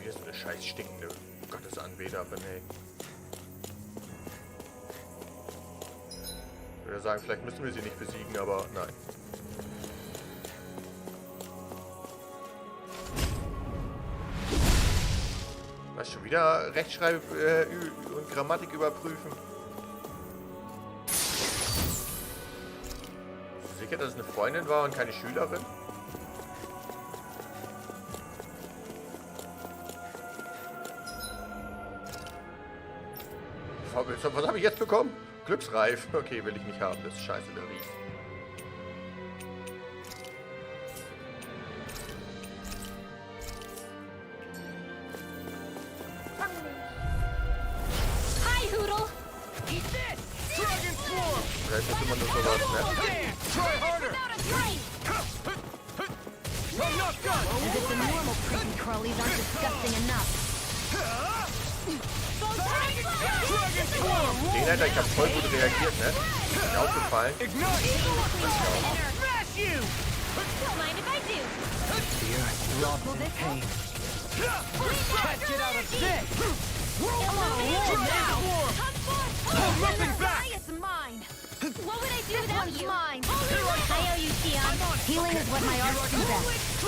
Hier ist so eine scheiß stinkende Gottesanbeterin, ey. Ich würde sagen, vielleicht müssen wir sie nicht besiegen, aber nein. Was, schon wieder Rechtschreib- und Grammatik überprüfen? Bist du sicher, dass es eine Freundin war und keine Schülerin? Was habe ich jetzt bekommen? Glücksreif. Okay, will ich nicht haben. Das ist scheiße, der riecht. Hi, Hoodle! Vielleicht ist immer nur sowas, ne? Try harder. I'm not done. As if the normal creepy crawlies aren't disgusting enough. Den Alter, ich hab voll gut reagiert, ne? Ist mir aufgefallen. Ignite. Smash you! Don't mind if I do. Lost in pain. Can't get out of this! Come on, roll now! Nothing back. It's mine! What would I do without you? Mine! I owe you, Shionne. Healing is what my arts do best.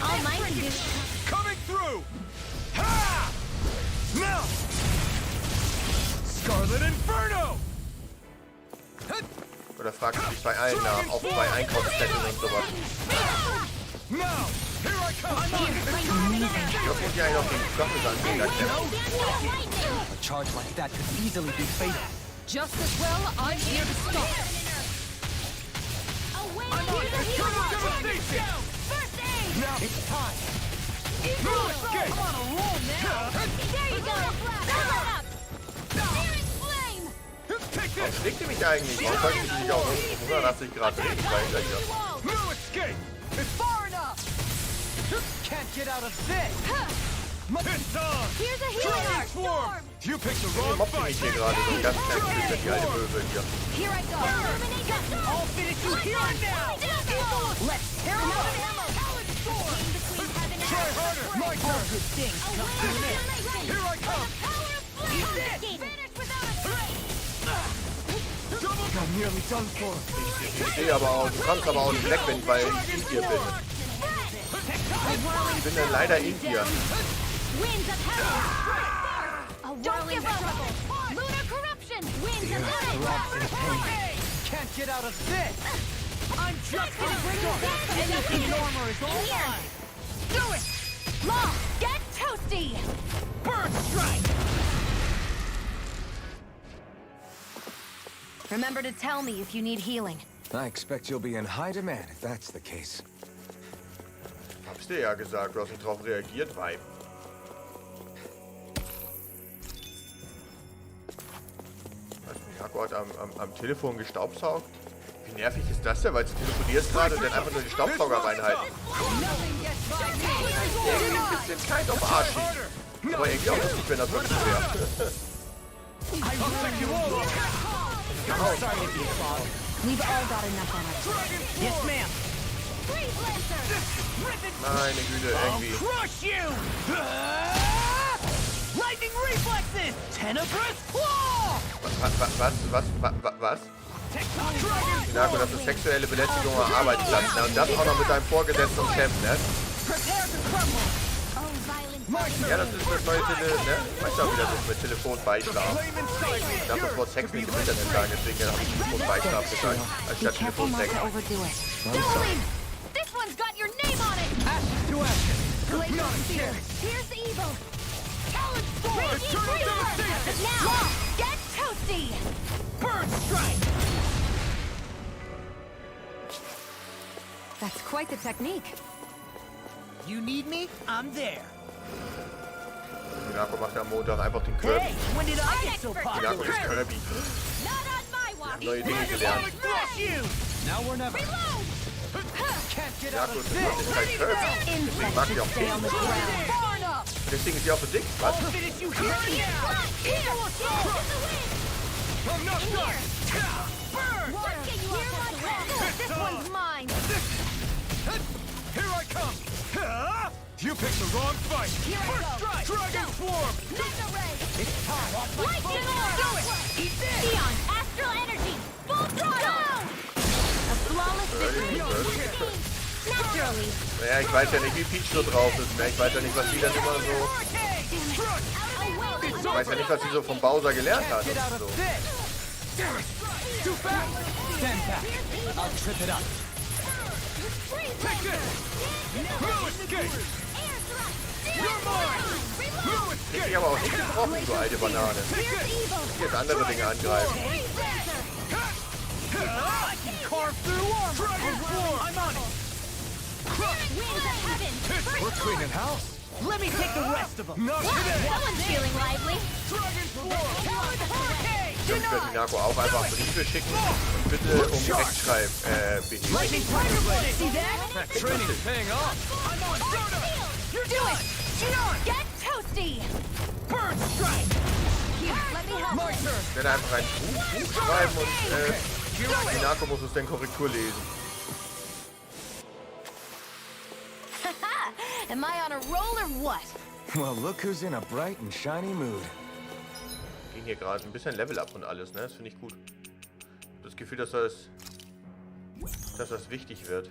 All mine can do. Coming through. Ha! Now. Scarlet Inferno. Oder fragst du dich bei allen nach, auch bei Einkaufszetteln und sowas. Now. Here I come. Das muss ja eigentlich noch gegen Gottesanbeter kämpfen. A charge like that could easily be fatal. Just as well, I'm here to stop! Devastation. First aid! Now it's time. No escape! I'm on a roll now! There you go. Level up. Searing flame! Take Warum this. schlägt ihr mich eigentlich? Warum sollte ich mich auch 180 Grad drehen? Ich war hinter hier. No escape. It's far enough! Can't get out of this! It's on. Here's a Dragon healer. Swarm. You picked the Ihr wrong mobbt fight. mich hier gerade so ein ganz kleines bisschen, die alte Möbel hier. Here I go! I'll finish you here and now! Let's tear them up! Try harder. My All turn. good things come to an end! Here I come. Eat this! I'm nearly done for. Ich sehe aber auch, du kommst aber auch nicht weg, weil ich in dir bin. Ich bin dann leider in dir. Winds of heaven. Don't give up. Lunar corruption. Winds of heaven. Can't get out of this! I'm just getting started! Anything in armor is all mine! Do it! Law, get toasty. Bird strike! Remember to tell me if you need healing. I expect you'll be in high demand if that's the case. Hab's dir ja gesagt, du hast nicht drauf reagiert, Weib. Was, Minako hat am Telefon gestaubsaugt? Wie nervig ist das denn, weil du telefonierst gerade und dann einfach nur den Staubsauger reinhalten? Irgendwie ein bisschen kalt auf Arsch. Aber irgendwie auch lustig, wenn das wirklich wäre. We've all got enough on us. Yes, ma'am. Meine Güte, irgendwie. Crush you! Lightning reflexes! Tenebrous claw! Was? Minako, das ist sexuelle Belästigung am Arbeitsplatz, ne? Und das auch noch mit deinem Vorgesetzten und Chef, ne? Ja, das ist das neue ne? Weißt du auch, wie das ist mit Telefonbeischlaf. Ich darf das Wort Sex nicht im Internet sagen, deswegen habe ich Telefonbeischlaf gesagt, anstatt Telefonsex. This one's got your name on it! Ashes to ashes! Here's the evil! Now, get toasty! Bird strike! That's quite the technique. You need me? I'm there. Minako macht am Montag einfach den Kirby. Hey, when did I get so popular? Minako ist Kirby. Not on my watch! Neue Dinge gelernt. Crush you! Now or never. Reload! Can't get out Minako of ist this! kein Kirby. Deswegen mag ich auch Stay on the Kirby. ground. Far enough! Deswegen ist sie auch so dick, was? Finish you here! Here! I'm not done! Burn! Working you up, this one's mine! Here I come! You picked the wrong fight! Here I First go. strike! Dragon Swarm! Mega ray! It's time! Lightning orb! Do it! Eat this! Xeon, astral energy! Full throttle! A flawless victory! Naturally! Naja, ich weiß ja nicht, wie Peach so drauf ist. Ne? Ich weiß ja nicht, was sie dann immer so... Ich weiß ja nicht, was sie so vom Bowser gelernt hat. Get out of So. this! Too fast! Stand back! I'll trip it up! Take this! No escape! You're mine! No Krieg escape! ich aber auch nicht gebrochen, so alte Banane. Jetzt andere Dinge angreifen. I can carve through armor! Dragon Swarm! I'm on it! We're cleaning house! Let me take the rest of them. Not today! Someone's feeling lively! Dragon Swarm! Ich werde Minako auch einfach Briefe schicken und bitte um Rechtschreibbehebung. Lightning Tiger Blade! See that? That training is paying off! I'm on Soda! You do it! Shionne, get toasty! Bird strike! Here, let me help. My turn! Ich werde einfach ein Buch schreiben und Minako muss es dann Korrektur lesen. Am I on a roll or what? Well, look who's in a bright and shiny mood. Ging hier gerade ein bisschen Level up und alles, ne? Das finde ich gut. Ich habe das Gefühl, dass das wichtig wird.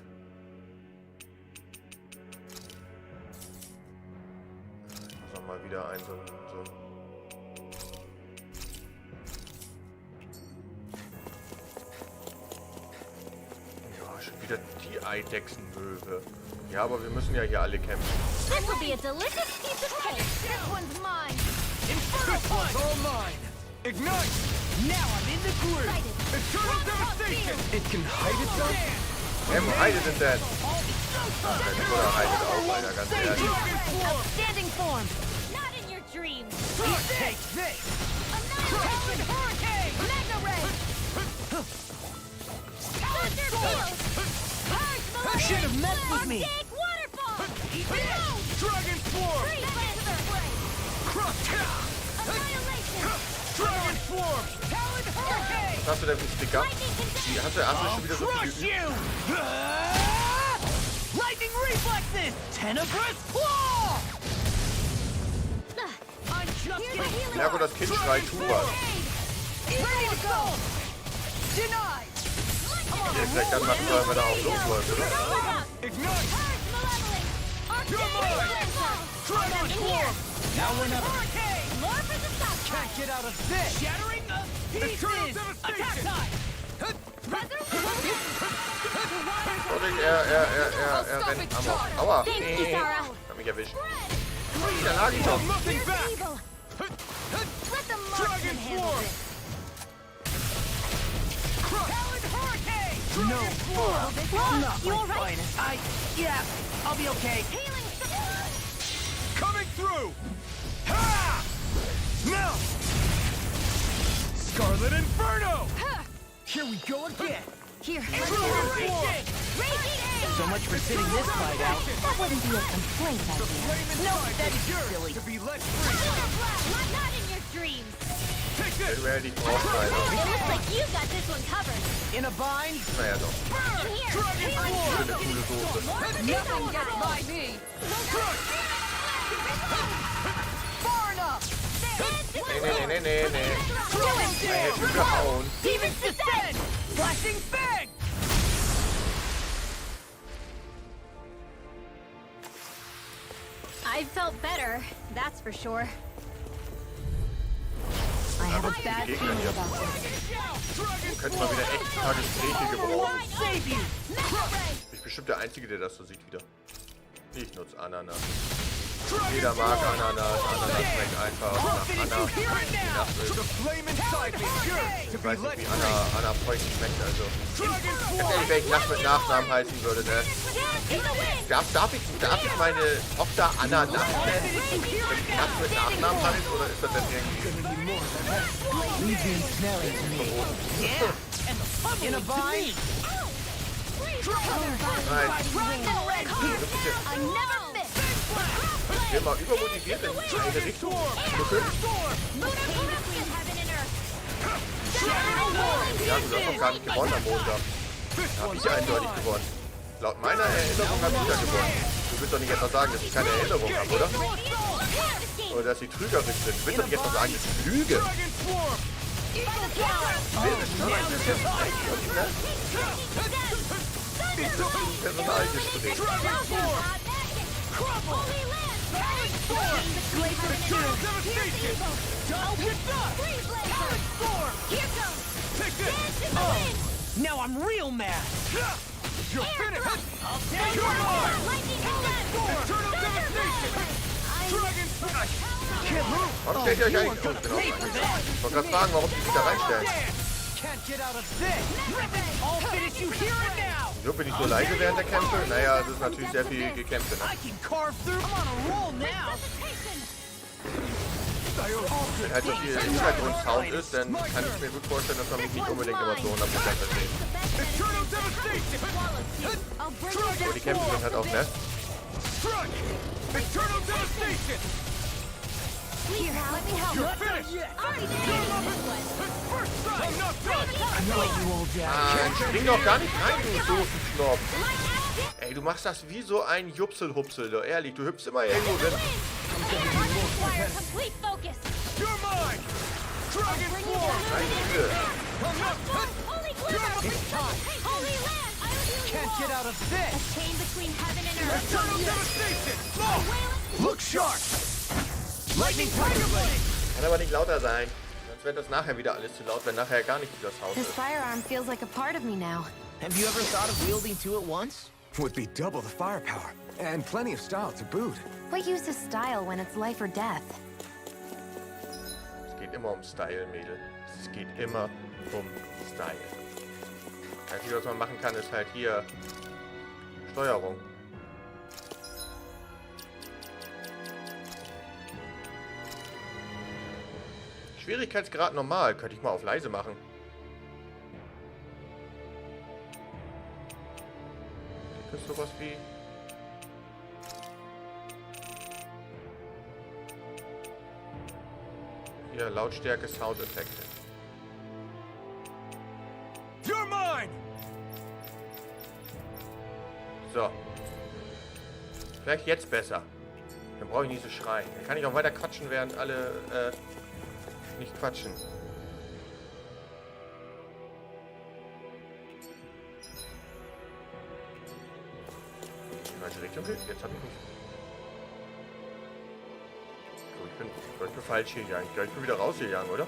Ich muss auch mal wieder so ja, schon wieder die Eidechsenmöwe. Ja, aber wir müssen ja hier alle kämpfen. This will be a delicious piece of cake! This one's mine! This one's all mine! Ignite! Now I'm in the groove. Eternal devastation! It can hide itself? Wo heidet es denn? Ach, der Bruder heidet auch, Alter, ganz ehrlich. Outstanding form! Not in your dreams! Take this! Annihilation hurricane! Mega ray! Thunder field! You should have messed with me. Archaic waterfall! Dragon Swarm! Free laser spray! Crush! Annihilation! Dragon Swarm! Talon hurricane! Was hast du denn für Sticker? Hast du schon wieder so Crush viel geübt? you! Lightning reflexes! Tenebrous claw! I'm just getting Minako, das Kind schreit, tu was. ready to go! Denied! Hier, vielleicht dann machen wir, wenn er auch losläuft, oder? Ignite! You're mine! Dragon Swarm! Now or never! Hurricane! More for the stop! Can't get out of this! Shattering of Eternal pieces! Attack devastation! time! Vorsicht, er rennt amok. Aua! Thanks, Kisara. Hab mich erwischt. Da lag ich doch. Nothing back! Evil! Let the Dragon marksman handle Swarm! this! No. Not You my all right? finest. Yeah, I'll be okay. Coming through! Ha! Now! Scarlet Inferno! Here we go again. Here, So much for sitting this fight out. That wouldn't be a complaint, I guess. No, that is silly. To be let free! Not in your dreams. Take this! Den werde ich rausschneiden. It looks like you got this one covered. In a bind? Naja, doch. In here. Schöne, coole Soße. Nothing gets by me. Far enough. Nee. Er hätte gehauen. Demons descend. Flashing bang. I felt better, that's for sure. I have a bad Gegner feeling hier. about this. Könnte mal wieder echt ein paar Gespräche gebrauchen. Save you. Ich bin bestimmt der Einzige, der das so sieht wieder. Ich nutze Ananas. Jeder mag Ananas. Ananas schmeckt einfach nach Anna. The flame inside me yearns to Ich be weiß nicht, let wie free! Anna Feucht schmeckt, also. Ganz ehrlich, wenn ich Nacht mit Nachnamen heißen würde, ne? Darf ich meine Tochter Anna Nacht nennen? Wenn ich Nacht mit Nachnamen heißt, oder ist das denn irgendwie In a bind. Nein. Ich bin mal übermotiviert in eine Richtung. Ja, du hast doch gar nicht gewonnen am Montag. Da hab ich eindeutig gewonnen. Laut meiner Erinnerung habe ich ja gewonnen. Du willst doch nicht etwa sagen, dass ich keine Erinnerung habe, oder? Oder dass sie trügerisch sind. Du willst doch nicht etwa sagen, dass ich lüge. Personalgespräch. Now I'm real mad. You're finished! I'll take your mark. Eternal devastation! Dragon Flash! Warum stellt ihr euch eigentlich... Oh, ich bin auch rein. Ich wollte gerade fragen, warum die sich da reinstellen. Can't get out of this. I'll finish you here and now. Wieso bin ich so leise während der Kämpfe? Naja, es ist natürlich sehr viel Gekämpfe, ne? I can carve through. I'm on a roll now. Wenn halt so viel Hintergrundsound ist, dann kann ich mir gut vorstellen, dass man mich nicht unbedingt immer so 100% versteht. Eternal devastation! Aber die Kämpfe sind halt auch, ne? Strike! Eternal devastation! Here, let me help. You're finished! First strike! I'm not done! I know you all down. Ah, spring doch gar nicht rein, du Soßenknopf. Ey, du machst das wie so ein Jupselhupsel, doch ehrlich, du hüpfst immer irgendwo drin. Complete focus. You're mine! Dragon Form! Meine Güte. I'm not done! Holy glitter. It's time. Holy land. I will do Can't get out of a this. chain between heaven and earth. Eternal devastation! No! Look sharp. Lightning Tiger Blade. Kann aber nicht lauter sein. Sonst wird das nachher wieder alles zu laut, wenn nachher gar nicht das Haus This ist. firearm feels like a part of me now. Have you ever thought of wielding two at once? Would be double the firepower, and plenty of style to boot. What use is style when it's life or death? Es geht immer um Style, Mädel. Es geht immer um Style. Das Einzige, was man machen kann, ist halt hier Steuerung. Schwierigkeitsgrad normal. Könnte ich mal auf leise machen. Gibt es sowas wie... Hier, Lautstärke, Soundeffekte. You're mine! So. Vielleicht jetzt besser. Dann brauche ich nicht so schreien. Dann kann ich auch weiter quatschen, während alle nicht quatschen. In welche Richtung geht? Jetzt habe ich mich... So, ich bin falsch hier gegangen. Ich glaube, ich bin wieder rausgegangen, oder?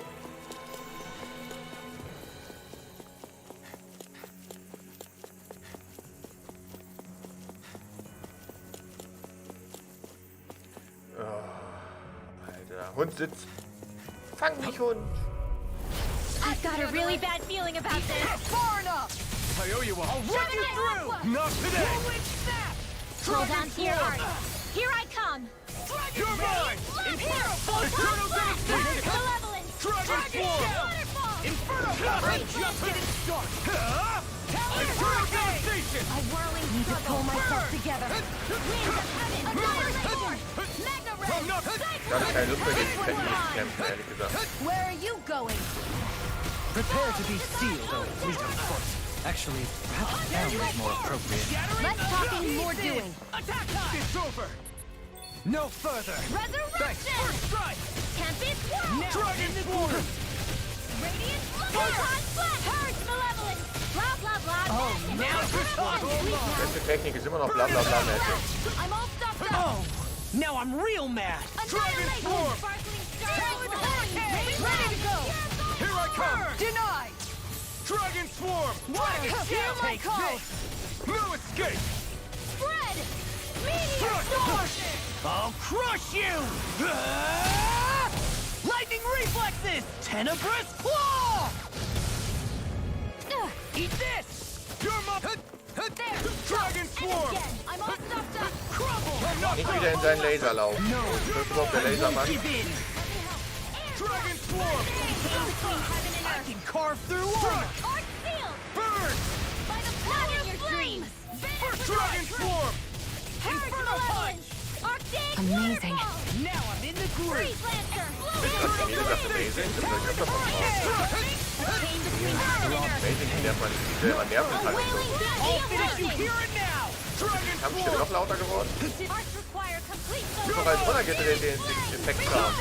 Alter, Hund sitzt. Fang mich, Hund! I've got a really bad feeling about this. Far enough. I owe you one. I'll run you through. Not today. Hold on to your heart. Here I come. You're mine. Eternal devastation. Dragon Swarm. Inferno. Just getting started. Eternal devastation. A whirling Need to pull myself together. Ich habe keine Lust mehr gegen Penny zu kämpfen, ehrlich gesagt. Where are you going? Prepare to be sealed, or fleet of foot. Actually, perhaps bound is more appropriate. Less talking, more doing. Attack time. It's over. No further. Resurrection! First strike. Tempest Whirl! Dragon Swarm. Radiant Photon Flash! Purge Malevolence! Blah blah blah! Oh, now you're talking. Beste Technik ist immer noch bla bla bla mäßig. I'm all stuffed up! Oh, now I'm real mad. Dragon Swarm. Sparkling stars! Ready to go. Here I come. Denied. Dragon Swarm. Hear my call. No escape. Spread! Meteor Storm! I'll crush you! Ah! Lightning reflexes! Tenebrous claw! Eat this! You're my... There! Dragon Swarm. Again! I'm all stuffed up! Crumble. Nicht wieder in seinen Laserlauf. Das ist überhaupt der Lasermann. Give in! Dragon Swarm. I can carve through armor! Arc sealed! Burn. By the blood in your dreams! Dragon Swarm. Inferno Punch! Arctic Amazing. Waterfall! Now I'm in the groove! Freeze Lancer! Das ist jede Sache amazing. Das ist öfter von Chain between heaven and earth! Amazing, die nervt man nicht. Selber nerven kann nicht so. I'll finish you here and now! Dragon Kampfstimme noch lauter geworden. Arts require complete Ich habe bereits runtergedreht den Effektkram.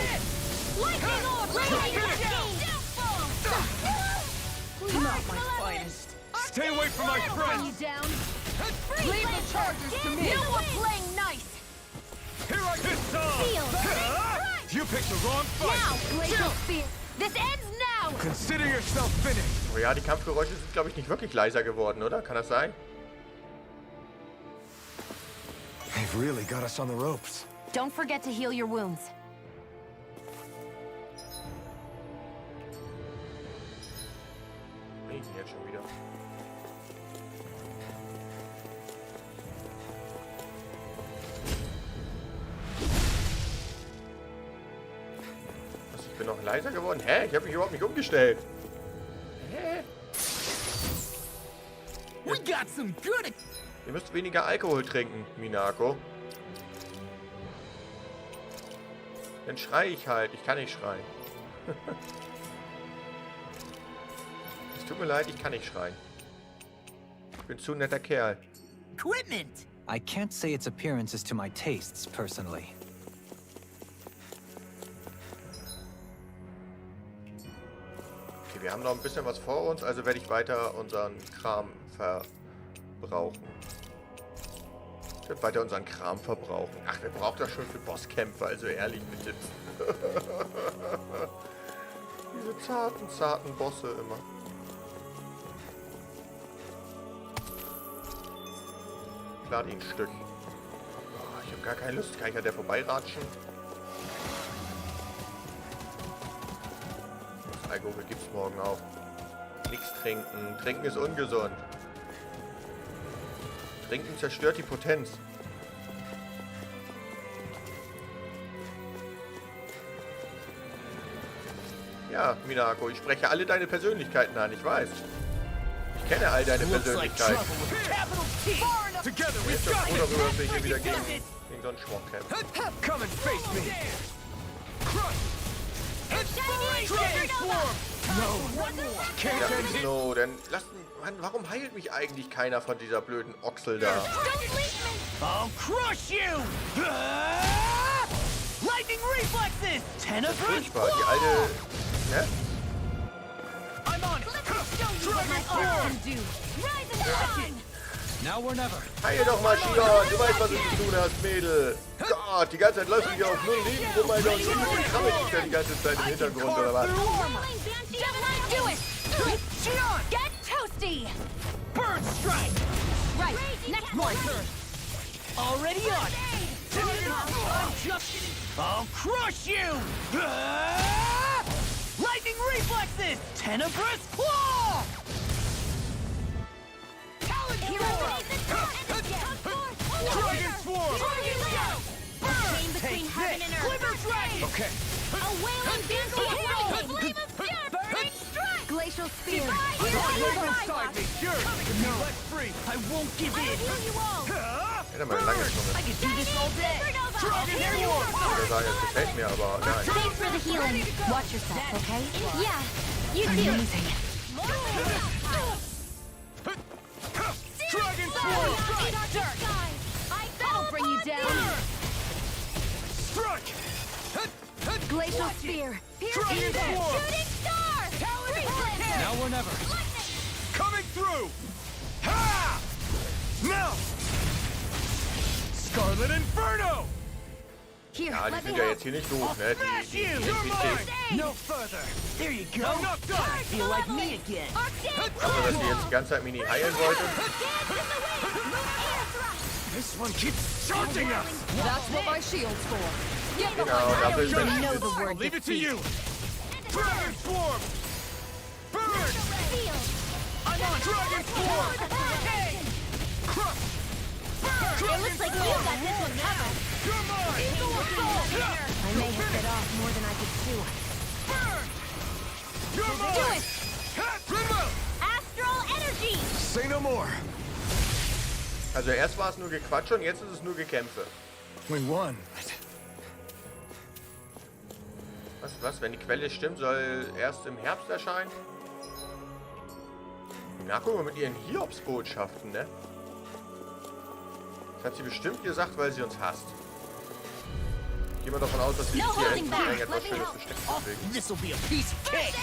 Lightning Orb! Lightning Chain! Not my finest. Stay away from my Bring friends. you down. Freeze Leave the Lancer! chargers to me. You were playing nice! Here I this song. Sealed! You picked the wrong fight. Now, Glacial Spear! This ends now! Consider yourself finished. Oh ja, die Kampfgeräusche sind, glaube ich, nicht wirklich leiser geworden, oder? Kann das sein? They've really got us on the ropes. Don't forget to heal your wounds. Jetzt schon wieder. Was, ich bin noch leiser geworden? Hä? Ich habe mich überhaupt nicht umgestellt. Hä? We got some good... Ihr müsst weniger Alkohol trinken, Minako. Dann schrei ich halt. Ich kann nicht schreien. Es tut mir leid, ich kann nicht schreien. Ich bin zu ein netter Kerl. Equipment! I can't say its appearance is to my tastes, personally. Okay, wir haben noch ein bisschen was vor uns, also werde ich weiter unseren Kram verbrauchen. Ich werde weiter unseren Kram verbrauchen. Ach, wer braucht das schon für Bosskämpfe? Also ehrlich mit jetzt. Diese zarten Bosse immer. Klar, die ein Stück. Oh, ich habe gar keine Lust. Kann ich an der vorbeiratschen? Das Alkohol gibt's morgen auch. Nichts trinken. Trinken ist ungesund. Trinken zerstört die Potenz. Ja, Minako, ich spreche alle deine Persönlichkeiten an, ich weiß. Ich kenne all deine Persönlichkeiten. Ich bin schon froh darüber, dass wir hier wieder gegen so einen Schwach kämpfen. Come and face me. Ja, no, dann lasst Mann, warum heilt mich eigentlich keiner von dieser blöden Ochsel da? I'll crush you! Ah! Lightning reflexes! Tenebrous Furchtbar, die alte... Ne? I'm on it! Now or never. Heil doch mal, Shionne, du weißt, was du zu tun hast, Mädel. Gott, die ganze Zeit läuft wieder auf null Leben rum, Alter, und irgendwie krabbelt dich da die ganze Zeit im Hintergrund, oder was? Shionne! Get toasty! Bird strike! Right, next My one! turn! Already on it! I'm just getting... I'll crush you! Ah! Lightning reflexes! Tenebrous claw! between heaven and earth. Okay. A wailing vandal of flame of fury. Burning strike. Glacial spear. You're inside me. You're let free. I won't give in. Hätte mal lange Zunge. I could do this all day. Here you are. Ich würde sagen, es gefällt mir, aber nein. Thanks for the healing. Watch yourself, okay? Yeah, you too. Amazing. Dragon Sword. That'll bring you down. Strike. Glacial spear. Dragon Sword. Shooting star. Now or never. Coming through. Ha! Now. Scarlet Inferno. Here, Ja, die let me sind ja help. jetzt hier nicht doof, ne? Die You're mine. No further. There you go. I'm not done. I feel like me again. Also, dass die jetzt die ganze Zeit Mini heilen wollte. This one keeps charging us. That's what my shield's for. Get Genau, behind dafür ist You know es. the I'll word leave it to defeat. you. Dragon Swarm. Burn. I'm on Dragon Swarm. Crush. Burn. It looks like you got this one covered. You're mine. I may have bit off more than I could chew. Burn. You're mine. Do it! Rinwell. Astral energy! Say no more. Also erst war es nur Gequatsche und jetzt ist es nur Gekämpfe. We won. Was? Wenn die Quelle stimmt, soll erst im Herbst erscheinen? Na, guck mal mit ihren Hiobsbotschaften, ne? Das hat sie bestimmt gesagt, weil sie uns hasst. Gehen wir davon aus, dass sie No jetzt hier holding endlich back. irgendetwas Let me Schönes help. versteckt deswegen. This'll be a piece of cake.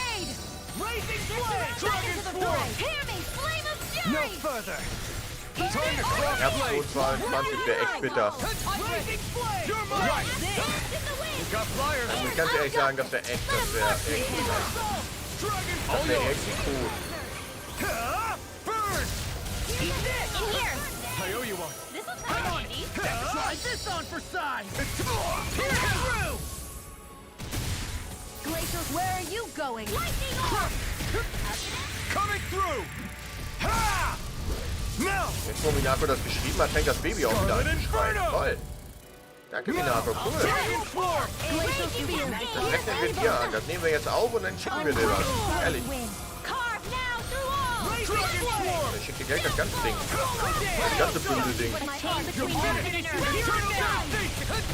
Raising Flame. Dragon Swarm. Hear me! Flame of fury! No further. Time to cross Herbst blade. 2022 wäre echt bitter. Raising Flame. You're mine. We've got flyers. Ich muss ganz ehrlich sagen, das wäre echt bitter. Dragon Das wäre echt cool. Burn. In here! I owe you one. This'll come in handy. Try this on for size. Through. Glacial, where are you going? Lightning orb! Coming through. Ha! Now. Jetzt, wo Minako das geschrieben hat, fängt das Baby auch wieder an zu schreien. Toll. Danke, Minako. Cool. Dragon Swarm. Glacial spear. Das rechnen wir dir an. Das nehmen wir jetzt auf und dann schicken wir dir was. Ehrlich. Carve now through all! Dragon Swarm. Ich schicke dir gleich das ganze Ding. Das ganze Bündel-Ding. A chain between heaven and earth.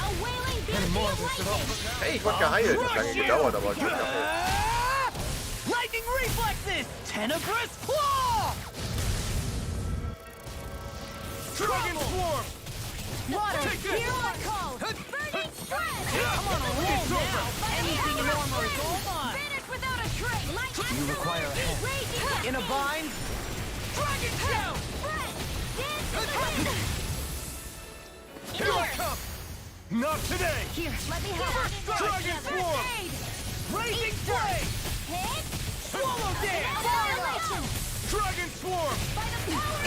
A wailing bandal of lightning! Hey, ich wurde geheilt. Hat lange gedauert, aber ich wurde geheilt. Lightning reflexes. Tenebrous claw. Dragon Swarm. Water, here I call! Burning strength! I'm on a roll now! Anything in armor is all mine! Finish without a trace! You require a hand. In a bind. Dragon Tail. Here I come. Not today. Here, let me help! Dragon Swarm. Raising Flame. Swallow dance! Dragon Swarm.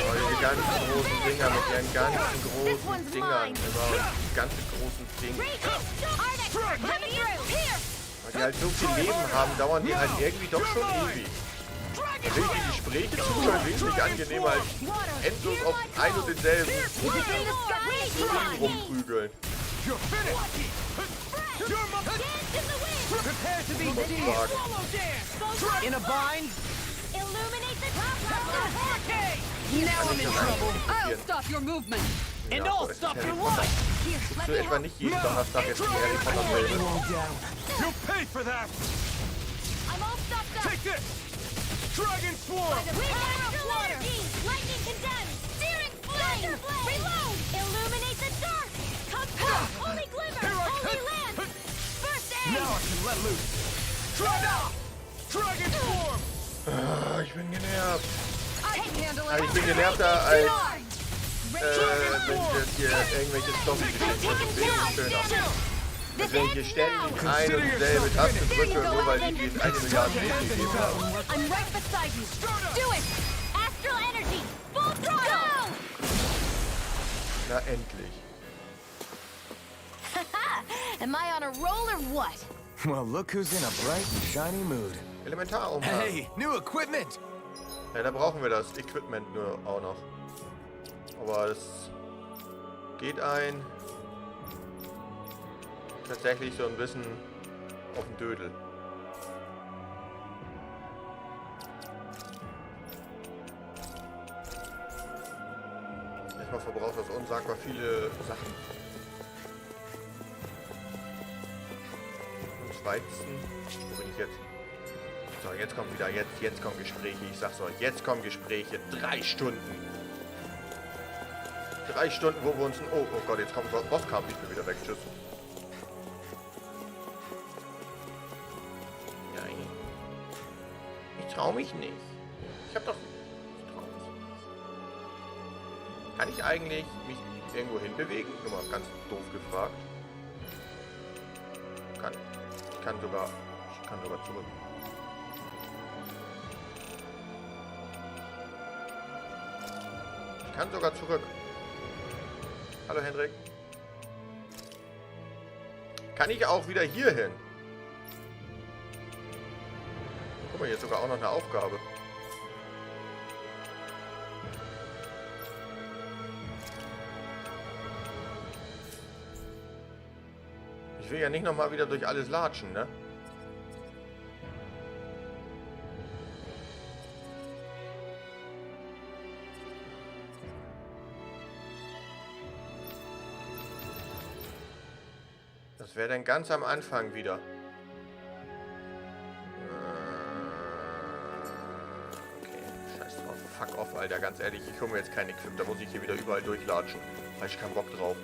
Oh, diese ganzen großen Dinger mit ihren ganzen großen Dingern. Immer die ganzen großen Dinge. Weil die halt so viel Leben haben, dauern die halt irgendwie doch schon ewig. Da finde ich die Gespräche zuhören wesentlich angenehmer als endlos auf ein und denselben Ding rumprügeln. You're finished. You're my... Prepare to be seized. Sagen. In a bind. Illuminate the top of the hurricane! Now I'm in trouble. I'll Interessieren. stop your movement. And Ja, I'll aber es ist stop Harry your Potter. life. Here, let Guckst du me etwa help. nicht jeden Donnerstag jetzt die Harry Potter Filme? You pay for that. I'm all stopped up! Take this. Dragon Swarm. Astral energy! Lightning condemned! Searing flame! Reload! Illuminate the dark! Come through! Holy glimmer! Holy land! First aid! Now I can let loose. Dragon Swarm. Ah, ich bin genervt. I can handle Also ich bin genervter als wenn ich jetzt hier irgendwelche Zombie-Geschichten sehe. Schöner. Als wenn ich hier ständig ein und dieselbe Taste drücke, nur weil die mir 1 Milliarde Leben gegeben haben. I'm right beside you! Do it! Astral energy! Full throttle! Na endlich. Am I on a roll or what? Well, look who's in a bright and shiny mood. Elementarumhang. Hey, new equipment! Ja, da brauchen wir das Equipment nur auch noch. Aber das geht ein. tatsächlich so ein bisschen auf den Dödel. Erstmal verbraucht das unsagbar viele Sachen. Und zweitens, wo bin ich jetzt? So, jetzt kommt wieder, jetzt kommen Gespräche. Ich sag's euch, jetzt kommen Gespräche. 3 Stunden. 3 Stunden, wo wir uns... Oh Gott, jetzt kommt Bosskampf. Ich bin wieder weg. Tschüss. Nein. Ich trau mich nicht. Ich hab doch... Ich trau mich nicht. Kann ich eigentlich mich irgendwo hinbewegen? Nur mal ganz doof gefragt. Ich kann sogar zurück. Ich kann sogar zurück. Hallo Hendrik. Kann ich auch wieder hier hin? Guck mal, jetzt sogar auch noch eine Aufgabe. Ich will ja nicht nochmal wieder durch alles latschen, ne? Das wäre dann ganz am Anfang wieder. Okay, scheiß drauf. Fuck off, Alter. Ganz ehrlich, ich hole mir jetzt kein Equip. Da muss ich hier wieder überall durchlatschen. Da hab ich keinen Bock drauf.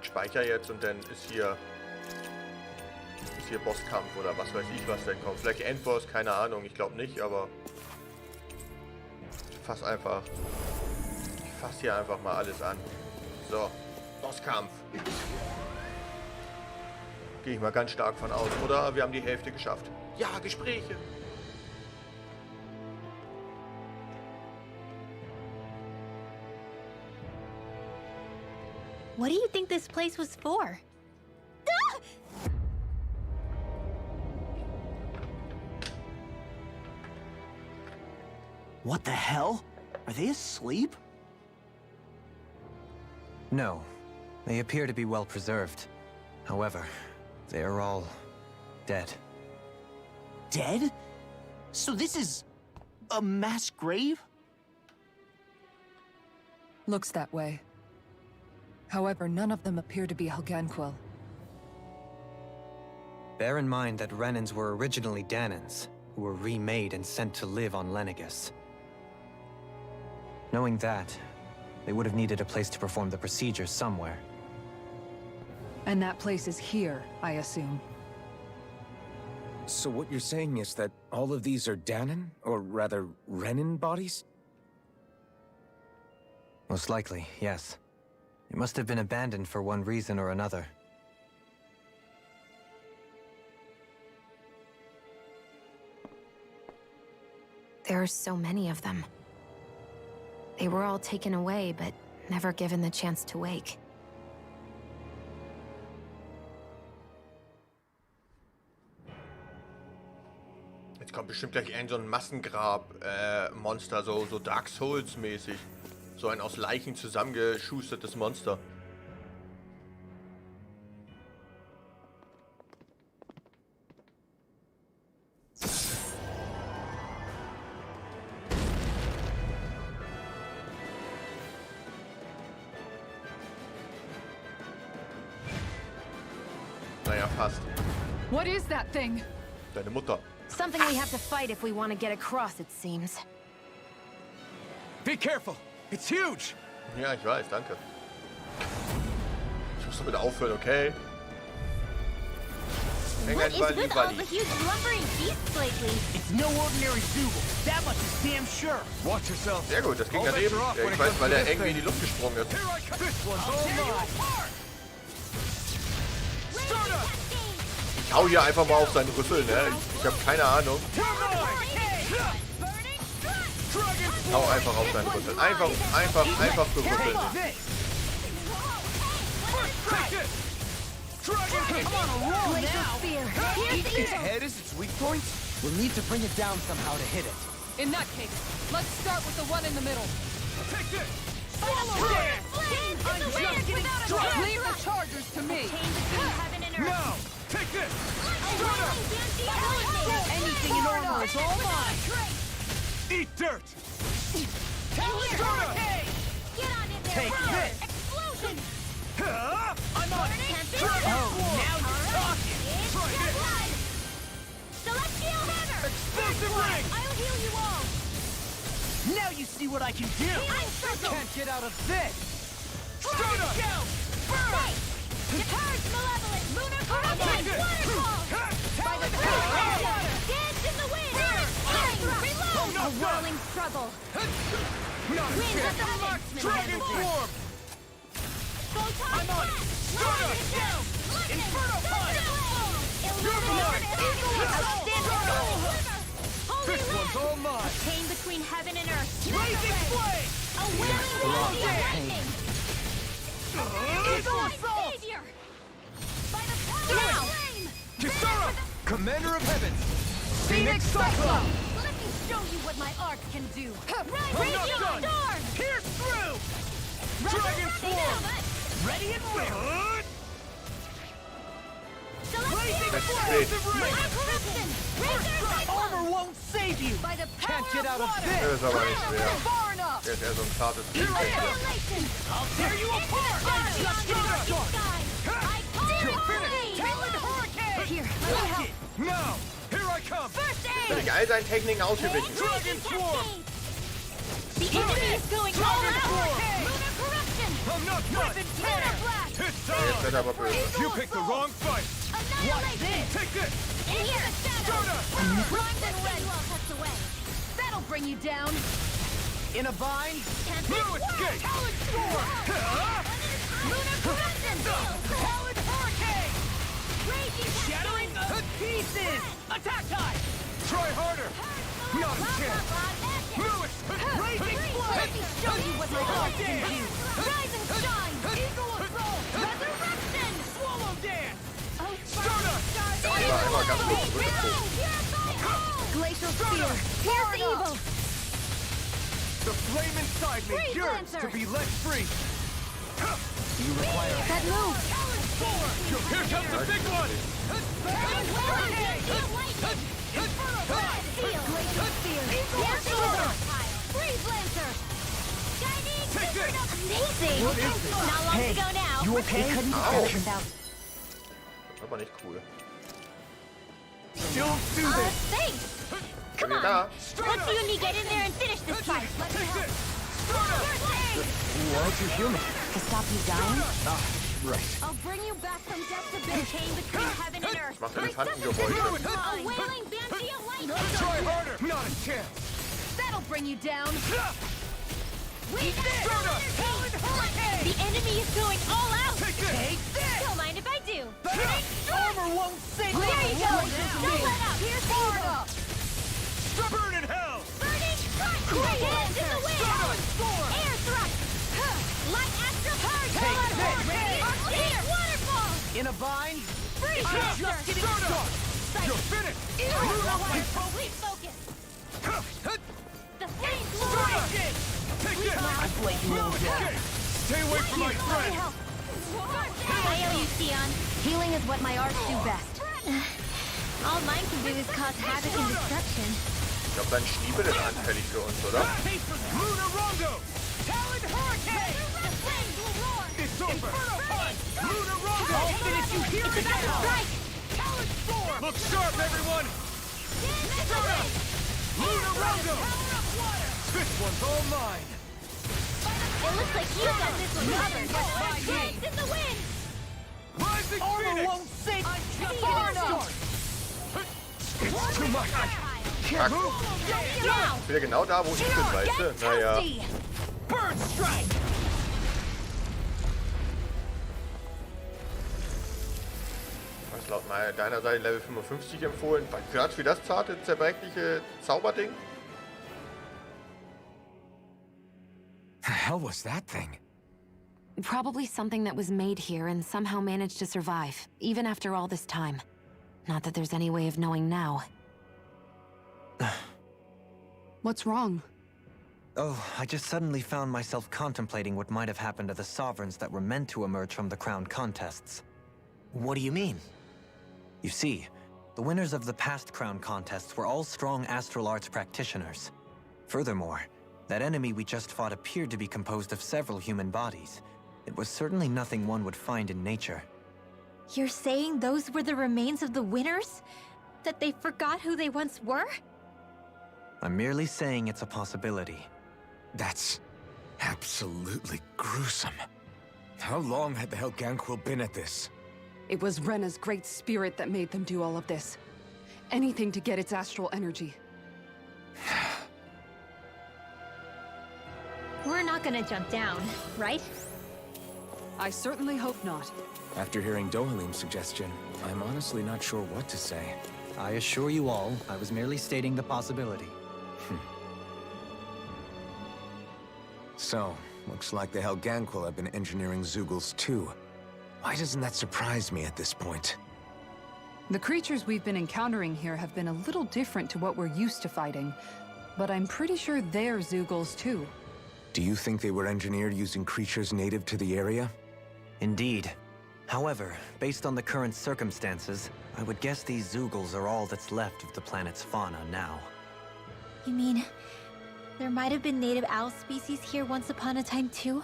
Ich speicher jetzt und dann ist hier Bosskampf oder was weiß ich, was denn kommt. Vielleicht Endboss, keine Ahnung. Ich glaube nicht, aber ich fasse hier einfach mal alles an. So, Bosskampf. Gehe ich mal ganz stark von aus. Oder wir haben die Hälfte geschafft. Ja, Gespräche. What do you think this place was for? What the hell? Are they asleep? No. They appear to be well preserved. However, they are all dead. Dead? So this is a mass grave? Looks that way. However, none of them appear to be Helganquil. Bear in mind that Renans were originally Dahnans, who were remade and sent to live on Lenegis. Knowing that, they would have needed a place to perform the procedures somewhere. And that place is here, I assume. So what you're saying is that all of these are Dahnan, or rather, Renan bodies? Most likely, yes. It must have been abandoned for one reason or another. There are so many of them. They were all taken away, but never given the chance to wake. Jetzt kommt bestimmt gleich so ein Massengrab-Monster, so Dark Souls-mäßig. So ein aus Leichen zusammengeschustertes Monster. Naja, fast. What is that thing? Deine Mutter. Something we have to fight if we want to get across, it seems. Be careful! It's huge! Ja, ich weiß, danke. Ich muss damit aufhören, okay? What is with all the huge lumbering beasts lately? It's no ordinary Zoogle. That much is damn sure. Watch yourself. Sehr gut, das ging daneben. Ja, ich weiß, weil er irgendwie in die Luft gesprungen ist. Ich hau hier einfach mal auf seinen Rüssel, ne? Ich habe keine Ahnung. Hau einfach auf seinen Rüssel. Einfach berüsseln. Its head is its weak point? We'll need to bring it down somehow to hit it. In that case, let's start with the one in the middle. Take this! I'm just getting started! Leave the chargers to me! Now! Take this! Anything in armor is all mine! Eat dirt! Take this! Explosion! I'm on it! Oh, now you're talking! Try this! Celestial hammer! Explosive ring! I'll heal you all! Now you see what I can do! Can't get out of this! Stroda! Burn! Purge malevolent lunar corruption! Waterfall! By the dance in the wind! Reload! A whirling struggle! Wind of the marksman! Dragon form! Photon I'm on it! Stroda! Inferno punch! This one's all mine! Pain between heaven and earth! Blazing flame! A whirling wall of lightning! Eagle assault! Savior! By the power of flame! Kisara! Commander of Heavens! Phoenix Cyclone! Let me show you what my art can do! I'm not Radiant done! storm! Pierce through! Dragon form! Ready and willing! Blazing corruption! Armor won't save you! By the Can't power get out of water! this! Das ist aber nicht schwer. Far enough! Der ist eher so ein zartes Ding. Annihilation! I'll tear you apart! I'm just getting started! I call You're it finished! Talon Hurricane! Here, let me help! Now! Here I come! First Bin aid! ich all seinen Techniken ausgewichen. Dragon form! The enemy is going all Dragon out! form! Lunar corruption! I'm not done! Lunar blast! It's Jetzt time! wird er aber böse. You picked the wrong fight! Annihilation! Take this! In here, Stroda! Primed and ready! Cuts away. That'll bring you down. In a bind? Can't No this escape! work? Lunar corruption! Talon Hurricane! Raging Shattering the pieces! Attack time! Try harder! Not a chance! Lewis! Raging Let me show you what my art can do. Rise and shine! Eagle assault! Resurrection! Swallow dance! Stroda! Einmal ganz kurz zurückgezogen. Glacial spear! Pierce evil! The flame inside me Freeze yearns Lancer! to be let free! You require That move! Here comes the big one! Glacial spear! Pierce evil! Freeze Lancer! Take this! Amazing! Not long to go now. You okay? Au. Without Aber nicht cool. Don't do this! Thanks! Come Bin on! da. Let's you and me get in there and finish this fight! Let me help! Why'd you heal me? to stop you dying? Right. I'll bring you back from death to the chain between heaven and earth! Macht Elefantengeräusche. A wailing banshee of lightning! Try harder! Not a chance! That'll bring you down! Eat this! Talon Hurricane! The enemy is going all out! Take this! Take this! Don't mind if I do! Armor won't save you! There you go! Don't Don't let up! Here's evil! Burn in hell! Burning strike! Great hands in the wind! Air thrust! Light astral purge! Take this! Here! Waterfall! In a bind? Freeze I'm Lancer! just getting started! You're finished! Complete focus! The flames Strike it! Take this! I've let you all down. Okay, stay away from my friend! I owe you, Shionne. Healing is what my arts do best. All mine can do is cause havoc and destruction. Ich glaube, dein Stiebel ist anfällig für uns, oder? Lunar Rondo! Talon Hurricane! The flames will roar! It's over! Lunar I'll Rondo! finish you here and now! Strike! Talon Storm! Look sharp, everyone! Lunar Rondo! This one's all mine! It looks like you got this one covered. Strikes in the wind! Rising Armor Phoenix! won't save you! Just Far enough! It's too much! Fuck. Now! Wieder genau da, wo ich bin, weißt du? Naja. Bird strike! Was laut deiner Seite Level 55 empfohlen? Gerade für das zarte, zerbrechliche Zauberding? The hell was that thing? Probably something that was made here and somehow managed to survive, even after all this time. Not that there's any way of knowing now. What's wrong? Oh, I just suddenly found myself contemplating what might have happened to the sovereigns that were meant to emerge from the crown contests. What do you mean? You see, the winners of the past crown contests were all strong astral arts practitioners. Furthermore, that enemy we just fought appeared to be composed of several human bodies. It was certainly nothing one would find in nature. You're saying those were the remains of the winners? That they forgot who they once were? I'm merely saying it's a possibility. That's absolutely gruesome. How long had the Helganquil been at this? It was Rena's great spirit that made them do all of this. Anything to get its astral energy. We're not gonna jump down, right? I certainly hope not. After hearing Dohalim's suggestion, I'm honestly not sure what to say. I assure you all, I was merely stating the possibility. So, looks like the Helganquil have been engineering Zeugles too. Why doesn't that surprise me at this point? The creatures we've been encountering here have been a little different to what we're used to fighting, but I'm pretty sure they're Zeugles too. Do you think they were engineered using creatures native to the area? Indeed. However, based on the current circumstances, I would guess these Zeugles are all that's left of the planet's fauna now. You mean, there might have been native owl species here once upon a time too?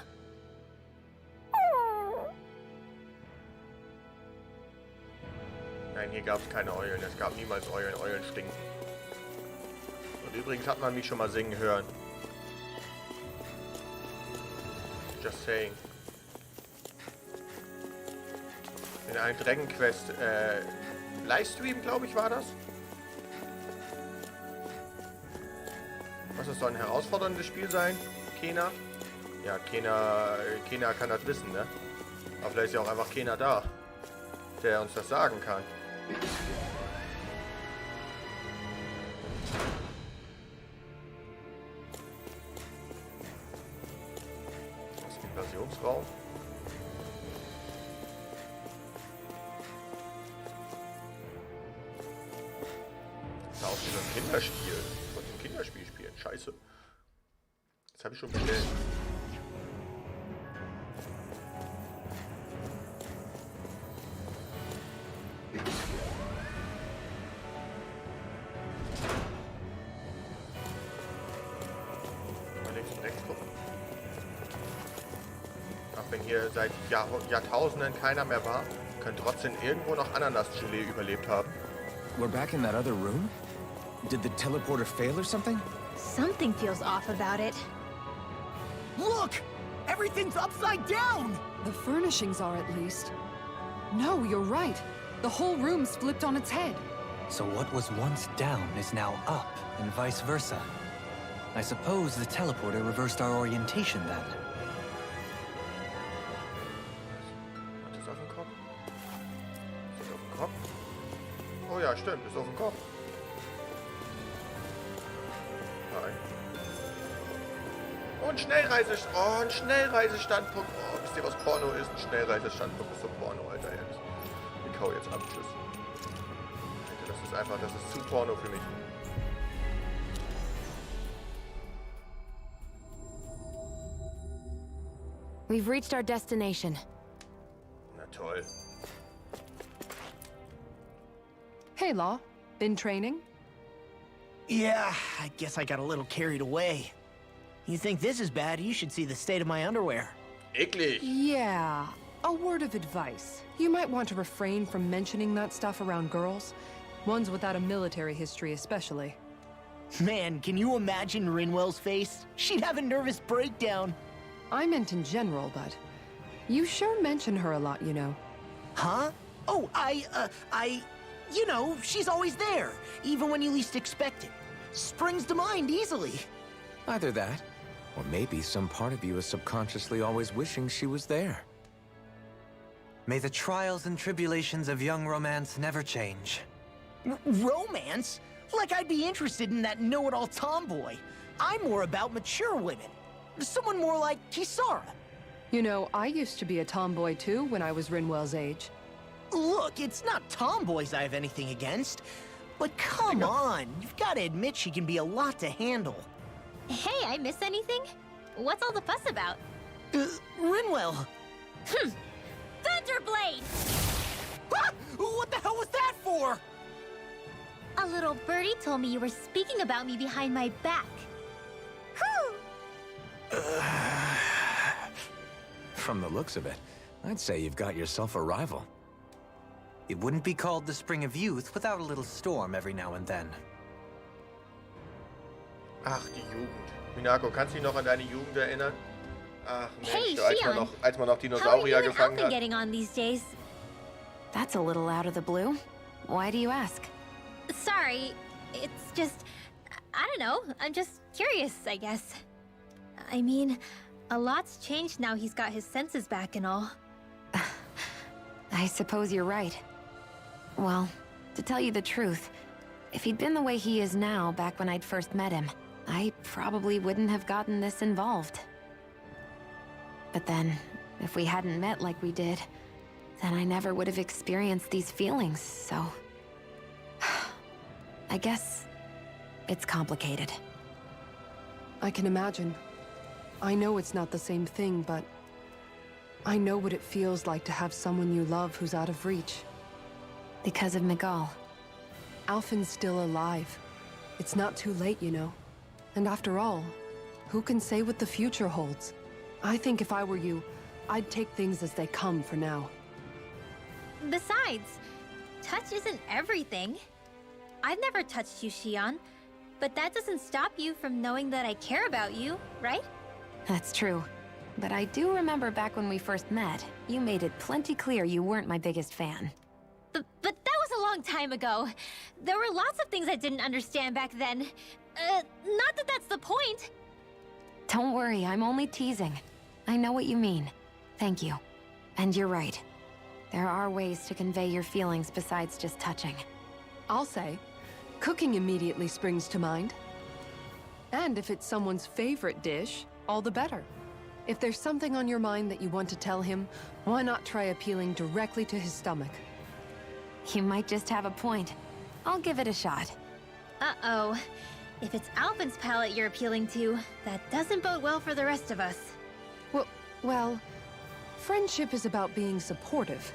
Nein, hier gab es keine Eulen. Es gab niemals Eulen. Eulen stinken. Und übrigens hat man mich schon mal singen hören. Just saying. In einem Dragon Quest Livestream, glaube ich, war das. Was, das soll ein herausforderndes Spiel sein? Kena? Ja, Kena kann das wissen, ne? Aber vielleicht ist ja auch einfach keiner da, der uns das sagen kann. Das ist ein Invasionsraum. Das ist auch wie so ein Kinderspiel. Ich wollte ein Kinderspiel spielen. Scheiße. Das habe ich schon bestellt. Mal links und rechts gucken. Auch wenn hier seit Jahrtausenden keiner mehr war, können trotzdem irgendwo noch Ananas-Gelee überlebt haben. We're back in that other room? Did the teleporter fail or something? Something feels off about it. Look! Everything's upside down! The furnishings are, at least. No, you're right. The whole room's flipped on its head. So what was once down is now up, and vice versa. I suppose the teleporter reversed our orientation then. Hat das auf dem Kopf? Ist das auf dem Kopf? Oh ja, stimmt, ist auf dem Kopf. Nein. Und ein Schnellreisestandpunkt. Oh, wisst ihr, was Porno ist? Ein Schnellreisestandpunkt ist so Porno, Alter, ehrlich. Ich hau jetzt ab, tschüss. Das ist zu Porno für mich. We've reached our destination. Na toll. Hey, Law. Been training? Yeah, I guess I got a little carried away. You think this is bad, you should see the state of my underwear. Eklig. Yeah. A word of advice. You might want to refrain from mentioning that stuff around girls. Ones without a military history especially. Man, can you imagine Rinwell's face? She'd have a nervous breakdown. I meant in general, but you sure mention her a lot, you know. Huh? Oh, you know, she's always there, even when you least expect it. Springs to mind easily. Either that, or maybe some part of you is subconsciously always wishing she was there. May the trials and tribulations of young romance never change. Romance? Like I'd be interested in that know-it-all tomboy. I'm more about mature women. Someone more like Kisara. You know, I used to be a tomboy too when I was Rinwell's age. Look, it's not tomboys I have anything against. But come on, you've got to admit she can be a lot to handle. Hey, I miss anything? What's all the fuss about? Rinwell! Thunderblade! Ah! What the hell was that for? A little birdie told me you were speaking about me behind my back. Whew! From the looks of it, I'd say you've got yourself a rival. It wouldn't be called the Spring of Youth without a little storm every now and then. Ach, die Jugend. Minako, kannst du dich noch an deine Jugend erinnern? Ach Mensch, Hey, als man noch How are you Dinosaurier and gefangen Alphen hat. getting on these days? That's a little out of the blue. Why do you ask? Sorry, it's just... I don't know, I'm just curious, I guess. I mean, a lot's changed now he's got his senses back and all. I suppose you're right. Well, to tell you the truth, if he'd been the way he is now back when I'd first met him, I probably wouldn't have gotten this involved. But then, if we hadn't met like we did, then I never would have experienced these feelings, so... I guess it's complicated. I can imagine. I know it's not the same thing, but I know what it feels like to have someone you love who's out of reach. Because of Miguel. Alphen's still alive. It's not too late, you know. And after all, who can say what the future holds? I think if I were you, I'd take things as they come for now. Besides, touch isn't everything. I've never touched you, Shionne, but that doesn't stop you from knowing that I care about you, right? That's true. But I do remember back when we first met, you made it plenty clear you weren't my biggest fan. But that was a long time ago. There were lots of things I didn't understand back then. Not that that's the point. Don't worry, I'm only teasing. I know what you mean. Thank you. And you're right. There are ways to convey your feelings besides just touching. I'll say, cooking immediately springs to mind. And if it's someone's favorite dish, all the better. If there's something on your mind that you want to tell him, why not try appealing directly to his stomach? You might just have a point. I'll give it a shot. Uh-oh. If it's Alphen's palate you're appealing to, that doesn't bode well for the rest of us. Well, friendship is about being supportive.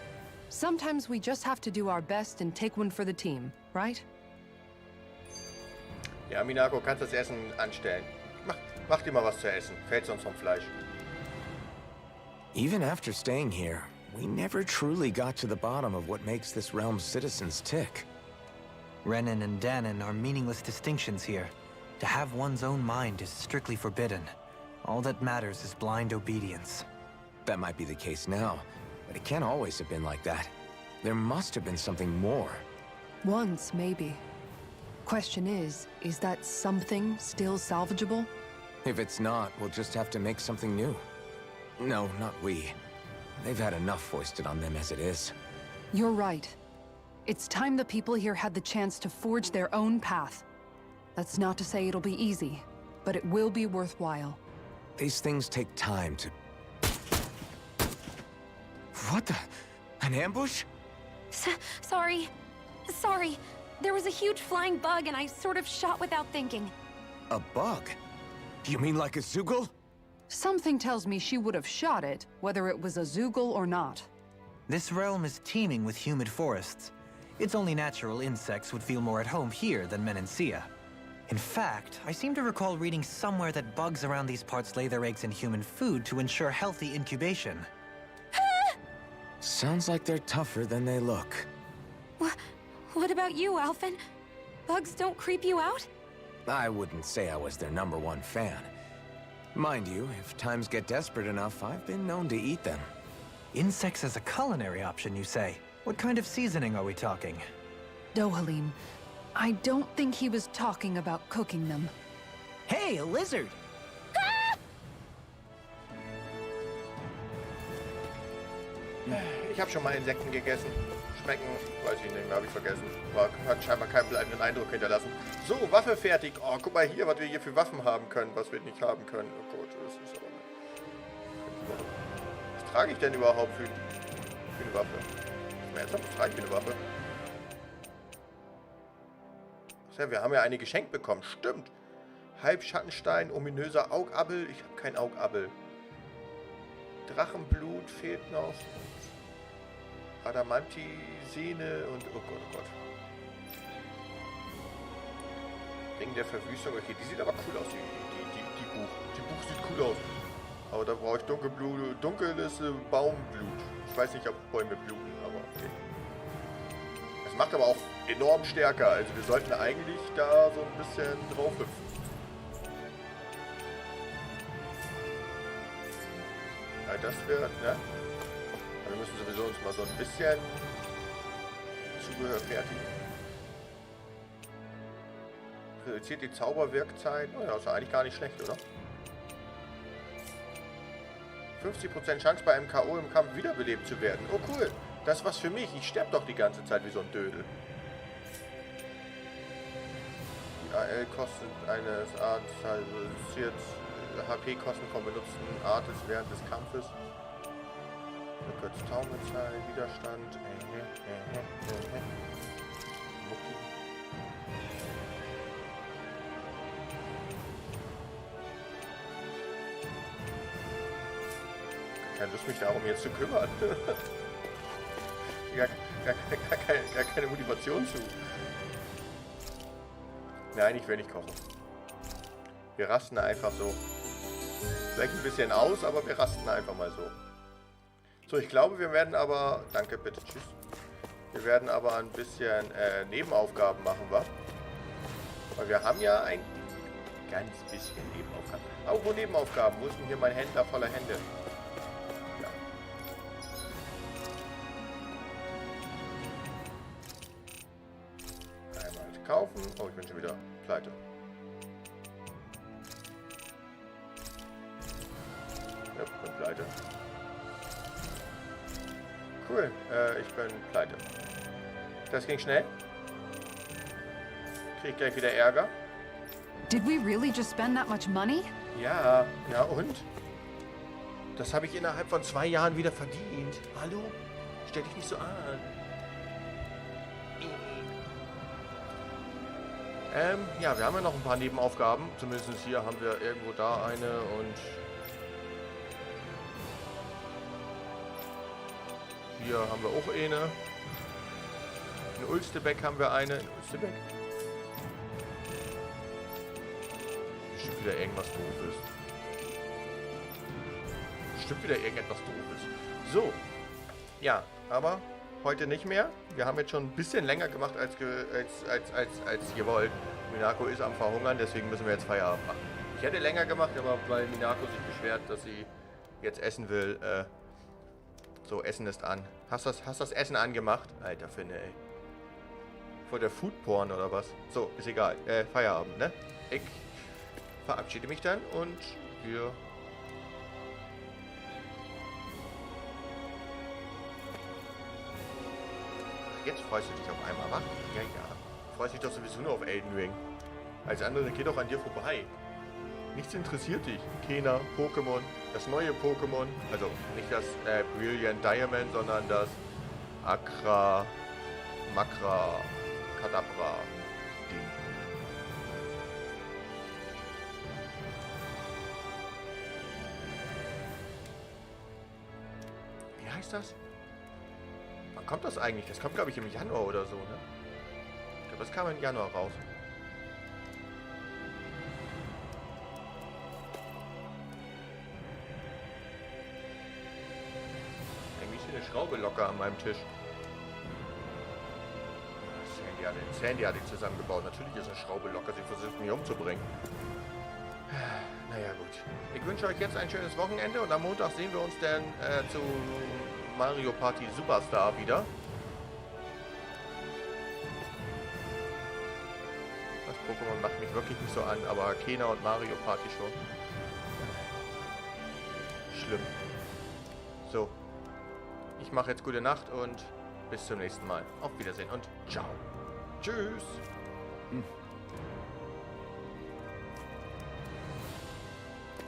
Sometimes we just have to do our best and take one for the team, right? Ja, Minako, kannst das Essen anstellen. Mach dir mal was zu essen. Fällt sonst vom Fleisch. Even after staying here, we never truly got to the bottom of what makes this realm's citizens tick. Renan and Danan are meaningless distinctions here. To have one's own mind is strictly forbidden. All that matters is blind obedience. That might be the case now, but it can't always have been like that. There must have been something more. Once, maybe. Question is that something still salvageable? If it's not, we'll just have to make something new. No, not we. They've had enough foisted on them as it is. You're right. It's time the people here had the chance to forge their own path. That's not to say it'll be easy, but it will be worthwhile. These things take time to... What the... An ambush? Sorry. There was a huge flying bug and I sort of shot without thinking. A bug? You mean like a Zoogle? Something tells me she would have shot it, whether it was a Zoogle or not. This realm is teeming with humid forests. It's only natural insects would feel more at home here than Menancia. In fact, I seem to recall reading somewhere that bugs around these parts lay their eggs in human food to ensure healthy incubation. Sounds like they're tougher than they look. What about you, Alphen? Bugs don't creep you out? I wouldn't say I was their #1 fan. Mind you, if times get desperate enough, I've been known to eat them. Insects as a culinary option, you say? What kind of seasoning are we talking? Dohalim, I don't think he was talking about cooking them. Hey, a lizard! Ich habe schon mal Insekten gegessen. Schmecken, weiß ich nicht mehr, habe ich vergessen. Hat scheinbar keinen bleibenden Eindruck hinterlassen. So, Waffe fertig. Oh, guck mal hier, was wir hier für Waffen haben können, was wir nicht haben können. Oh Gott, das ist aber... Was trage ich denn überhaupt für eine Waffe? Was trage ich für eine Waffe? Ja, wir haben ja eine geschenkt bekommen, stimmt. Halbschattenstein, ominöser Augapfel. Ich habe kein Augapfel. Drachenblut fehlt noch. Adamanti-Sehne und... Oh Gott, oh Gott. Ring der Verwüstung. Okay, die sieht aber cool aus, die Buch. Die Buch sieht cool aus. Aber da brauche ich dunkles Baumblut. Ich weiß nicht, ob Bäume bluten, aber okay. Das macht aber auch enorm stärker. Also wir sollten eigentlich da so ein bisschen drauf hüpfen. Ja, das wird, ne? Aber wir müssen sowieso uns mal so ein bisschen Zubehör fertigen. Reduziert die Zauberwirkzeit. Oh ja, ist ja eigentlich gar nicht schlecht, oder? 50% Chance bei einem K.O. im Kampf wiederbelebt zu werden. Oh cool, das ist was für mich. Ich sterbe doch die ganze Zeit wie so ein Dödel. Die AL-Kosten eines Arts reduziert HP-Kosten vom benutzten Artes während des Kampfes. Verkürzt Taumelzahl, Widerstand. Keine Lust, mich darum jetzt zu kümmern. gar keine Motivation zu. Nein, ich will nicht kochen. Wir rasten einfach so. Vielleicht ein bisschen aus, aber wir rasten einfach mal so. So, ich glaube, wir werden aber... Danke, bitte, tschüss. Wir werden aber ein bisschen Nebenaufgaben machen, wa? Weil wir haben ja ein ganz bisschen Nebenaufgaben. Aber wo Nebenaufgaben? Wo ist denn hier mein Händler voller Hände? Kaufen. Oh, ich bin schon wieder pleite. Ja, ich bin pleite. Cool, ich bin pleite. Das ging schnell. Krieg gleich wieder Ärger. Did we really just spend that much money? Ja, ja und? Das habe ich innerhalb von 2 Jahren wieder verdient. Hallo? Stell dich nicht so an. Ja, wir haben ja noch ein paar Nebenaufgaben. Zumindest hier haben wir irgendwo da eine und hier haben wir auch eine. In Ulstebeck haben wir eine. In Ulstebeck? Bestimmt wieder irgendwas Doofes. Bestimmt wieder irgendetwas Doofes. So. Ja, aber heute nicht mehr. Wir haben jetzt schon ein bisschen länger gemacht als ihr wollt. Minako ist am Verhungern, deswegen müssen wir jetzt Feierabend machen. Ich hätte länger gemacht, aber weil Minako sich beschwert, dass sie jetzt essen will. So, Essen ist an. Hast das Essen angemacht? Alter Finne, ey. Vor der Foodporn oder was? So, ist egal. Feierabend, ne? Ich verabschiede mich dann und wir... Jetzt freust du dich auf einmal, wa? Ja, ja. Freust dich doch sowieso nur auf Elden Ring. Alles andere geht doch an dir vorbei. Nichts interessiert dich. Kena, Pokémon, das neue Pokémon. Also nicht das Brilliant Diamond, sondern das Makra, Kadabra Ding. Wie heißt das? Wann kommt das eigentlich? Das kommt, glaube ich, im Januar oder so, ne? Ich glaube, das kam im Januar raus. Irgendwie ist hier eine Schraube locker an meinem Tisch. Sandy hat die zusammengebaut. Natürlich ist eine Schraube locker. Sie versucht mich umzubringen. Naja, gut. Ich wünsche euch jetzt ein schönes Wochenende und am Montag sehen wir uns dann zu Mario Party Superstar wieder. Das Pokémon macht mich wirklich nicht so an, aber Kena und Mario Party schon. Schlimm. So. Ich mache jetzt gute Nacht und bis zum nächsten Mal. Auf Wiedersehen und ciao. Tschüss.